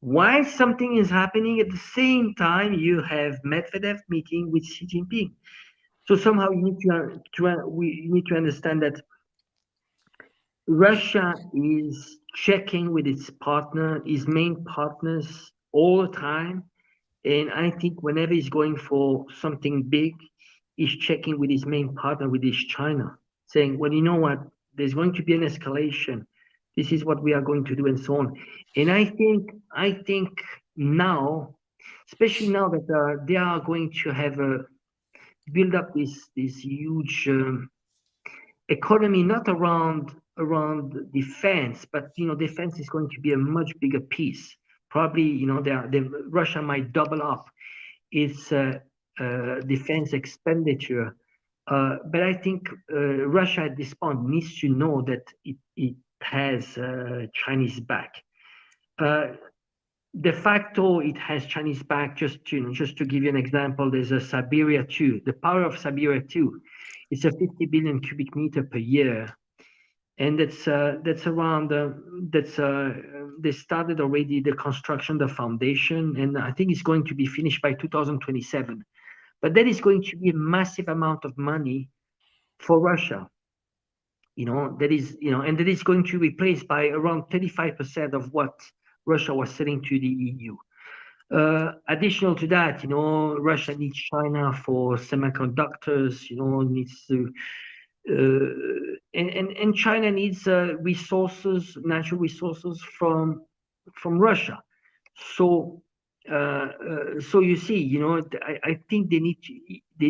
While something is happening, at the same time, you have Medvedev meeting with Xi Jinping. So somehow you need to understand that Russia is checking with its partner, its main partners all the time. And I think whenever he's going for something big, he's checking with his main partner, with his China, saying, well, you know what, there's going to be an escalation. This is what we are going to do, and so on. And I think now, especially now that they are going to have a build up this huge economy, not around defense, but defense is going to be a much bigger piece. Probably, Russia might double up its defense expenditure. But I think Russia at this point needs to know that it has Chinese back. Uh, de facto, it has Chinese back. Just to give you an example, there's a Siberia 2. The power of Siberia 2 is a 50 billion cubic meter per year, and that's around that's they started already the construction, the foundation, and I think it's going to be finished by 2027. But that is going to be a massive amount of money for Russia. And that is going to be replaced by around 35% of what Russia was selling to the EU. Additional to that, Russia needs China for semiconductors. Needs to and China needs resources, natural resources from Russia. So so you see, I think they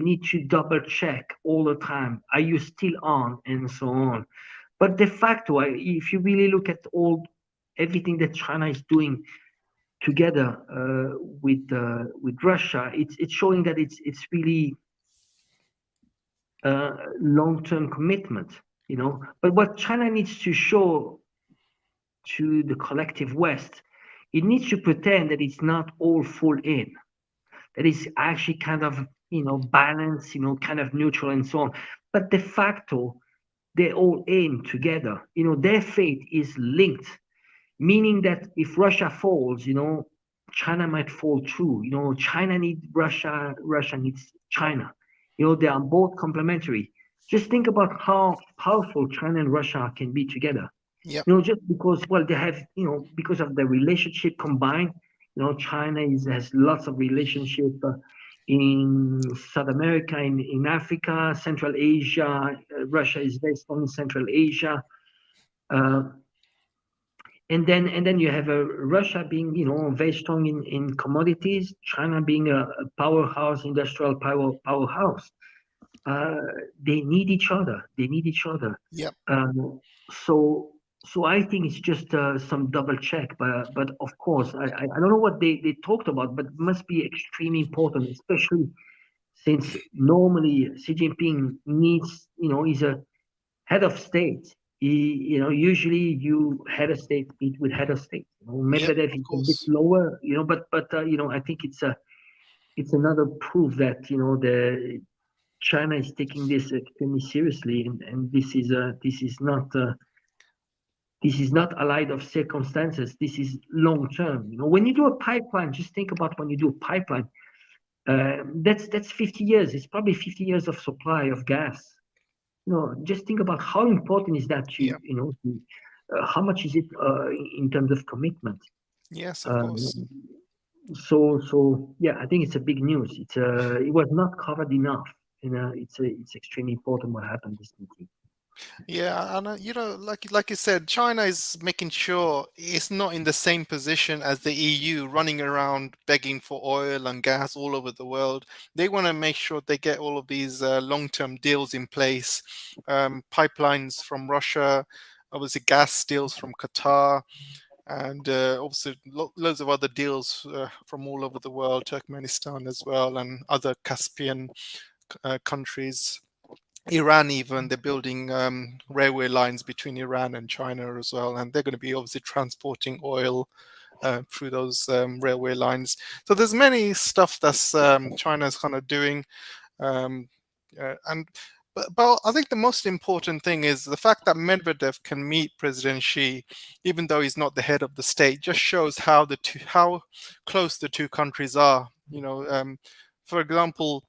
need to double check all the time. Are you still on, and so on? But de facto, if you really look at everything that China is doing together with Russia, it's showing that it's really long-term commitment. But what China needs to show to the collective West, it needs to pretend that it's not all full in, that is actually kind of balanced, kind of neutral, and so on. But de facto, they're all in together. Their fate is linked, meaning that if Russia falls, China might fall too. China needs Russia, Russia needs China. They are both complementary. Just think about how powerful China and Russia can be together. Yep. Just because, well, they have, because of the relationship combined. China has lots of relationship in South America, in Africa, Central Asia. Russia is very strong in Central Asia. Uh, and then you have Russia being very strong in commodities, China being a powerhouse, industrial powerhouse. Uh, they need each other. They need each other. Yep. Um, so so I think it's just some double check. But of course, I don't know what they talked about, but it must be extremely important, especially since normally Xi Jinping needs, is a head of state. Usually you head of state meet with head of state. Yep. Medvedev Of is a bit course. lower, but I think it's another proof that the China is taking this extremely seriously, and this is not a light of circumstances. This is long term. When you do a pipeline, just think about when you do a pipeline. That's 50 years. It's probably 50 years of supply of gas. Just think about how important is that Yep. how much is it in terms of commitment. Yes, of course. Um, so yeah, I think it's a big news. It was not covered enough, and it's extremely important what happened this meeting. Yeah, and like you said, China is making sure it's not in the same position as the EU, running around begging for oil and gas all over the world. They want to make sure they get all of these long-term deals in place, pipelines from Russia, obviously gas deals from Qatar, and also loads of other deals from all over the world, Turkmenistan as well, and other Caspian countries. Iran, even they're building railway lines between Iran and China as well, and they're going to be obviously transporting oil through those railway lines. So there's many stuff that's China's kind of doing, um, and but I think the most important thing is the fact that Medvedev can meet President Xi, even though he's not the head of the state, just shows how close the two countries are. For example,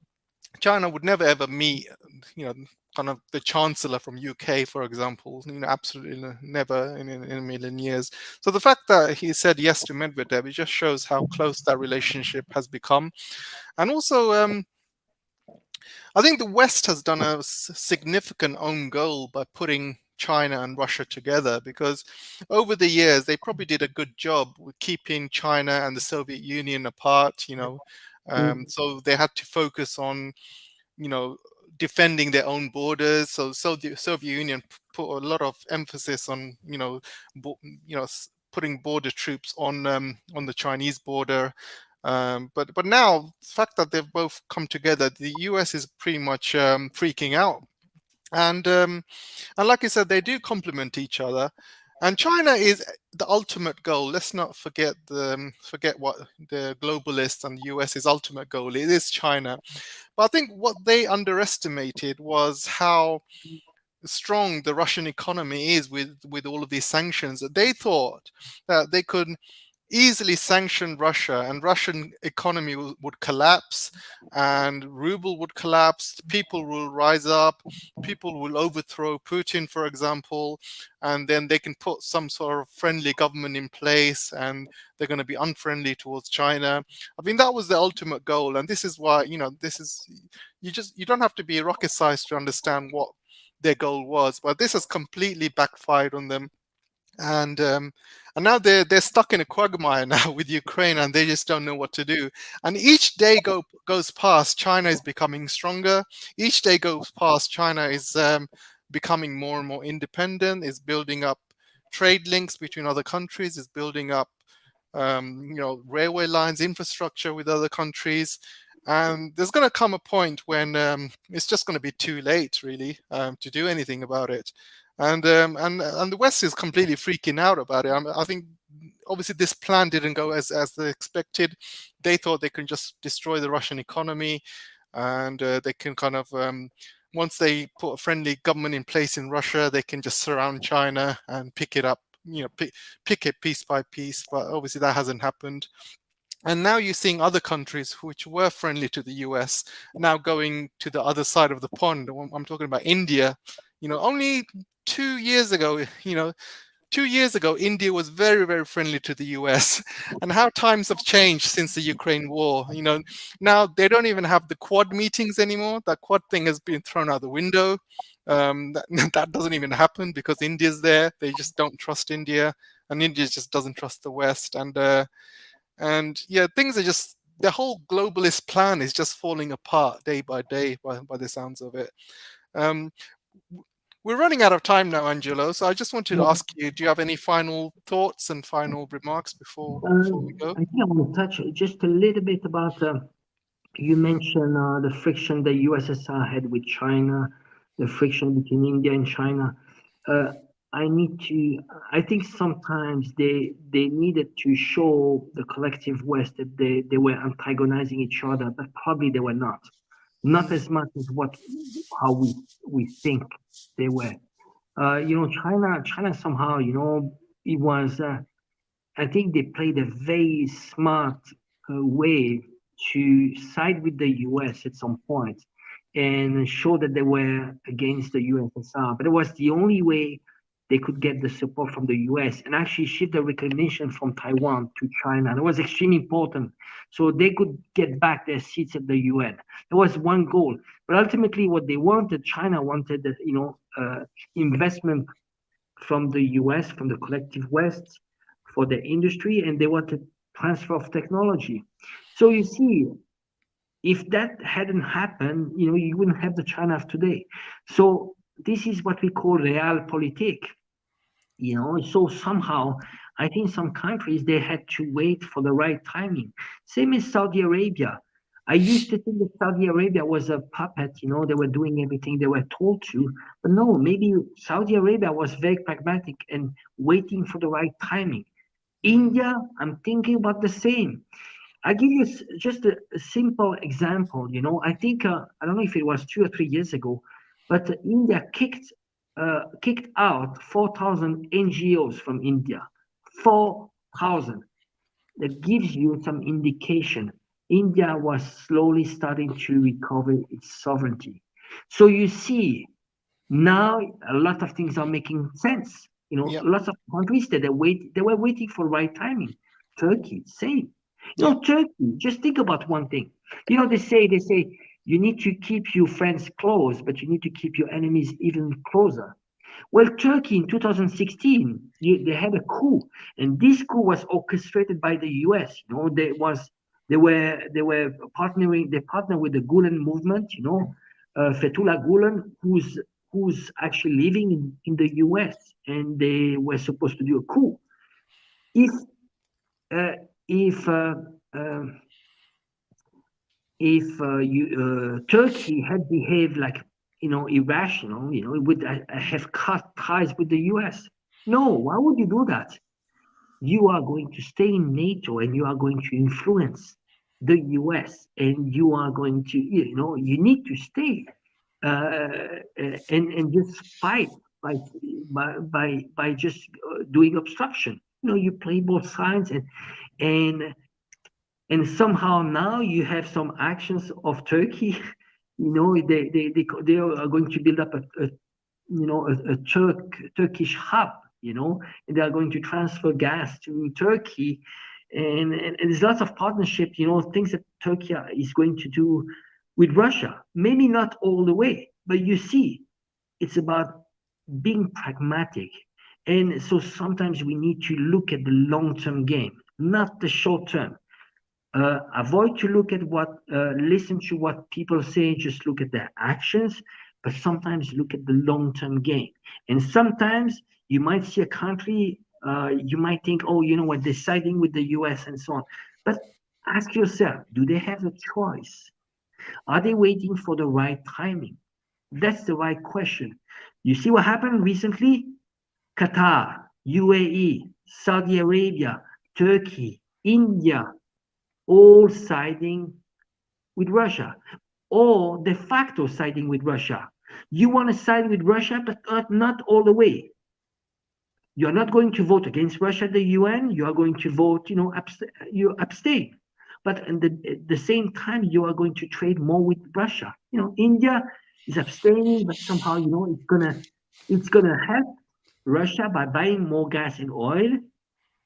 China would never ever meet, you know, kind of the chancellor from UK, for example. Absolutely never in a million years. So the fact that he said yes to Medvedev, it just shows how close that relationship has become. And also, I think the West has done a significant own goal by putting China and Russia together, because over the years they probably did a good job with keeping China and the Soviet Union apart. So they had to focus on defending their own borders. So the Soviet Union put a lot of emphasis on putting border troops on the Chinese border. But now the fact that they've both come together, the US is pretty much freaking out, and like I said, they do complement each other. And China is the ultimate goal. Let's not forget what the globalists and the US's ultimate goal is. It is China. But I think what they underestimated was how strong the Russian economy is with all of these sanctions. They thought that they could easily sanction Russia and Russian economy would collapse, and ruble would collapse, people will rise up, people will overthrow Putin, for example, and then they can put some sort of friendly government in place and they're going to be unfriendly towards China. I mean, that was the ultimate goal, and this is why, you don't have to be a rocket scientist to understand what their goal was, but this has completely backfired on them. And now they're stuck in a quagmire now with Ukraine, and they just don't know what to do. And each day goes past, China is becoming stronger. Each day goes past, China is becoming more and more independent, is building up trade links between other countries, is building up railway lines, infrastructure with other countries. And there's going to come a point when it's just going to be too late, really, to do anything about it. And the West is completely freaking out about it. I think obviously this plan didn't go as they expected. They thought they can just destroy the Russian economy, and they can kind of once they put a friendly government in place in Russia, they can just surround China and pick it up, pick it piece by piece. But obviously that hasn't happened. And now you're seeing other countries which were friendly to the US now going to the other side of the pond. I'm talking about India. Only 2 years ago, 2 years ago, India was very, very friendly to the US. And how times have changed since the Ukraine war. Now they don't even have the Quad meetings anymore. That Quad thing has been thrown out the window. That doesn't even happen because India's there. They just don't trust India, and India just doesn't trust the West. And yeah, things are just, the whole globalist plan is just falling apart day by day by the sounds of it. We're running out of time now, Angelo. So I just wanted to ask you, do you have any final thoughts and final remarks before we go? I think I want to touch just a little bit about, you mentioned the friction the USSR had with China, the friction between India and China. I think sometimes they needed to show the collective West that they were antagonizing each other, but probably they were not as much as how we think they were. China somehow, it was. I think they played a very smart way to side with the US at some point and show that they were against the USSR. But it was the only way they could get the support from the US and actually shift the recognition from Taiwan to China. And it was extremely important. So they could get back their seats at the UN. That was one goal. But ultimately, what they wanted, China wanted, investment from the US, from the collective West, for the industry, and they wanted transfer of technology. So you see, if that hadn't happened, you wouldn't have the China of today. So this is what we call realpolitik. So somehow I think some countries they had to wait for the right timing. Same as Saudi Arabia. I used to think that Saudi Arabia was a puppet, they were doing everything they were told to. But no, maybe Saudi Arabia was very pragmatic and waiting for the right timing. India, I'm thinking about the same. I give you just a simple example. I think I don't know if it was 2 or 3 years ago, but India kicked out 4,000 NGOs from India. 4,000. That gives you some indication. India was slowly starting to recover its sovereignty. So you see, Now a lot of things are making sense. Yeah. Lots of countries that they were waiting for right timing. Turkey, same. Yeah. Turkey. Just think about one thing. They say you need to keep your friends close, but you need to keep your enemies even closer. Well, Turkey in 2016, they had a coup, and this coup was orchestrated by the U.S. They were partnering. They partnered with the Gulen movement. Fethullah Gulen, who's actually living in the U.S. and they were supposed to do a coup. If uh, if uh, uh, Turkey had behaved like irrational, it would have cut ties with the U.S. No, why would you do that? You are going to stay in NATO and you are going to influence the US and you are going to, you need to stay and just fight by by just doing obstruction. You play both sides and and somehow now you have some actions of Turkey. They are going to build up a Turkish hub, and they are going to transfer gas to Turkey, and there's lots of partnership, things that Turkey is going to do with Russia. Maybe not all the way, but you see, it's about being pragmatic. And so sometimes we need to look at the long-term game, not the short term. Avoid to look at listen to what people say, just look at their actions, but sometimes look at the long-term game. And sometimes you might see a country, you might think, oh, you know what, they're siding with the US and so on. But ask yourself, do they have a choice? Are they waiting for the right timing? That's the right question. You see what happened recently? Qatar, UAE, Saudi Arabia, Turkey, India, all siding with Russia or de facto siding with Russia. You want to side with Russia, but not all the way. You're not going to vote against Russia at the UN. You are going to vote, you abstain. But at the same time, you are going to trade more with Russia. India is abstaining, but somehow, it's gonna help Russia by buying more gas and oil.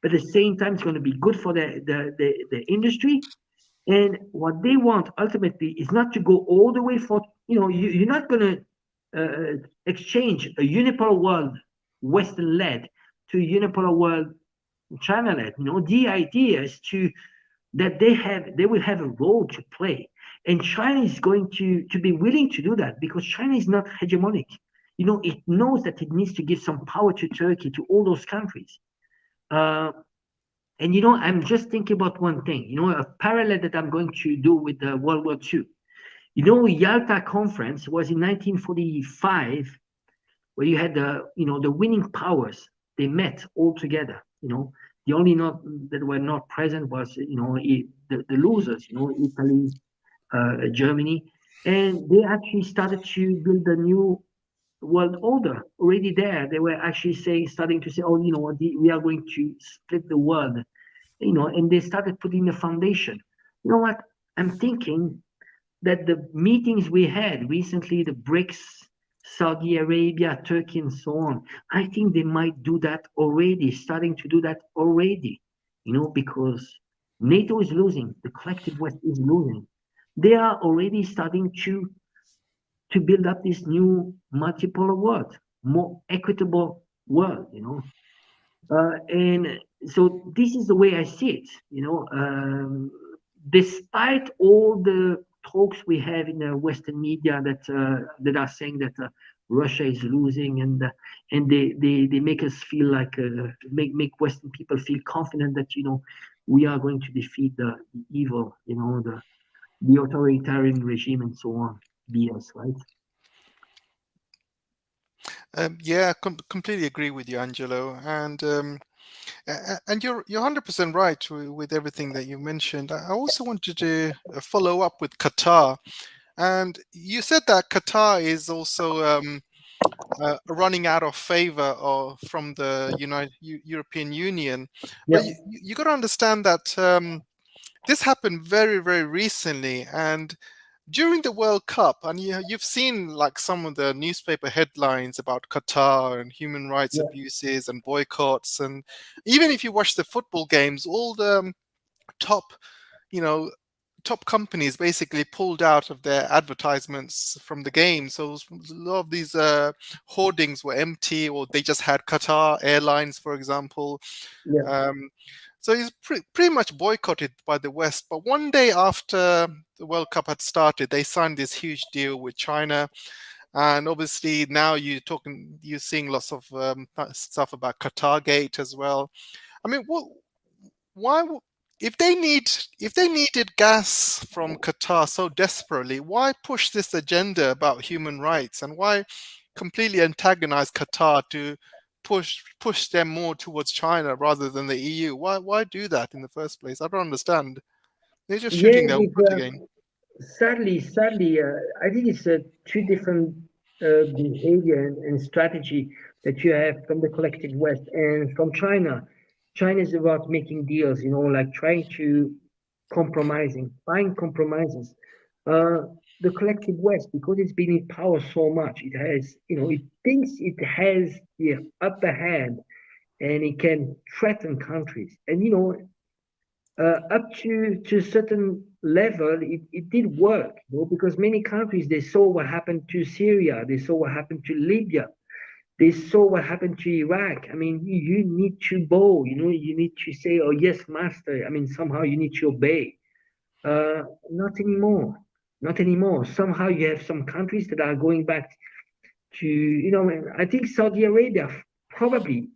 But at the same time, it's going to be good for the industry. And what they want ultimately is not to go all the way for, you're not going to exchange a unipolar world, Western led, to a unipolar world, China led. The idea is that they will have a role to play. And China is going to be willing to do that because China is not hegemonic. It knows that it needs to give some power to Turkey, to all those countries. And I'm just thinking about one thing, a parallel that I'm going to do with the World War II. Yalta Conference was in 1945, where you had the winning powers. They met all together. The only not that were not present was the losers. Italy, Germany, and they actually started to build a new world order already there. They were actually starting to say, oh, we are going to split the world, and they started putting the foundation. You know what? I'm thinking that the meetings we had recently, the BRICS, Saudi Arabia, Turkey, and so on, I think they might do that already, starting to do that already, because NATO is losing, the collective West is losing. They are already starting to build up this new multipolar world, more equitable world, and so this is the way I see it. Despite all the talks we have in the Western media that are saying that Russia is losing, and they make us feel like make Western people feel confident that we are going to defeat the evil, the authoritarian regime and so on. BS, right? Yeah, completely agree with you, Angelo, and you're 100% right with everything that you mentioned. I also wanted to follow up with Qatar, and you said that Qatar is also running out of favor from the European Union, but Yeah. you got to understand that this happened very, very recently, and during the World Cup, and you've seen like some of the newspaper headlines about Qatar and human rights Yeah, abuses and boycotts, and even if you watch the football games, all the top, you know, top companies basically pulled out of their advertisements from the game. So a lot of these hoardings were empty, or they just had Qatar Airlines, for example. yeah, Um, so he's pretty much boycotted by the West. But one day after the World Cup had started, they signed this huge deal with China. And obviously now you're seeing lots of stuff about Qatar Gate as well. I mean, why, if they needed gas from Qatar so desperately, why push this agenda about human rights, and why completely antagonize Qatar to push them more towards China rather than the EU? Why do that in the first place? I don't understand. They're just yeah. shooting their own It's, foot again. sadly, I think it's two different behavior and strategy that you have from the collective West and from China. China is about making deals, like trying to find compromises. Uh, the collective West, because it's been in power so much, it has, it thinks it has the upper hand and it can threaten countries. And up to a certain level, it did work, because many countries, they saw what happened to Syria, they saw what happened to Libya, they saw what happened to Iraq. I mean, you need to bow, you need to say, "Oh yes, master." I mean, somehow you need to obey. Not anymore, not anymore. Somehow you have some countries that are going back to, I think Saudi Arabia probably.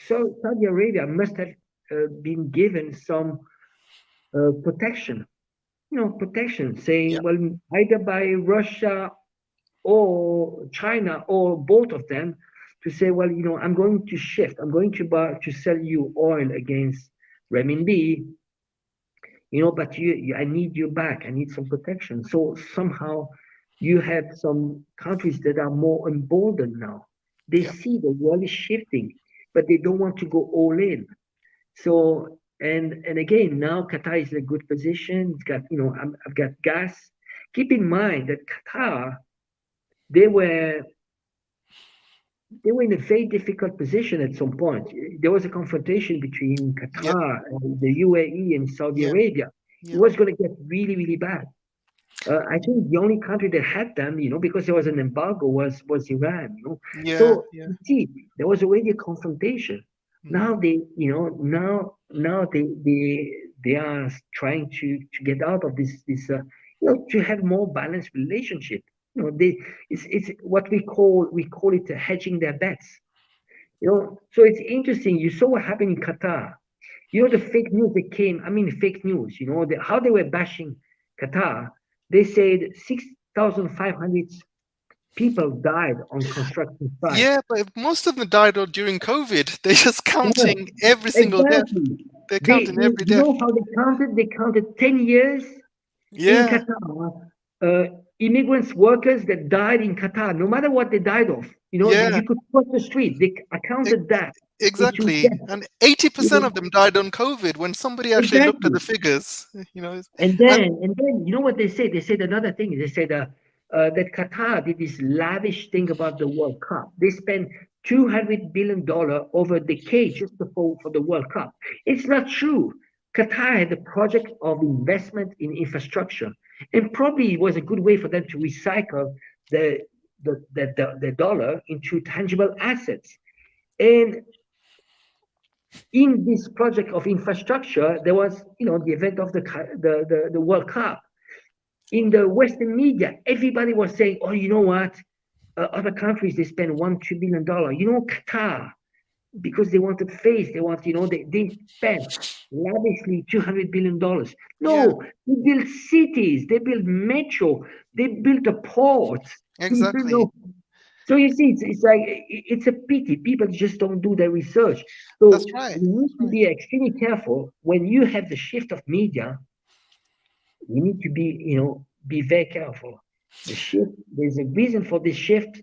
So Saudi Arabia must have been given some protection, protection, Yeah, saying, well, either by Russia or China or both of them, to say, well, I'm going to shift, I'm going to buy to sell you oil against renminbi, but I need you back, I need some protection. So somehow you have some countries that are more emboldened now. They yeah, see the world is shifting, but they don't want to go all in. So and again, now Qatar is in a good position. It's got, I've got gas. Keep in mind that Qatar, they were they were in a very difficult position at some point. There was a confrontation between yeah, Qatar and the UAE and Saudi yeah, Arabia. It yeah, was going to get really, really bad. I think the only country that had them, because there was an embargo, was Iran. yeah, So yeah. you see, there was already a confrontation. Mm, Now now they are trying to get out of this, to have more balanced relationship. It's what we call it hedging their bets. So it's interesting. You saw what happened in Qatar. The fake news that came, I mean, fake news, how they were bashing Qatar. They said 6,500 people died on construction sites. yeah, but most of them died during COVID. They're just Yes, counting every single death. exactly. They're They, counting you, every you death. know how they counted? They counted 10 years in Yeah, Qatar. Immigrants, workers that died in Qatar, no matter what they died of, yeah, you could cross the street. They e- accounted that into exactly. death. And You 80% know, of them died on COVID when somebody actually looked at exactly. the figures, And and then, and then, you know what they say? They said another thing. They said that Qatar did this lavish thing about the World Cup. They spent $200 billion over a decade just for the World Cup. It's not true. Qatar had a project of investment in infrastructure, and probably it was a good way for them to recycle the the dollar into tangible assets. And in this project of infrastructure, there was, the event of the World Cup. In the Western media, everybody was saying, "Oh, you know what? Other countries they spend $1-2 billion. Qatar, because they wanted face, they want, they spent lavishly $200 billion. yeah, No, they built cities, they built metro, they built a port. exactly. So you see, it's like it's a pity people just don't do their research. That's So right. we need That's to right. be extremely careful when you have the shift of media. We need to be very careful. The shift, there's a reason for this shift.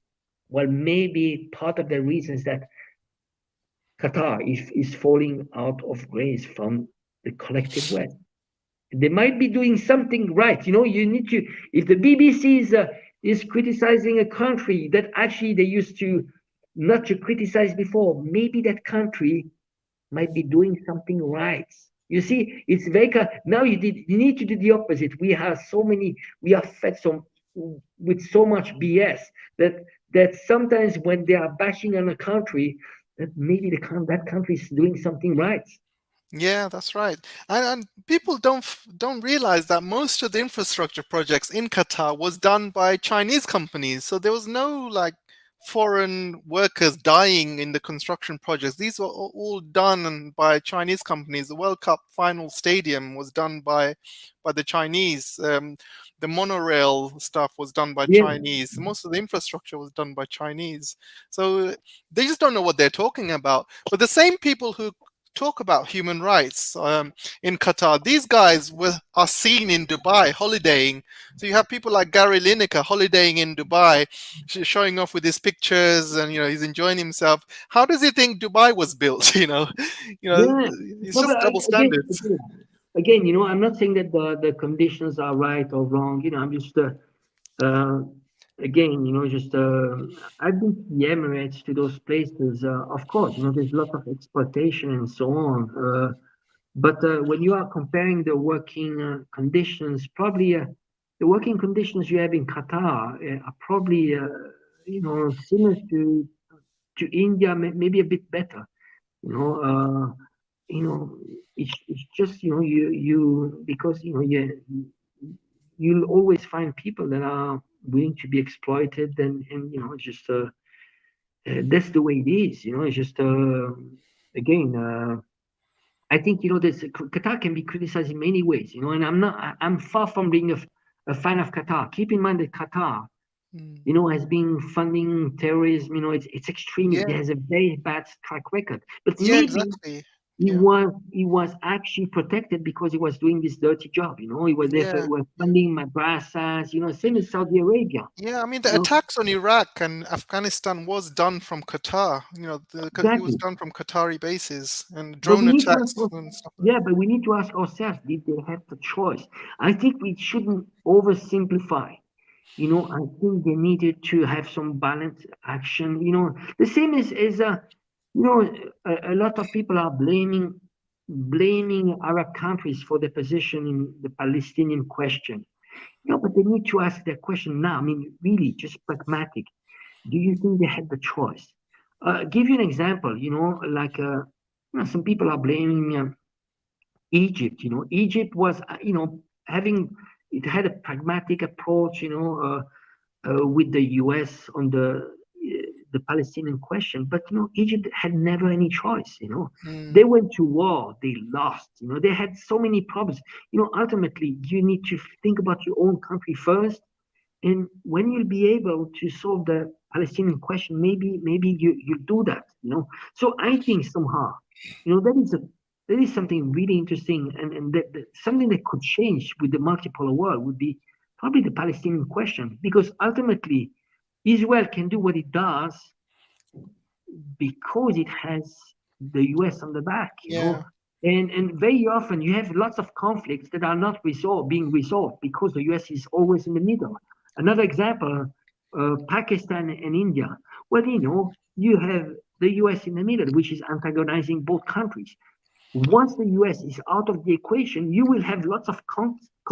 Well, maybe part of the reason is that Qatar is falling out of grace from the collective West. They might be doing something right. You need to, if the BBC is criticizing a country that actually they used to not to criticize before, maybe that country might be doing something right. You see, it's very now you need to do the opposite. We are fed with so much BS that sometimes when they are bashing on a country, that maybe that country is doing something right. Yeah, that's right. And people don't realize that most of the infrastructure projects in Qatar was done by Chinese companies. So there was no like foreign workers dying in the construction projects. These were all done by Chinese companies. The World Cup final stadium was done by the Chinese. The monorail stuff was done by Yeah, Chinese. Most of the infrastructure was done by Chinese. So they just don't know what they're talking about. But the same people who talk about human rights in Qatar. These guys are seen in Dubai holidaying. So you have people like Gary Lineker holidaying in Dubai, showing off with his pictures, and he's enjoying himself. How does he think Dubai was built? yeah. It's No, but just double again, standards. I'm not saying that the conditions are right or wrong. I'm just uh, again, just I've been to the Emirates, to those places. Of course, there's a lot of exploitation and so on. But when you are comparing the working conditions, probably the working conditions you have in Qatar are probably similar to India, maybe a bit better. You know, you know, it's just you because you'll always find people that are willing to be exploited, and it's just that's the way it is. It's just again. I think this Qatar can be criticized in many ways, and I'm far from being a fan of Qatar. Keep in mind that Qatar, Mm. has been funding terrorism. It's extreme. It Yeah, has a very bad track record. But yeah, maybe exactly. he Yeah, was he was actually protected because he was doing this dirty job. He was there yeah. was funding madrasas. Same as Saudi Arabia. Yeah, I mean You the know attacks on Iraq and Afghanistan was done from Qatar. It was exactly. done from Qatari bases and But we drone need to ask, attacks and stuff like yeah, but we need to ask ourselves: did they have the choice? I think we shouldn't oversimplify. I think they needed to have some balanced action. The same as a lot of people are blaming Arab countries for their position in the Palestinian question. But they need to ask their question now. I mean, really, just pragmatic. Do you think they had the choice? Give you an example. Like some people are blaming Egypt. Egypt was having it had a pragmatic approach. With the U.S. on the Palestinian question. But Egypt had never any choice. They that. went to war, they lost. They had so many problems. Ultimately, you need to think about your own country first, and when you'll be able to solve the Palestinian question, maybe you do that. So I think somehow, that is something really interesting, and that something that could change with the multipolar world would be probably the Palestinian question, because ultimately Israel can do what it does because it has the US on the back, Yeah. and very often you have lots of conflicts that are not being resolved because the US is always in the middle. Another example, Pakistan and India. Well, you have the US in the middle, which is antagonizing both countries. Once the US is out of the equation, you will have lots of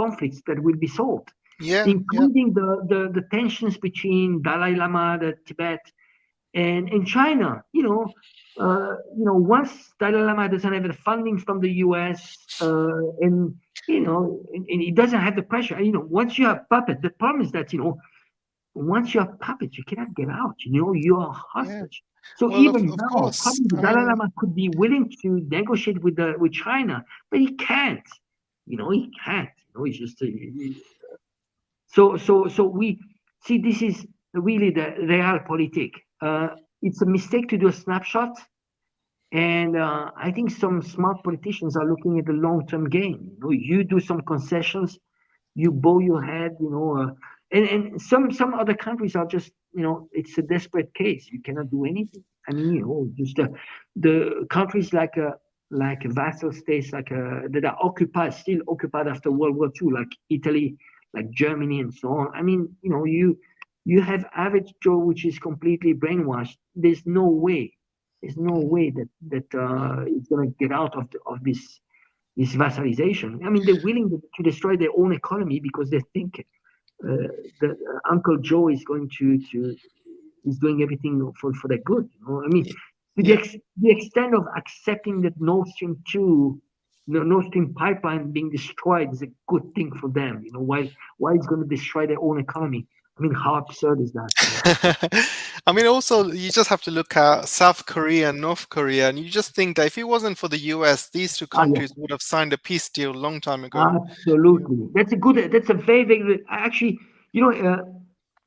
conflicts that will be solved, Yeah. Yeah. including the tensions between Dalai Lama, the Tibet, and China. Once Dalai Lama doesn't have the funding from the U.S. And he doesn't have the pressure. Once you have puppet, the problem is that once you have puppet, you cannot get out. You are Yeah. hostage. So Well, even of now, course. probably the I Dalai mean, Lama could be willing to negotiate with China, but he can't. He can't. It's just so we see this is really the realpolitik. It's a mistake to do a snapshot, and I think some smart politicians are looking at the long-term game. You do some concessions, you bow your head, and some other countries are just, it's a desperate case. You cannot do anything. I mean, just the countries like like vassal states that are occupied, still occupied after World War II, like Italy, like Germany, and so on. I mean, you have average Joe which is completely brainwashed. There's no way. There's no Mhm. way that it's gonna get out of this vassalization. I mean, they're willing to destroy their own economy because they think that Uncle Joe is going to is doing everything for their good. I mean, Ye- to Yeah. the extent of accepting that Nord Stream 2, Nord Stream pipeline being destroyed is a good thing for them. Why it's going to destroy their own economy? I mean, how absurd is that? I mean, also, you just have to look at South Korea and North Korea, and you just think that if it wasn't for the US, these two Ah, yeah. countries would have signed a peace deal a long time ago. Yeah. Absolutely. That's a very, very, actually, you know,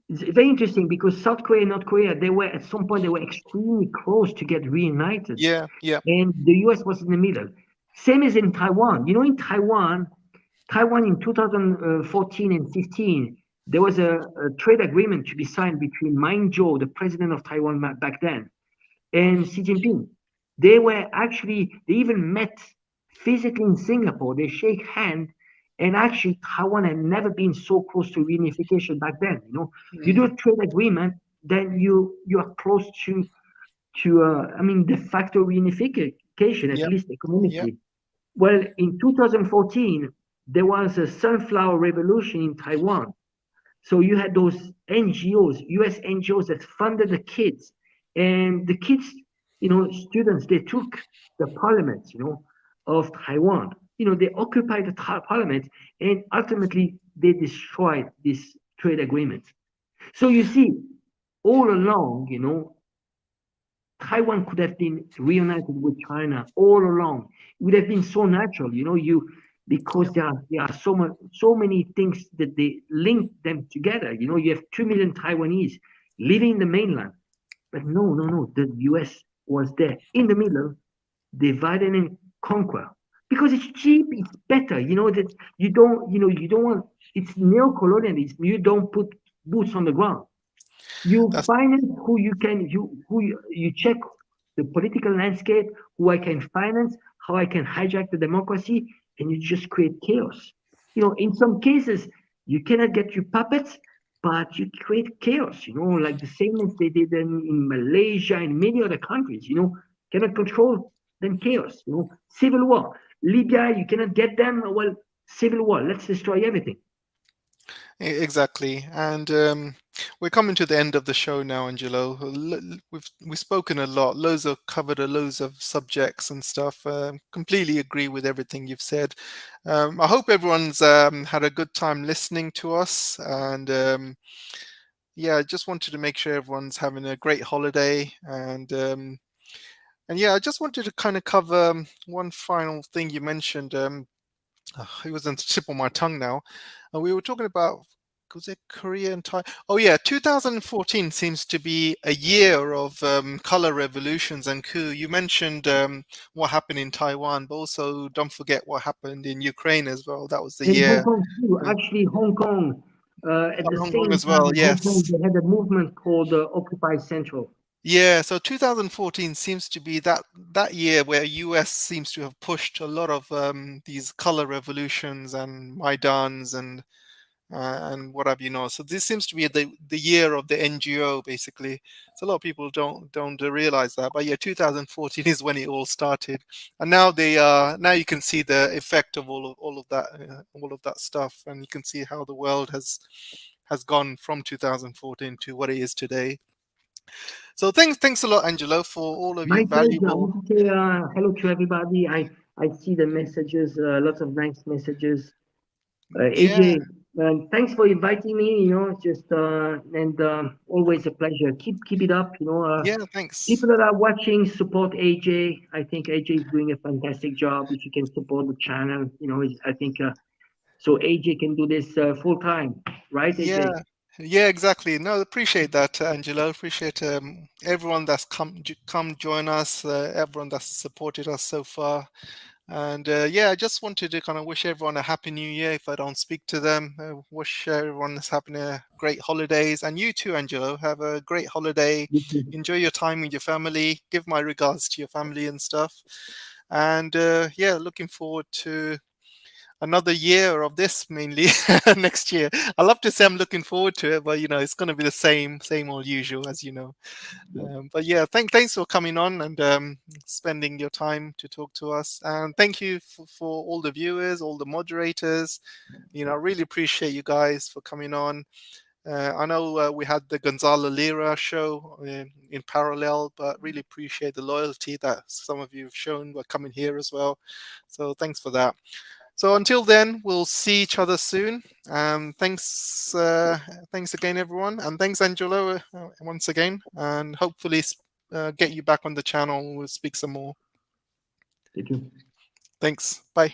it's very interesting because South Korea and North Korea, they were at some point, they were extremely close to get reunited. Yeah. Yeah. And the US was in the middle. Same as in Taiwan. In Taiwan in 2014 and 15, there was a trade agreement to be signed between Ma Ying-jeou, the president of Taiwan back then, and Xi Jinping. They even met physically in Singapore. They shake hands, and actually, Taiwan had never been so close to reunification back then. You do a Mhm. trade agreement, then you are close to I mean, de facto reunification, at Yep. least Yep. economically. Well, in 2014, there was a sunflower revolution in Taiwan. So you had those NGOs, US NGOs that funded the kids. And the kids, students, they took the parliament, of Taiwan. They occupied the parliament and ultimately they destroyed this trade agreement. So you see, all along, Taiwan could have been reunited with China all along. It would have been so natural, because Yep. there are so many things that they link them together. You have 2 million Taiwanese living in the mainland, but no. The U.S. was there in the middle, divide and conquer, because it's cheap, it's better. That you don't want. It's neo-colonialism. You don't put boots on the ground. You That's finance who you can you check the political landscape, who I can finance, how I can hijack the democracy, and you just create chaos. In some cases you cannot get your puppets, but you create chaos. Like the same as they did in Malaysia and many other countries. Cannot control, then chaos. Civil war. Libya, you cannot get them. Well, civil war. Let's destroy everything. Exactly. And we're coming to the end of the show now, Angelo. We've spoken a lot, covered a loads of subjects and stuff. Completely agree with everything you've said. I hope everyone's had a good time listening to us. And yeah, I just wanted to make sure everyone's having a great holiday. And yeah, I just wanted to kind of cover one final thing you mentioned. It was on the tip of my tongue now. We were talking about, was it Korea and Thai? Oh yeah, 2014 seems to be a year of color revolutions and coup. You mentioned what happened in Taiwan, but also don't forget what happened in Ukraine as well. That was the In Hong year. Kong too, With actually, Hong Kong, at the Hong Kong same as well. time, Hong Kong, Yes. they had a movement called Occupy Central. Yeah, so 2014 seems to be that year where US seems to have pushed a lot of these color revolutions and Maidans and what have you know. So this seems to be the year of the NGO basically. So a lot of people don't realize that, but yeah, 2014 is when it all started, and now you can see the effect of all of that stuff, and you can see how the world has gone from 2014 to what it is today. So thanks a lot, Angelo, for all of your My pleasure. I valuable. want to say hello to everybody. I see the messages, lots of nice messages. Yeah, AJ, thanks for inviting me. Just and always a pleasure. Keep it up. yeah, thanks. People that are watching, support AJ. I think AJ is doing a fantastic job. If you can support the channel, I think so. AJ can do this full time, right, Yeah, AJ? yeah, exactly. No, appreciate that, Angelo. Appreciate everyone that's come join us, everyone that's supported us so far. And yeah, I just wanted to kind of wish everyone a happy new year if I don't speak to them. Wish everyone that's having a great holidays. And you too, Angelo, have a great holiday. You too. Enjoy your time with your family. Give my regards to your family and stuff. And yeah, looking forward to another year of this mainly next year. I love to say I'm looking forward to it, but it's going to be the same old usual, as you know. But yeah, thanks for coming on and spending your time to talk to us. And thank you for all the viewers, all the moderators. I really appreciate you guys for coming on. I know we had the Gonzalo Lira show in parallel, but really appreciate the loyalty that some of you have shown by coming here as well. So thanks for that. So until then, we'll see each other soon. Thanks again, everyone, and thanks, Angelo, once again. And hopefully, get you back on the channel. We'll speak some more. Thank you. Thanks. Bye.